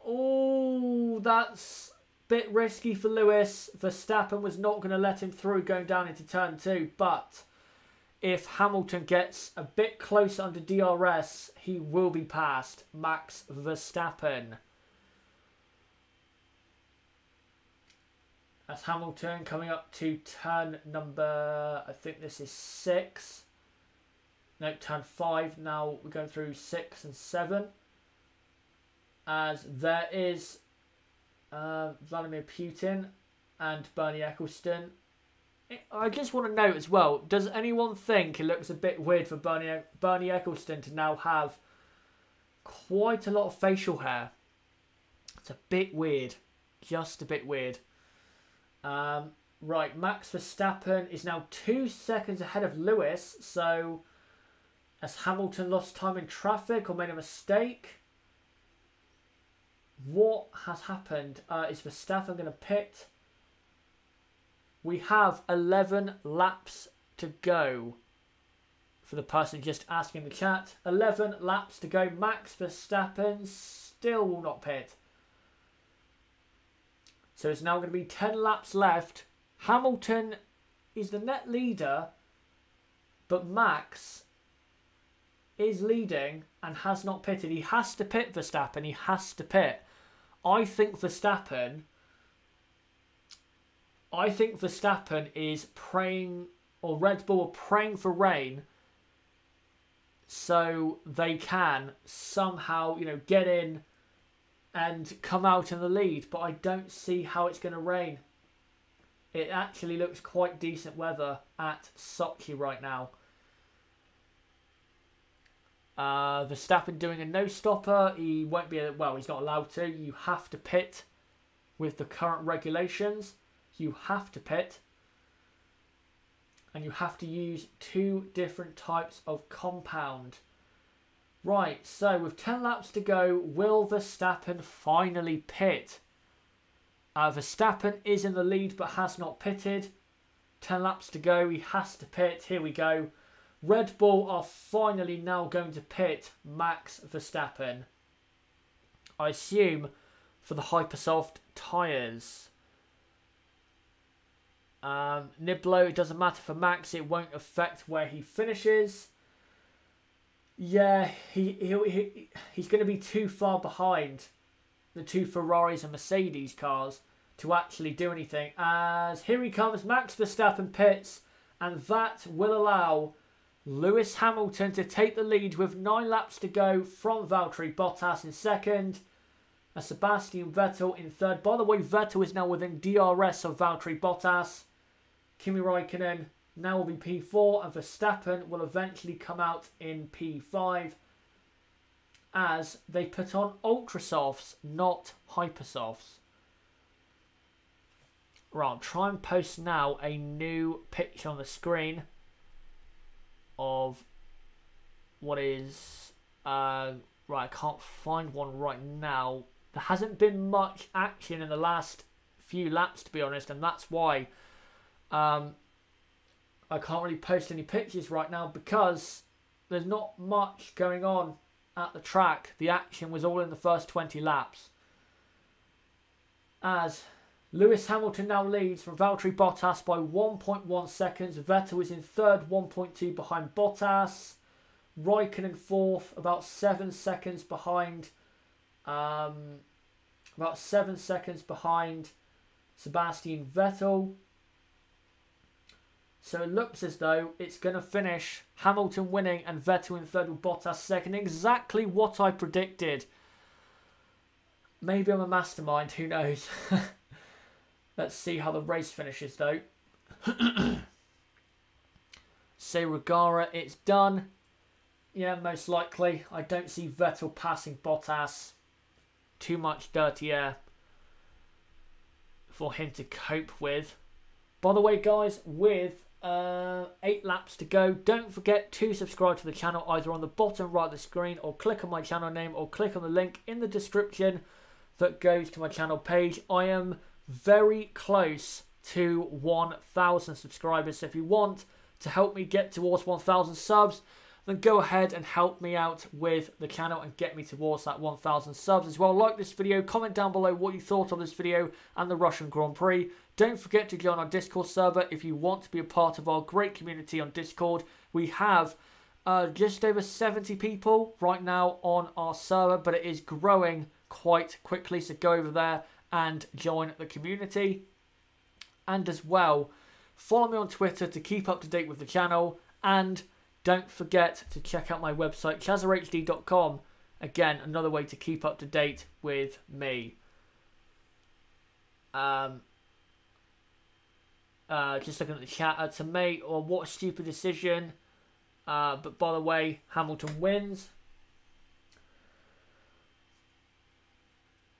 Oh, that's a bit risky for Lewis. Verstappen was not going to let him through going down into turn 2. But if Hamilton gets a bit closer under DRS, he will be past Max Verstappen. As Hamilton coming up to turn number, I think this is 6. No, turn 5. Now we're going through 6 and 7. As there is Vladimir Putin and Bernie Ecclestone. I just want to note as well, does anyone think it looks a bit weird for Bernie Ecclestone to now have quite a lot of facial hair? It's a bit weird. Just a bit weird. Right, Max Verstappen is now 2 seconds ahead of Lewis. So, has Hamilton lost time in traffic or made a mistake? What has happened? Is Verstappen going to pit? We have 11 laps to go. For the person just asking in the chat, 11 laps to go. Max Verstappen still will not pit. So it's now going to be 10 laps left. Hamilton is the net leader, but Max is leading and has not pitted. He has to pit, Verstappen. He has to pit. I think Verstappen is praying, or Red Bull are praying for rain so they can somehow, get in and come out in the lead. But I don't see how it's going to rain. It actually looks quite decent weather at Sochi right now. Verstappen doing a no-stopper. He won't be, well, he's not allowed to. You have to pit with the current regulations. You have to pit. And you have to use 2 different types of compound. Right, so with 10 laps to go, will Verstappen finally pit? Verstappen is in the lead but has not pitted. 10 laps to go, he has to pit. Here we go. Red Bull are finally now going to pit Max Verstappen. I assume for the Hypersoft tyres. Niblo, it doesn't matter for Max. It won't affect where he finishes. Yeah, he's going to be too far behind the 2 Ferraris and Mercedes cars to actually do anything. As here he comes, Max Verstappen pits, and that will allow Lewis Hamilton to take the lead with 9 laps to go from Valtteri Bottas in second. And Sebastian Vettel in third. By the way, Vettel is now within DRS of Valtteri Bottas. Kimi Raikkonen now will be P4, and Verstappen will eventually come out in P5 as they put on Ultra Softs, not Hypersofts. Right, I'll try and post now a new picture on the screen of what is... right, I can't find one right now. There hasn't been much action in the last few laps, to be honest, and that's why I can't really post any pictures right now, because there's not much going on at the track. The action was all in the first 20 laps. As Lewis Hamilton now leads from Valtteri Bottas by 1.1 seconds. Vettel is in third, 1.2 behind Bottas. Raikkonen fourth, about 7 seconds behind About 7 seconds behind Sebastian Vettel. So it looks as though it's going to finish Hamilton winning and Vettel in third with Bottas second. Exactly what I predicted. Maybe I'm a mastermind, who knows. Let's see how the race finishes though. Say Regara, it's done. Yeah, most likely. I don't see Vettel passing Bottas. Too much dirty air for him to cope with. By the way, guys, with 8 laps to go, don't forget to subscribe to the channel either on the bottom right of the screen, or click on my channel name, or click on the link in the description that goes to my channel page. I am very close to 1,000 subscribers, so if you want to help me get towards 1,000 subs, then go ahead and help me out with the channel and get me towards that 1,000 subs as well. Like this video, comment down below what you thought of this video and the Russian Grand Prix. Don't forget to join our Discord server if you want to be a part of our great community on Discord. We have just over 70 people right now on our server, but it is growing quite quickly, so go over there and join the community. And as well, follow me on Twitter to keep up to date with the channel, and don't forget to check out my website, chazerhd.com. Again, another way to keep up to date with me. Just looking at the chat. To mate, or what a stupid decision. But by the way, Hamilton wins.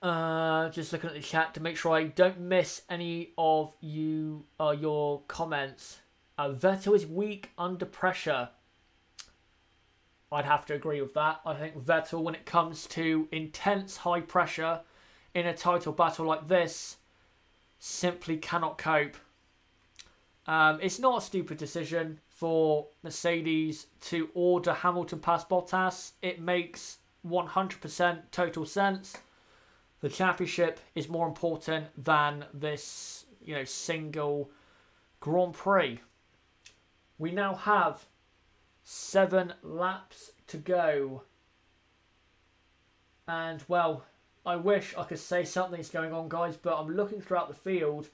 Just looking at the chat to make sure I don't miss any of you your comments. Vettel is weak under pressure. I'd have to agree with that. I think Vettel, when it comes to intense high pressure in a title battle like this, simply cannot cope. It's not a stupid decision for Mercedes to order Hamilton past Bottas. It makes 100% total sense. The championship is more important than this, single Grand Prix. We now have 7 laps to go. And, well, I wish I could say something's going on, guys, but I'm looking throughout the field.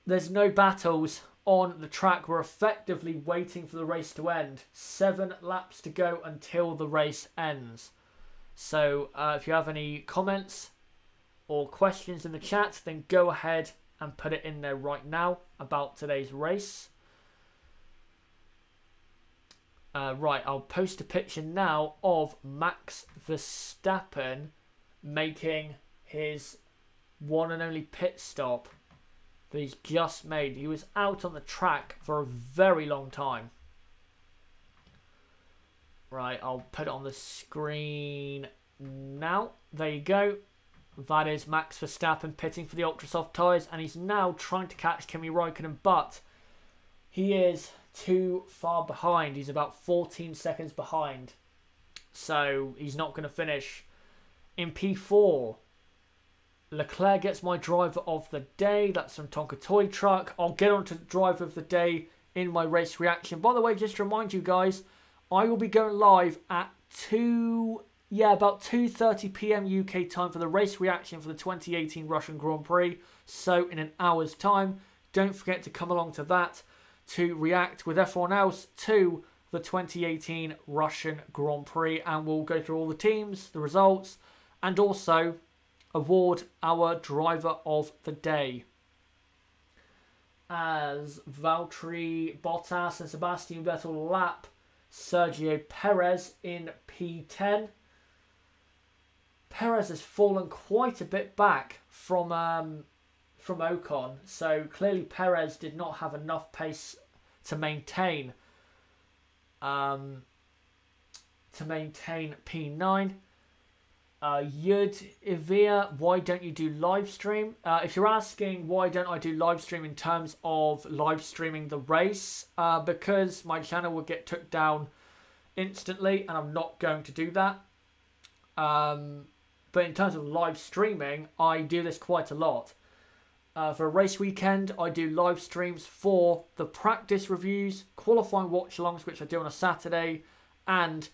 There's no battles on the track. We're effectively waiting for the race to end. 7 laps to go until the race ends. So, if you have any comments or questions in the chat, then go ahead and put it in there right now about today's race. Right, I'll post a picture now of Max Verstappen making his one and only pit stop that he's just made. He was out on the track for a very long time. Right, I'll put it on the screen now. There you go. That is Max Verstappen pitting for the ultra soft tyres, and he's now trying to catch Kimi Räikkönen, but he is too far behind. He's about 14 seconds behind, so he's not going to finish in P4. Leclerc gets my driver of the day. That's from Tonka Toy Truck. I'll get on to driver of the day in my race reaction. By the way, just to remind you guys, I will be going live at about 2:30 PM UK time for the race reaction for the 2018 Russian Grand Prix. So in an hour's time, don't forget to come along to that to react with everyone else to the 2018 Russian Grand Prix, and we'll go through all the teams, the results, and also award our driver of the day. As Valtteri Bottas and Sebastian Vettel lap Sergio Perez in P10. Perez has fallen quite a bit back from Ocon, so clearly Perez did not have enough pace to maintain P9. Yud Ivia, why don't you do live stream? If you're asking why don't I do live stream in terms of live streaming the race, because my channel will get took down instantly, and I'm not going to do that. But in terms of live streaming, I do this quite a lot. For a race weekend, I do live streams for the practice reviews, qualifying watch-alongs, which I do on a Saturday, and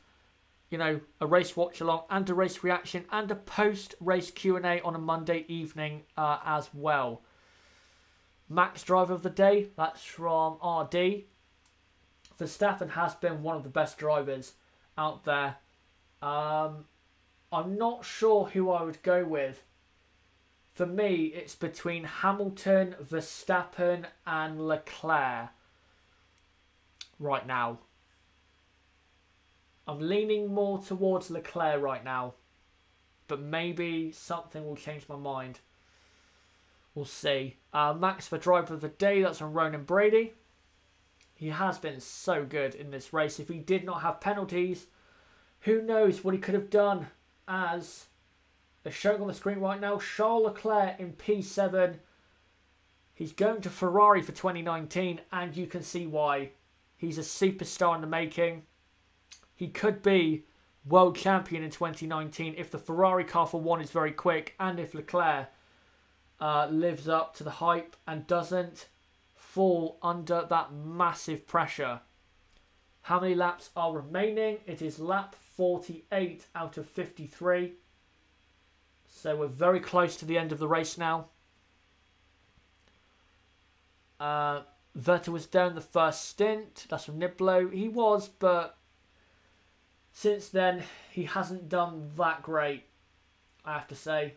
you know, a race watch along and a race reaction and a post-race Q&A on a Monday evening as well. Max driver of the day, that's from RD. Verstappen has been one of the best drivers out there. I'm not sure who I would go with. For me, it's between Hamilton, Verstappen and Leclerc right now. I'm leaning more towards Leclerc right now. But maybe something will change my mind. We'll see. Max for driver of the day, that's on Ronan Brady. He has been so good in this race. If he did not have penalties, who knows what he could have done. As they're showing on the screen right now, Charles Leclerc in P7. He's going to Ferrari for 2019, and you can see why. He's a superstar in the making. He could be world champion in 2019 if the Ferrari car for one is very quick, and if Leclerc lives up to the hype and doesn't fall under that massive pressure. How many laps are remaining? It is lap 48 out of 53. So we're very close to the end of the race now. Vettel was down the first stint. That's from Niblo. He was, but since then he hasn't done that great, I have to say.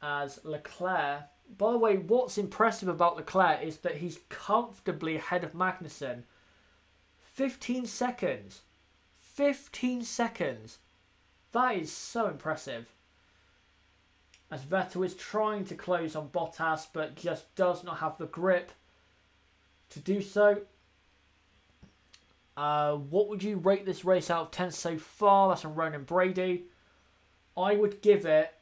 As Leclerc, by the way, what's impressive about Leclerc is that he's comfortably ahead of Magnussen. 15 seconds. 15 seconds. That is so impressive. As Vettel is trying to close on Bottas, but just does not have the grip to do so. What would you rate this race out of 10 so far? That's from Ronan Brady. I would give it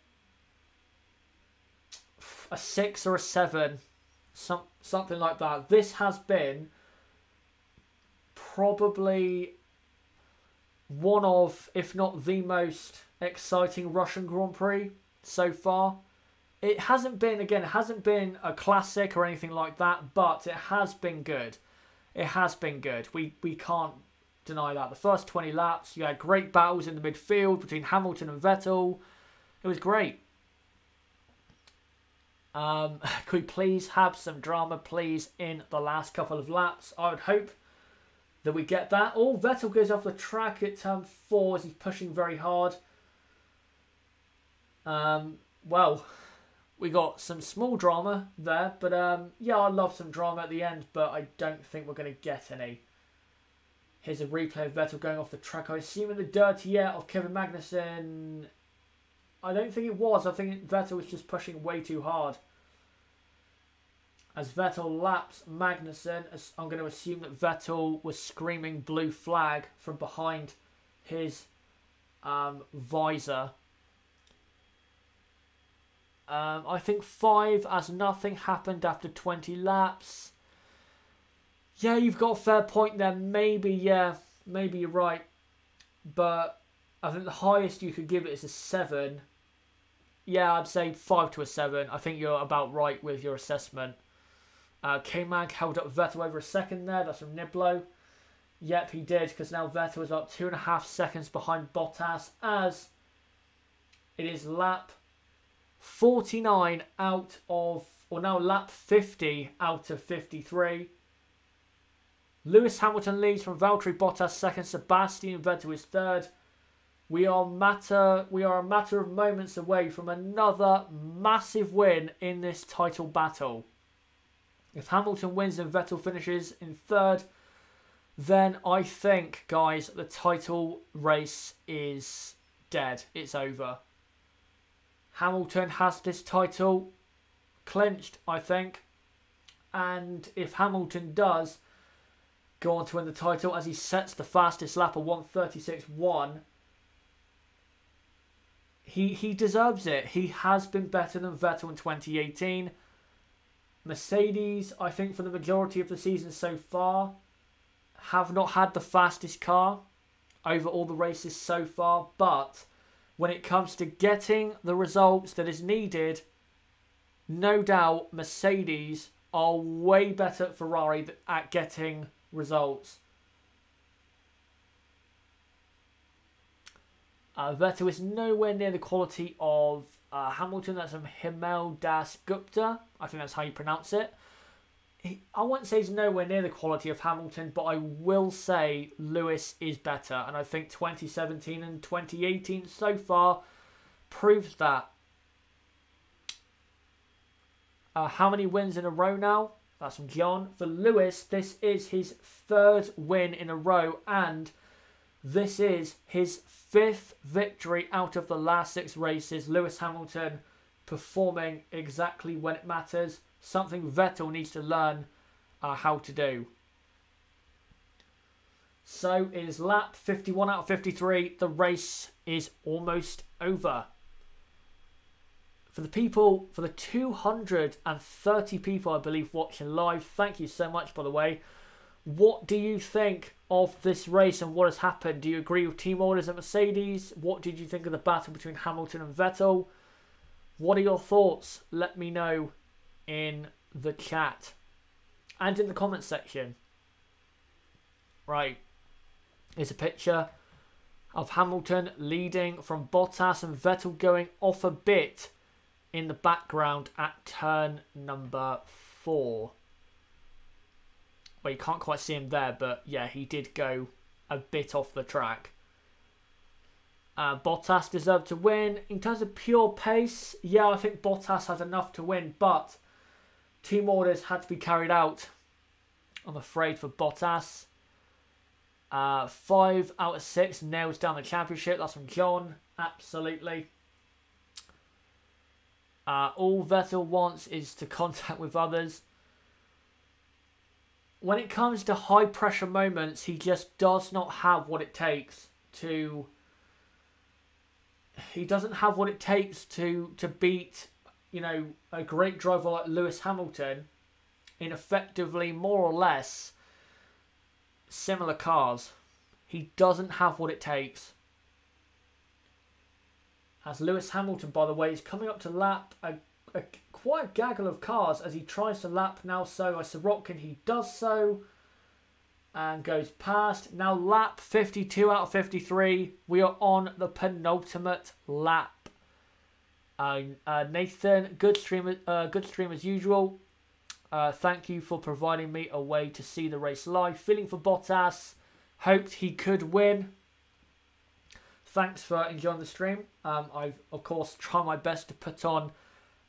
a 6 or a 7. Something like that. This has been probably one of, if not the most exciting Russian Grand Prix so far. It hasn't been, again, it hasn't been a classic or anything like that, but it has been good. It has been good. We can't deny that. The first 20 laps, you had great battles in the midfield between Hamilton and Vettel. It was great. Could we please have some drama, please, in the last couple of laps? I would hope that we get that. Oh, Vettel goes off the track at turn 4 as he's pushing very hard. Well, we got some small drama there, but yeah, I love some drama at the end, but I don't think we're going to get any. Here's a replay of Vettel going off the track. I assume in the dirty air of Kevin Magnussen. I don't think it was. I think Vettel was just pushing way too hard. As Vettel laps Magnussen, I'm going to assume that Vettel was screaming blue flag from behind his visor. I think 5 as nothing happened after 20 laps. Yeah, you've got a fair point there. Maybe, yeah, maybe you're right. But I think the highest you could give it is a 7. Yeah, I'd say 5 to a 7. I think you're about right with your assessment. K-Mag held up Vettel over a second there. That's from Niblo. Yep, he did, because now Vettel is about 2.5 seconds behind Bottas as it is lap 49 out of, or now lap 50 out of 53. Lewis Hamilton leads from Valtteri Bottas second. Sebastian Vettel is third. We are a matter of moments away from another massive win in this title battle. If Hamilton wins and Vettel finishes in third, then I think, guys, the title race is dead. It's over. Hamilton has this title clinched, I think. And if Hamilton does go on to win the title as he sets the fastest lap of 1:36.1, he deserves it. He has been better than Vettel in 2018. Mercedes, I think for the majority of the season so far, have not had the fastest car over all the races so far. But when it comes to getting the results that is needed, no doubt Mercedes are way better at Ferrari at getting results. Vettel is nowhere near the quality of Hamilton. That's from Himel Das Gupta. I think that's how you pronounce it. I wouldn't say he's nowhere near the quality of Hamilton, but I will say Lewis is better. And I think 2017 and 2018 so far proves that. How many wins in a row now? That's from John. For Lewis, this is his 3rd win in a row, and this is his 5th victory out of the last 6 races. Lewis Hamilton performing exactly when it matters. Something Vettel needs to learn how to do. So it is lap 51 out of 53. The race is almost over. For the people, for the 230 people I believe watching live, thank you so much, by the way. What do you think of this race and what has happened? Do you agree with team orders at Mercedes? What did you think of the battle between Hamilton and Vettel? What are your thoughts? Let me know in the chat and in the comment section. Right, here's a picture of Hamilton leading from Bottas and Vettel going off a bit in the background at turn number 4. Well, you can't quite see him there, but yeah, he did go a bit off the track. Bottas deserved to win. In terms of pure pace, yeah, I think Bottas had enough to win, but team orders had to be carried out, I'm afraid, for Bottas. 5 out of 6 nails down the championship. That's from John. Absolutely. All Vettel wants is to contact with others. When it comes to high pressure moments, he just does not have what it takes to... He doesn't have what it takes to beat, you know, a great driver like Lewis Hamilton in effectively more or less similar cars. He doesn't have what it takes. As Lewis Hamilton, by the way, is coming up to lap quite a gaggle of cars as he tries to lap now. So by Sirotkin, he does so and goes past. Now lap 52 out of 53. We are on the penultimate lap. Nathan, good stream as usual. Thank you for providing me a way to see the race live. Feeling for Bottas. Hoped he could win. Thanks for enjoying the stream. I've, of course, tried my best to put on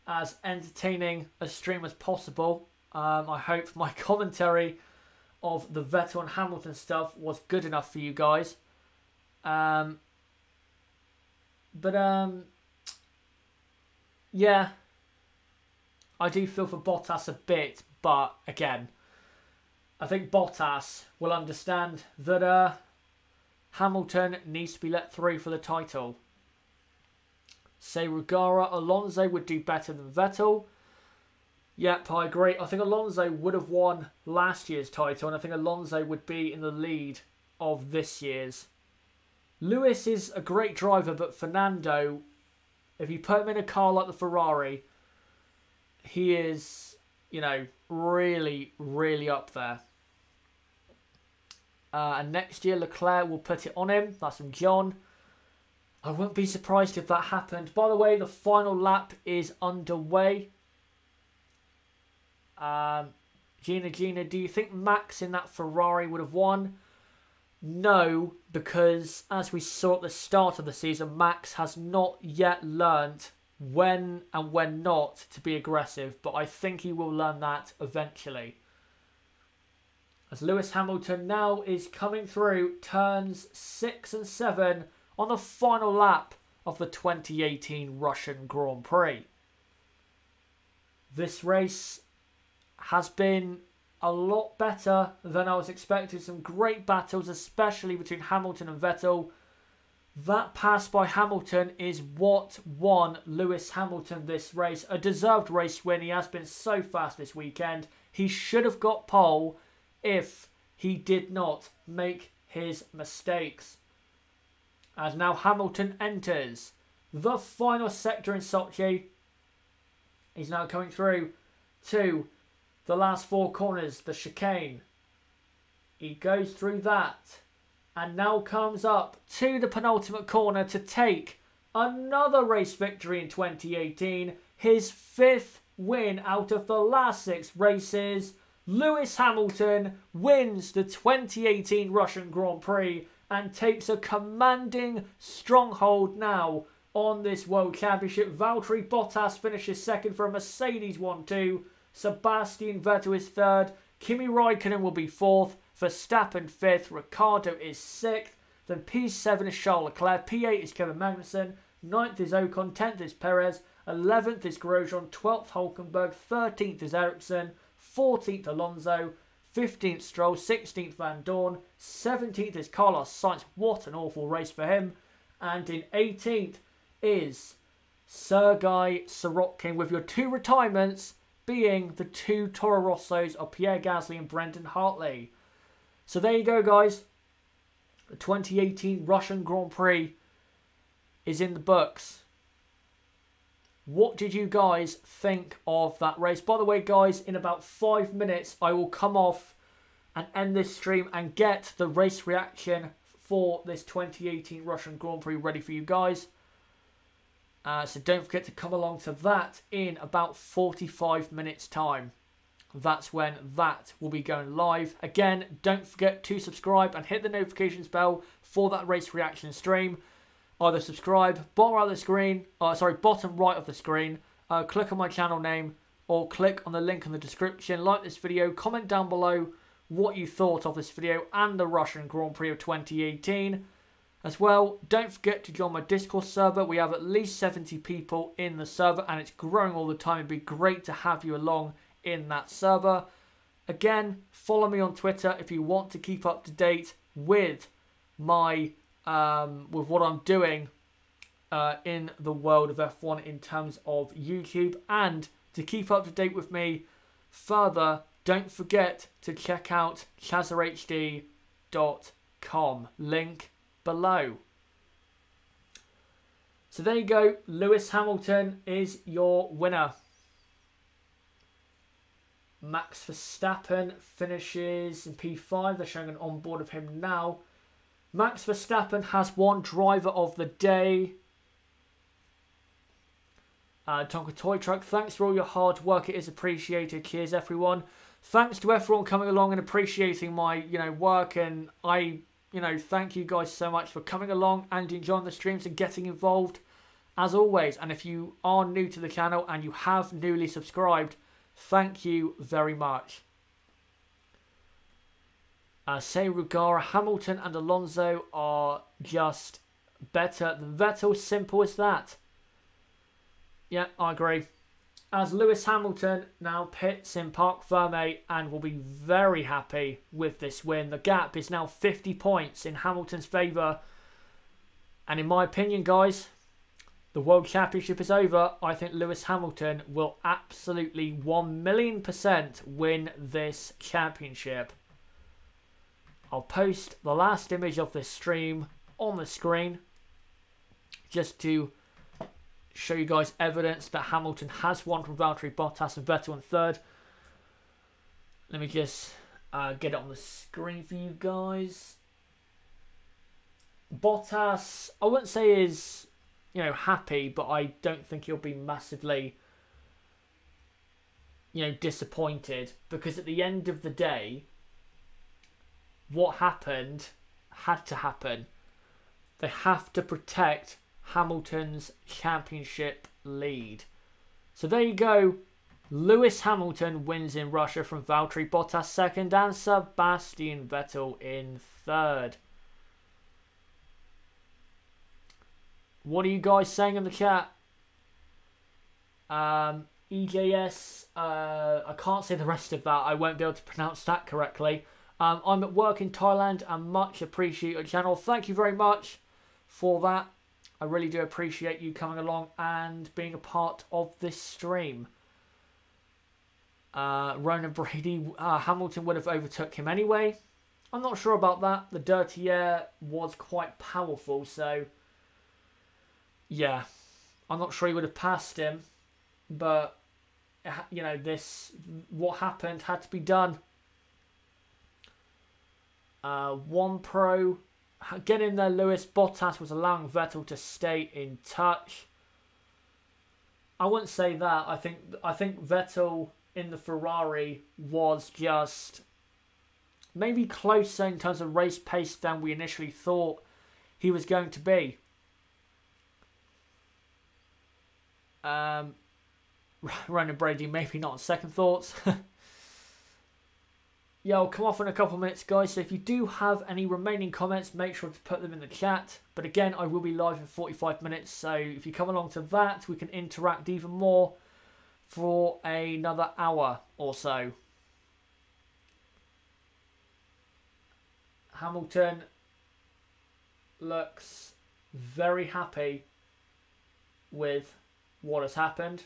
as entertaining a stream as possible. I hope my commentary of the Vettel and Hamilton stuff was good enough for you guys. Yeah. I do feel for Bottas a bit, but again, I think Bottas will understand that Hamilton needs to be let through for the title. Say Rugara, Alonso would do better than Vettel. Yep, I agree. I think Alonso would have won last year's title, and I think Alonso would be in the lead of this year's. Lewis is a great driver, but Fernando, if you put him in a car like the Ferrari, he is, you know, really, really up there. And next year, Leclerc will put it on him. That's from John. I wouldn't be surprised if that happened. By the way, the final lap is underway. Gina, do you think Max in that Ferrari would have won? No, because as we saw at the start of the season, Max has not yet learned when and when not to be aggressive. But I think he will learn that eventually. As Lewis Hamilton now is coming through turns 6 and 7 on the final lap of the 2018 Russian Grand Prix. This race has been a lot better than I was expecting. Some great battles, especially between Hamilton and Vettel. That pass by Hamilton is what won Lewis Hamilton this race. A deserved race win. He has been so fast this weekend. He should have got pole if he did not make his mistakes. As now Hamilton enters the final sector in Sochi. He's now coming through to the last 4 corners, the chicane. He goes through that And now comes up to the penultimate corner to take another race victory in 2018. His 5th win out of the last 6 races. Lewis Hamilton wins the 2018 Russian Grand Prix and takes a commanding stronghold now on this World Championship. Valtteri Bottas finishes 2nd for a Mercedes 1-2. Sebastian Vettel is 3rd. Kimi Raikkonen will be 4th. Verstappen 5th. Ricciardo is 6th. Then P7 is Charles Leclerc. P8 is Kevin Magnussen. 9th is Ocon. 10th is Perez. 11th is Grosjean. 12th Hulkenberg. 13th is Ericsson. 14th Alonso. 15th Stroll. 16th Van Dorn. 17th is Carlos Sainz. What an awful race for him. And in 18th is Sergei Sorokin, with your 2 retirements being the 2 Toro Rossos of Pierre Gasly and Brendan Hartley. So there you go, guys. The 2018 Russian Grand Prix is in the books. What did you guys think of that race? By the way, guys, in about 5 minutes, I will come off and end this stream and get the race reaction for this 2018 Russian Grand Prix ready for you guys. So don't forget to come along to that in about 45 minutes time. That's when that will be going live. Again, don't forget to subscribe and hit the notifications bell for that race reaction stream. Either subscribe, bottom right of the screen, bottom right of the screen, click on my channel name, or click on the link in the description. Like this video, comment down below what you thought of this video and the Russian Grand Prix of 2018. As well, don't forget to join my Discord server. We have at least 70 people in the server and it's growing all the time. It'd be great to have you along in that server. Again, follow me on Twitter if you want to keep up to date with my with what I'm doing in the world of F1 in terms of YouTube, and to keep up to date with me further, don't forget to check out chazahd.com, link below. So there you go, Lewis Hamilton is your winner. Max Verstappen finishes in P5. They're showing an onboard of him now. Max Verstappen has won Driver of the Day. Tonka Toy Truck, thanks for all your hard work. It is appreciated. Cheers, everyone. Thanks to everyone coming along and appreciating my, work. And I, thank you guys so much for coming along and enjoying the streams and getting involved, as always. And if you are new to the channel and you have newly subscribed, thank you very much. Say Rugara, Hamilton and Alonso are just better than Vettel. Simple as that. Yeah, I agree. As Lewis Hamilton now pits in Parc Fermé and will be very happy with this win. The gap is now 50 points in Hamilton's favour. And in my opinion, guys, the World Championship is over. I think Lewis Hamilton will absolutely 1,000,000% win this championship. I'll post the last image of this stream on the screen just to show you guys evidence that Hamilton has won from Valtteri Bottas and Vettel in 3rd. Let me just get it on the screen for you guys. Bottas, I wouldn't say is, happy, but I don't think he'll be massively, disappointed, because at the end of the day, what happened had to happen. They have to protect Hamilton's championship lead. So there you go. Lewis Hamilton wins in Russia from Valtteri Bottas 2nd and Sebastian Vettel in 3rd. What are you guys saying in the chat? EJS, I can't say the rest of that. I won't be able to pronounce that correctly. I'm at work in Thailand and much appreciate your channel. Thank you very much for that. I really do appreciate you coming along and being a part of this stream. Ronan Brady, Hamilton would have overtook him anyway. I'm not sure about that. The dirty air was quite powerful, so yeah, I'm not sure he would have passed him. But what happened had to be done. One Pro Get in there, Lewis. Bottas was allowing Vettel to stay in touch. I wouldn't say that. I think Vettel in the Ferrari was just maybe closer in terms of race pace than we initially thought he was going to be. Ronan Brady, maybe not on second thoughts. Yeah, I'll come off in a couple of minutes, guys. So if you do have any remaining comments, make sure to put them in the chat. But again, I will be live in 45 minutes. So if you come along to that, we can interact even more for another hour or so. Hamilton looks very happy with what has happened.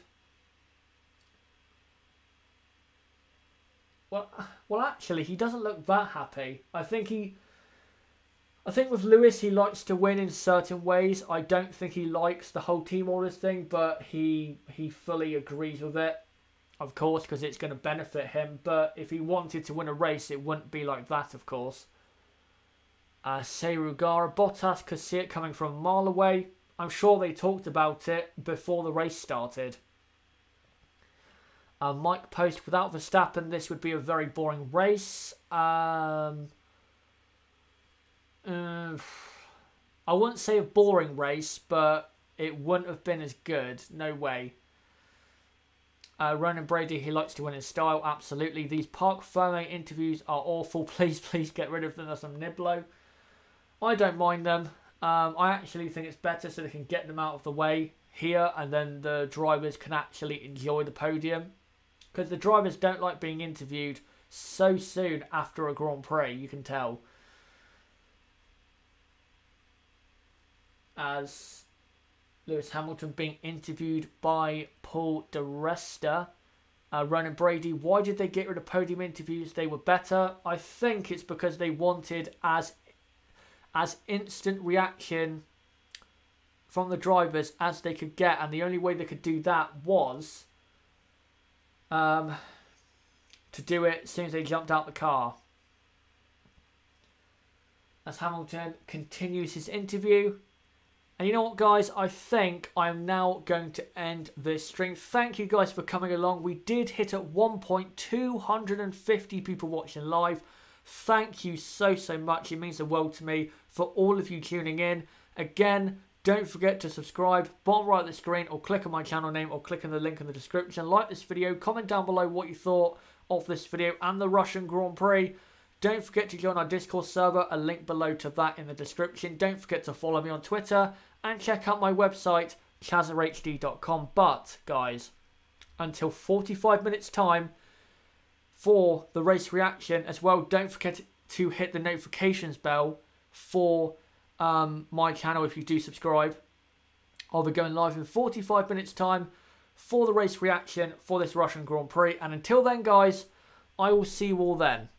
Well, actually, he doesn't look that happy. I think with Lewis, he likes to win in certain ways. I don't think he likes the whole team orders thing, but he fully agrees with it, of course, because it's going to benefit him. But if he wanted to win a race, it wouldn't be like that, of course. Serugara, Bottas could see it coming from a mile away. I'm sure they talked about it before the race started. Mike Post, without Verstappen, this would be a very boring race. I wouldn't say a boring race, but it wouldn't have been as good. No way. Ronan Brady, he likes to win in style. Absolutely. These Park Ferme interviews are awful. Please get rid of them. That's some Niblo. I don't mind them. I actually think it's better so they can get them out of the way here, and then the drivers can actually enjoy the podium. Because the drivers don't like being interviewed so soon after a Grand Prix, you can tell. As Lewis Hamilton being interviewed by Paul di Resta. Ronan Brady, why did they get rid of podium interviews? They were better. I think it's because they wanted as instant reaction from the drivers as they could get. And the only way they could do that was to do it as soon as they jumped out the car. As Hamilton continues his interview. And you know what, guys? I think I'm now going to end this stream. Thank you guys for coming along. We did hit at 1,250 people watching live. Thank you so much. It means the world to me for all of you tuning in. Again, don't forget to subscribe, bottom right of the screen, or click on my channel name, or click on the link in the description. Like this video, comment down below what you thought of this video and the Russian Grand Prix. Don't forget to join our Discord server, a link below to that in the description. Don't forget to follow me on Twitter, and check out my website, chazerhd.com. But, guys, until 45 minutes time for the race reaction as well, don't forget to hit the notifications bell for my channel if you do subscribe. I'll be going live in 45 minutes time for the race reaction for this Russian Grand Prix. And until then, guys, I will see you all then.